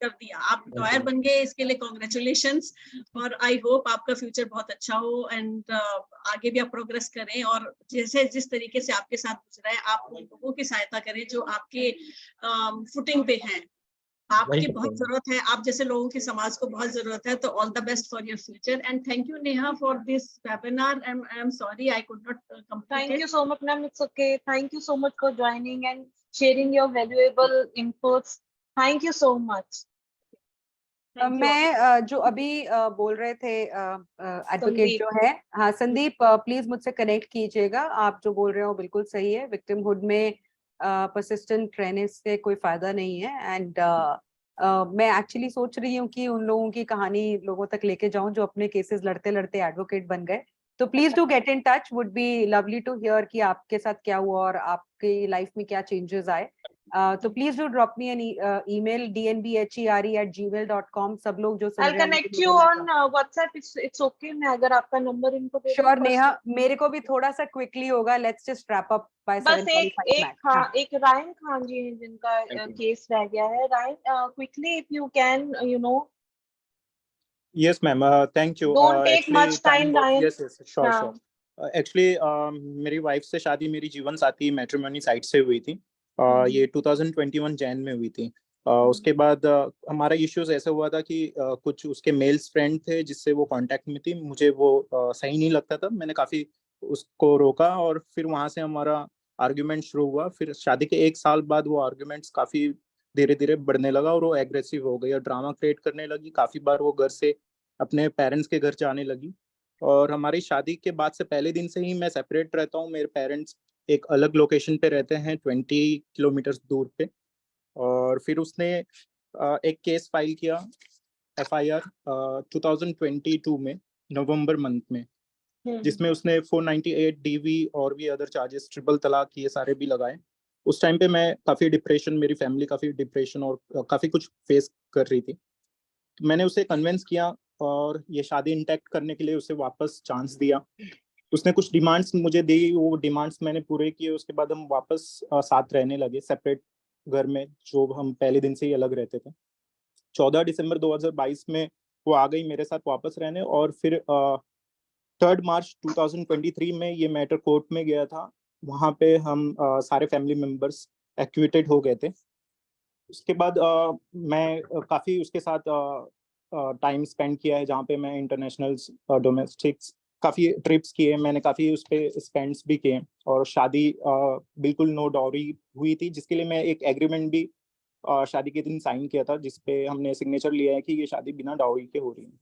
कर दिया। आप लॉयर बन गए, इसके लिए कॉन्ग्रेचुलेशंस। और आई होप आपका फ्यूचर बहुत अच्छा हो एंड आगे भी आप प्रोग्रेस करें और जैसे जिस तरीके से आपके साथ गुजरा है आप उन लोगों की सहायता करें जो आपके फुटिंग पे हैं। आपकी बहुत जरूरत है, आप जैसे लोगों की समाज को बहुत जरूरत है। तो all the best for your future and thank you Neha for this webinar. I am sorry I could not complete Thank you so much, ma'am. It's okay. Thank you so much for joining and sharing your valuable inputs. Thank you so much. मैं जो अभी बोल रहे थे advocate जो है, हाँ Sandeep please मुझसे कनेक्ट कीजिएगा। आप जो बोल रहे हो बिल्कुल सही है, विक्टिमहुड में परसिस्टेंट रहने से कोई फायदा नहीं है। एंड मैं एक्चुअली सोच रही हूँ कि उन लोगों की कहानी लोगों तक लेके जाऊं जो अपने केसेस लड़ते लड़ते एडवोकेट बन गए। तो please do get in touch, would be lovely to hear कि आपके साथ क्या हुआ और आपकी लाइफ में क्या चेंजेस आए। तो please do drop me an email dnbher@gmail.com। सब लोग जो सुन I'll रहे हैं connect you on WhatsApp. It's okay. मैं अगर आपका नंबर इनको दे दूं श्योर first- नेहा, मेरे को भी थोड़ा सा क्विकली होगा। Let's just wrap up by बस 7:45 मैक्स। एक रायन खान जी हैं जिनका केस रह गया है। Ryan, quickly if you can, Yes, ma'am. Thank you. Don't take Actually, much time, Ryan. Yes, sure, हाँ. sure. Actually, मेरी वाइफ से शादी मेरी जीवन साथी मैट्रिमोनी साइट से हुई थी। ये 2021 जैन में हुई थी। उसके बाद हमारा इश्यूज ऐसा हुआ था कि कुछ उसके मेल्स फ्रेंड थे जिससे वो कांटेक्ट में थी। मुझे वो सही नहीं लगता था, मैंने काफी उसको रोका और फिर वहां से हमारा आर्ग्यूमेंट शुरू हुआ। फिर शादी के 1 साल बाद वो आर्ग्यूमेंट्स काफी धीरे धीरे बढ़ने लगा और वो एग्रेसिव हो गई और ड्रामा क्रिएट करने लगी। काफी बार वो घर से अपने पेरेंट्स के घर जाने लगी और हमारी शादी के बाद से पहले दिन से ही मैं सेपरेट रहता हूँ। मेरे पेरेंट्स एक अलग लोकेशन पे रहते हैं 20 किलोमीटर दूर पे। और फिर उसने एक केस फाइल किया FIR 2022 में नवंबर मंथ में, जिसमें उसने 498 DV और भी अदर चार्जेस, ट्रिपल तलाक, ये सारे भी लगाए। उस टाइम पे मैं काफी डिप्रेशन, मेरी फैमिली काफी डिप्रेशन और काफी कुछ फेस कर रही थी। तो मैंने उसे कन्विंस किया और ये शादी इंटैक्ट करने के लिए उसे वापस चांस दिया। उसने कुछ डिमांड्स मुझे दी, वो डिमांड्स मैंने पूरे किए। उसके बाद हम वापस साथ रहने लगे सेपरेट घर में, जो हम पहले दिन से ही अलग रहते थे। 14 दिसंबर 2022 में वो आ गई मेरे साथ वापस रहने और फिर 3 मार्च 2023 में ये मैटर कोर्ट में गया था। वहाँ पे हम सारे फैमिली मेंबर्स एक्विटेड हो गए थे। उसके बाद मैं काफ़ी उसके साथ टाइम स्पेंड किया है, जहाँ पे मैं इंटरनेशनल डोमेस्टिक्स काफ़ी ट्रिप्स किए, मैंने काफ़ी उस पर स्पेंड्स भी किए। और शादी बिल्कुल नो डाउरी हुई थी, जिसके लिए मैं एक एग्रीमेंट भी शादी के दिन साइन किया था, जिसपे हमने सिग्नेचर लिया है कि ये शादी बिना डाउरी के हो रही है।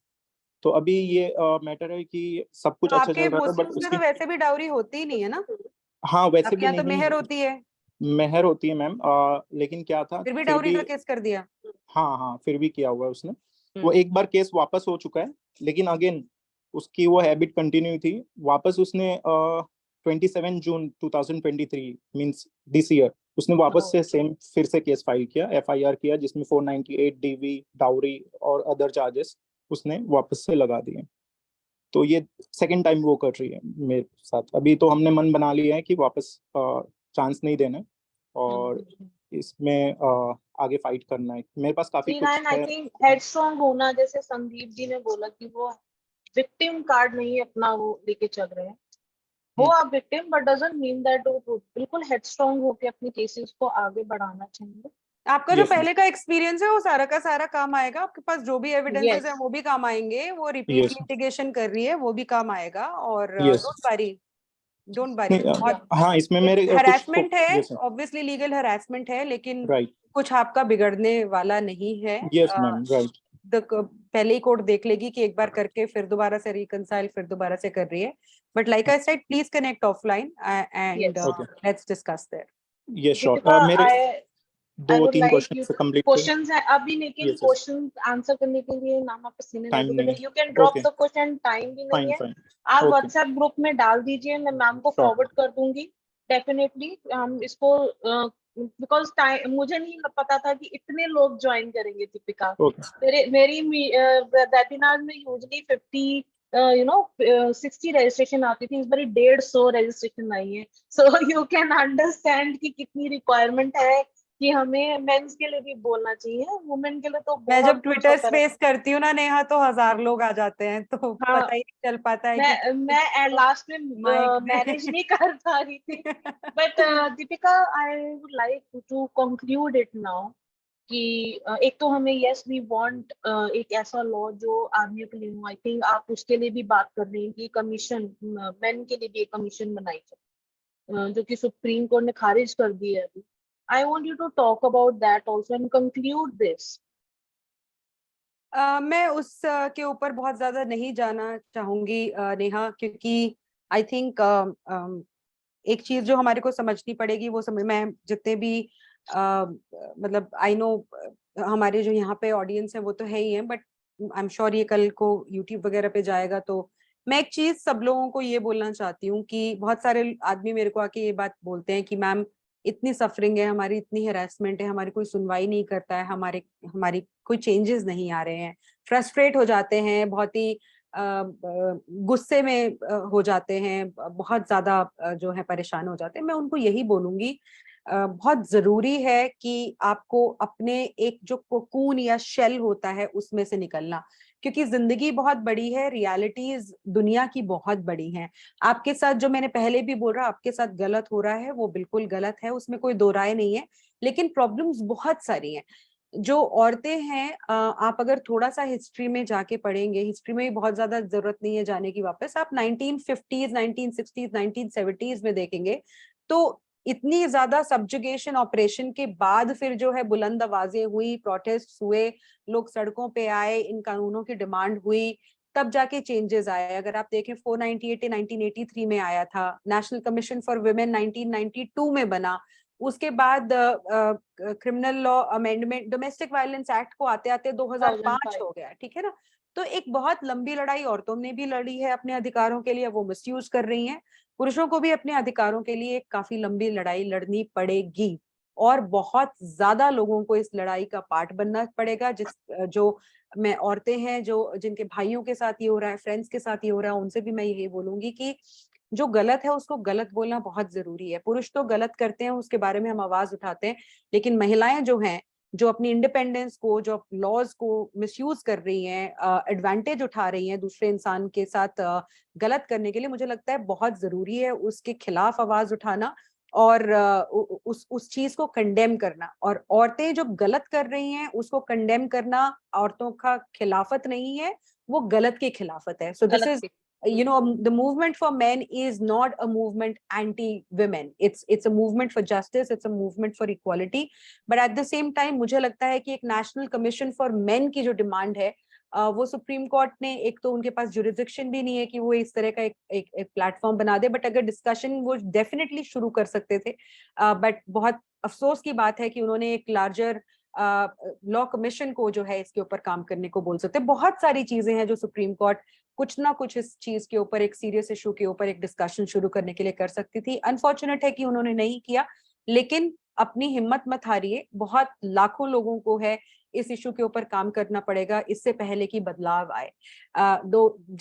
तो अभी ये मैटर है कि सब कुछ तो अच्छा आपके चल रहा था, बट मुस्लिम्स में उसकी तो वैसे भी डाउरी होती ही नहीं है ना, हाँ वैसे आपके भी यहाँ तो नहीं, मेहर होती है, मेहर होती है मैम। लेकिन क्या था, फिर भी फिर डाउरी भी का केस कर दिया। हाँ हाँ फिर भी किया हुआ है उसने। वो एक बार केस वापस हो चुका है, लेकिन अगेन उसकी वो हैबिट कंटिन्यू थी। वापस उसने 27 जून 2023 मींस दिस ईयर उसने वापस से सेम फिर से केस फाइल किया, एफआईआर किया, जिसमें 498 डीवी डाउरी और अदर चार्जेस उसने वापस से लगा दिए। तो ये सेकंड टाइम वो कर रही है मेरे साथ। अभी तो हमने मन बना लिया है कि वापस चांस नहीं देना है, और इसमें आगे फाइट करना है। मेरे पास काफी कुछ आई है। थिंक हेडस्ट्रॉन्ग होना, जैसे संदीप जी ने बोला कि वो विक्टिम कार्ड नहीं अपना वो लेके चल रहे हैं, वो आप victim, but doesn't mean that वो बिल्कुल हेडस्ट्रॉन्ग होके अपने केसेस को आगे बढ़ाना चाहिए। आपका जो पहले का एक्सपीरियंस है वो सारा का सारा काम आएगा, आपके पास जो भी एविडेंसेस है वो भी काम आएंगे, वो रिपीट लिटिगेशन कर रही है वो भी काम आएगा। और डोंट वरी बहुत हाँ इसमें मेरे हरासमेंट है, ऑब्वियसली लीगल हरासमेंट है, लेकिन कुछ आपका बिगड़ने वाला नहीं है। Yes ma'am right. पहले ही कोर्ट देख लेगी कि एक बार करके फिर दोबारा से रिकंसाइल फिर दोबारा से कर रही है, but like I said please connect offline and let's discuss there. Yes sure. मेरे I 2-3 would like question you से कंप्लीट क्वेश्चंस है अभी, लेकिन क्वेश्चन आंसर करने के लिए नाम आप पसीने टाइम नहीं, you can drop the question, time भी नहीं है, आप व्हाट्सएप ग्रुप में डाल दीजिए, मैं मैम को फॉरवर्ड कर दूंगी डेफिनेटली। हम इसको बिकॉज टाइम मुझे नहीं पता था कि इतने लोग ज्वाइन करेंगे दीपिका। मेरी वेबिनार में यूजुअली 50 60 रजिस्ट्रेशन आती थी, इस बार 150 रजिस्ट्रेशन आई है। सो यू कैन अंडरस्टैंड कि कितनी रिक्वायरमेंट है कि हमें मेंस के लिए भी बोलना चाहिए, वुमेन के लिए तो मैं जब ट्विटर स्पेस करती हूँ ना नेहा, तो 1000 लोग आ जाते हैं, तो पता ही नहीं चल पाता है मैं लास्ट में मैनेज नहीं कर पा रही थी। But Deepika, I would like to conclude it now कि एक तो हमें यस वी वांट एक ऐसा लॉ जो आदमियों के लिए हो। आई थिंक आप उसके लिए भी बात कर रहे हैं कि कमीशन, मेन के लिए भी एक कमीशन बनाई जाए, जो कि सुप्रीम कोर्ट ने खारिज कर दी है अभी। I want you to talk about that also and conclude this. मैं उस के ऊपर बहुत ज्यादा नहीं जाना चाहूंगी नेहा, क्योंकि आई थिंक एक चीज जो हमारे को समझनी पड़ेगी वो समझ, मैं जितने भी मतलब आई नो हमारे जो यहाँ पे ऑडियंस है वो तो है ही है, बट आई एम श्योर ये कल को यूट्यूब वगैरह पे जाएगा, तो मैं एक चीज सब लोगों को ये बोलना चाहती हूँ कि बहुत सारे आदमी मेरे को आके ये बात बोलते हैं कि मैम इतनी सफरिंग है हमारी, इतनी हेरासमेंट है हमारी, कोई सुनवाई नहीं करता है, हमारी कोई चेंजेस नहीं आ रहे हैं, फ्रस्ट्रेट हो जाते हैं, बहुत ही गुस्से में हो जाते हैं, बहुत ज्यादा जो है परेशान हो जाते हैं। मैं उनको यही बोलूंगी बहुत जरूरी है कि आपको अपने एक जो कोकून या शेल होता है उसमें से निकलना, क्योंकि जिंदगी बहुत बड़ी है, रियलिटीज दुनिया की बहुत बड़ी हैं। आपके साथ जो मैंने पहले भी बोल रहा, आपके साथ गलत हो रहा है वो बिल्कुल गलत है, उसमें कोई दो राय नहीं है, लेकिन प्रॉब्लम्स बहुत सारी हैं। जो औरतें हैं, आप अगर थोड़ा सा हिस्ट्री में जाके पढ़ेंगे, हिस्ट्री में भी बहुत ज्यादा जरूरत नहीं है जाने की वापस, आप 1950s 1960s 1970s में देखेंगे तो इतनी ज्यादा सब्जुगेशन ऑपरेशन के बाद फिर जो है बुलंद आवाजें हुई, प्रोटेस्ट हुए, लोग सड़कों पे आए, इन कानूनों की डिमांड हुई, तब जाके चेंजेस आए। अगर आप देखें 498 1983 में आया था, नेशनल कमीशन फॉर वुमेन 1992 में बना, उसके बाद criminal law amendment, domestic violence act को आते आते 2005 हो गया, ठीक है ना। तो एक बहुत लंबी लड़ाई औरतों ने भी लड़ी है अपने अधिकारों के लिए, वो मिसयूज कर रही हैं। पुरुषों को भी अपने अधिकारों के लिए काफी लंबी लड़ाई लड़नी पड़ेगी, और बहुत ज्यादा लोगों को इस लड़ाई का पार्ट बनना पड़ेगा। जो मैं औरतें हैं, जो जिनके भाइयों के साथ ये हो रहा है, फ्रेंड्स के साथ ये हो रहा है, उनसे भी मैं यही बोलूंगी कि जो गलत है उसको गलत बोलना बहुत जरूरी है। पुरुष तो गलत करते हैं, उसके बारे में हम आवाज उठाते हैं, लेकिन महिलाएं जो हैं, जो अपनी इंडिपेंडेंस को, जो लॉज को मिसयूज कर रही हैं, एडवांटेज उठा रही हैं दूसरे इंसान के साथ गलत करने के लिए, मुझे लगता है बहुत जरूरी है उसके खिलाफ आवाज उठाना, और उस चीज को कंडेम करना, और औरतें जो गलत कर रही हैं उसको कंडेम करना औरतों का खिलाफत नहीं है, वो गलत के खिलाफत है. So this is, you know, the movement for men is not a movement anti women. It's a movement for justice, it's a movement for equality. But at the same time मुझे लगता है कि एक नेशनल कमीशन फॉर मेन की जो demand है, वो supreme court ने, एक तो उनके पास जुरिडिक्शन भी नहीं है कि वो इस तरह का एक प्लेटफॉर्म बना दे, बट अगर डिस्कशन वो डेफिनेटली शुरू कर सकते थे. बट बहुत अफसोस की बात है कि उन्होंने एक लार्जर लॉ कमीशन को जो है इसके ऊपर काम करने को बोल सकते. बहुत सारी चीजें हैं जो सुप्रीम कोर्ट कुछ ना कुछ इस चीज के ऊपर, एक सीरियस इशू के ऊपर एक डिस्कशन शुरू करने के लिए कर सकती थी. अनफॉर्चुनेट है कि उन्होंने नहीं किया, लेकिन अपनी हिम्मत मत हारिए. बहुत लाखों लोगों को है इस इशू के ऊपर काम करना पड़ेगा इससे पहले कि बदलाव आए.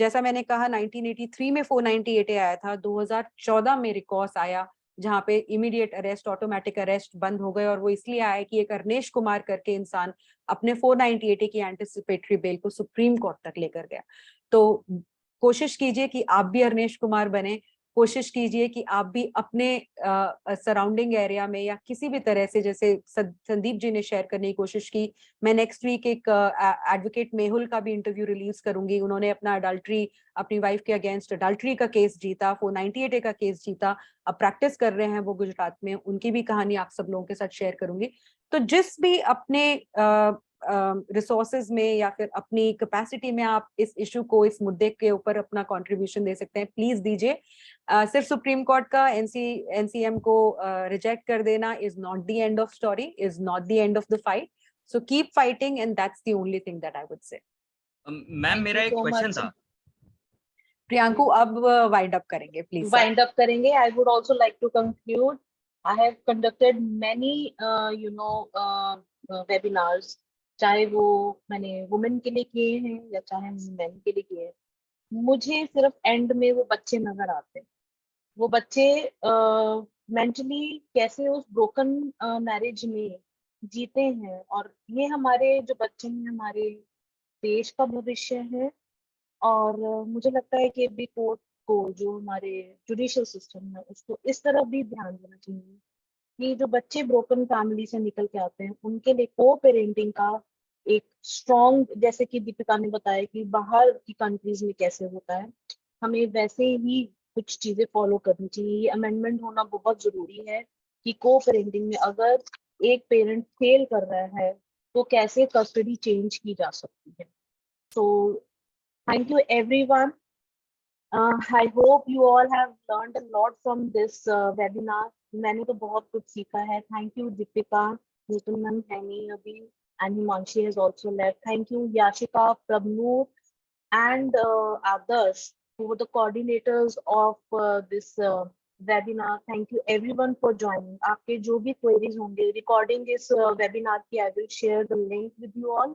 जैसा मैंने कहा 1983 में 498A आया था, 2014 में रिकॉर्स आया जहां पे इमीडिएट अरेस्ट, ऑटोमेटिक अरेस्ट बंद हो गए, और वो इसलिए आया कि एक अरनेश कुमार करके इंसान अपने 498A की एंटिसिपेटरी बेल को सुप्रीम कोर्ट तक लेकर गया. तो कोशिश कीजिए कि आप भी अरनेश कुमार बने, कोशिश कीजिए कि आप भी अपने सराउंडिंग एरिया में या किसी भी तरह से, जैसे संदीप जी ने शेयर करने की कोशिश की, मैं नेक्स्ट वीक एक एडवोकेट मेहुल का भी इंटरव्यू रिलीज करूंगी. उन्होंने अपना अडल्ट्री, अपनी वाइफ के अगेंस्ट अडल्ट्री का केस जीता, 498A का केस जीता, अब प्रैक्टिस कर रहे हैं वो गुजरात में. उनकी भी कहानी आप सब लोगों के साथ शेयर करूंगी. तो जिस भी अपने रिसोर्सेज में या फिर अपनी कैपेसिटी में आप इस इशू को, इस मुद्दे के ऊपर अपना कंट्रीब्यूशन दे सकते हैं, प्लीज दीजिए. सिर्फ सुप्रीम कोर्ट का एनसीएम को रिजेक्ट कर देना is not the end of story, is not the end of the fight. So keep fighting and that's the only thing that I would say. Ma'am मेरा एक question था. प्रियांकू अब wind up करेंगे, please. Wind up करेंगे. I would also like to conclude. I have conducted many webinars, चाहे वो मैंने women के लिए किए हैं या चाहे मेन के लिए किए हैं. मुझे सिर्फ एंड में वो बच्चे नजर आते हैं. वो बच्चे मेंटली कैसे उस ब्रोकन मैरिज में जीते हैं, और ये हमारे जो बच्चे हैं हमारे देश का भविष्य है. और मुझे लगता है कि भी कोर्ट को, जो हमारे जुडिशियल सिस्टम है, उसको इस तरफ भी ध्यान देना चाहिए कि जो बच्चे ब्रोकन फैमिली से निकल के आते हैं उनके लिए को पेरेंटिंग का एक स्ट्रॉन्ग, जैसे कि दीपिका ने बताया कि बाहर की कंट्रीज में कैसे होता है, हमें वैसे ही कुछ चीजें फॉलो करनी चाहिए. ये अमेंडमेंट होना बहुत जरूरी है कि को पेरेंटिंग में अगर एक पेरेंट फेल कर रहा है तो कैसे कस्टडी चेंज की जा सकती है. So thank you everyone. I hope you all have learned a lot from this webinar. मैंने तो बहुत कुछ सीखा है. Thank you Deepika, Nutan ma'am, Henny Abhi, and Himanshi has also left. Thank you Yashika, Prabnoor, and Adarsh, who were the coordinators of this webinar. Thank you everyone for joining. आपके जो भी queries होंगे, recording इस webinar की I will share the link with you all.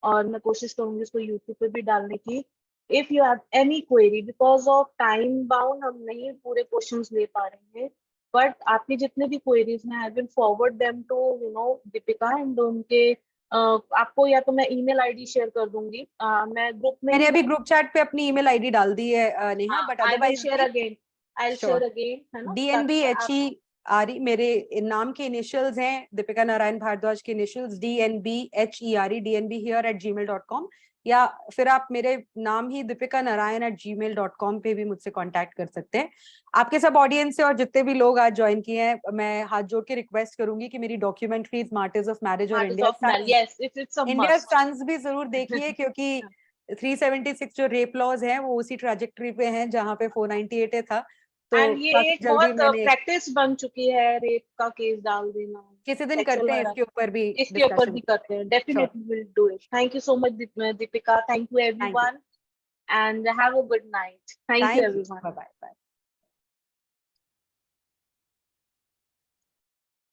और मैं कोशिश करूंगी इसको YouTube पे भी डालने की. If you have any query, because of time bound हम नहीं पूरे questions ले पा रहे हैं, but आपके जितने भी queries हैं, I will forward them to Deepika, and उनके आपको या तो मैं email ID शेयर कर दूंगी. मैं ग्रुप में, मैंने अभी ग्रुप चैट पे अपनी email ID डाल दी है Neha, but otherwise share again, है ना. DNBHERE मेरे नाम के इनिशियल्स हैं, दीपिका नारायण भारद्वाज के इनिशियल्स DNBHERE, DNBhere@gmail.com, या फिर आप मेरे नाम ही दीपिका नारायण @gmail.com पे भी मुझसे कांटेक्ट कर सकते हैं. आपके सब ऑडियंस से और जितने भी लोग आज ज्वाइन किए हैं, मैं हाथ जोड़ के रिक्वेस्ट करूंगी कि मेरी डॉक्यूमेंट्रीज मार्टिर्स ऑफ मैरिज और इंडिया सन्स भी जरूर देखिए, क्योंकि 376 जो रेप लॉज हैं वो उसी ट्रैजेक्टरी पे हैं जहाँ पे 498 था. तो ये एक बहुत प्रैक्टिस बन चुकी है रेप का केस डाल देना. किसी दिन करते हैं इसके ऊपर भी करते हैं. Definitely will do it. Thank you so much Deepika. Thank you everyone, and have a good night. Thank you everyone. Bye bye.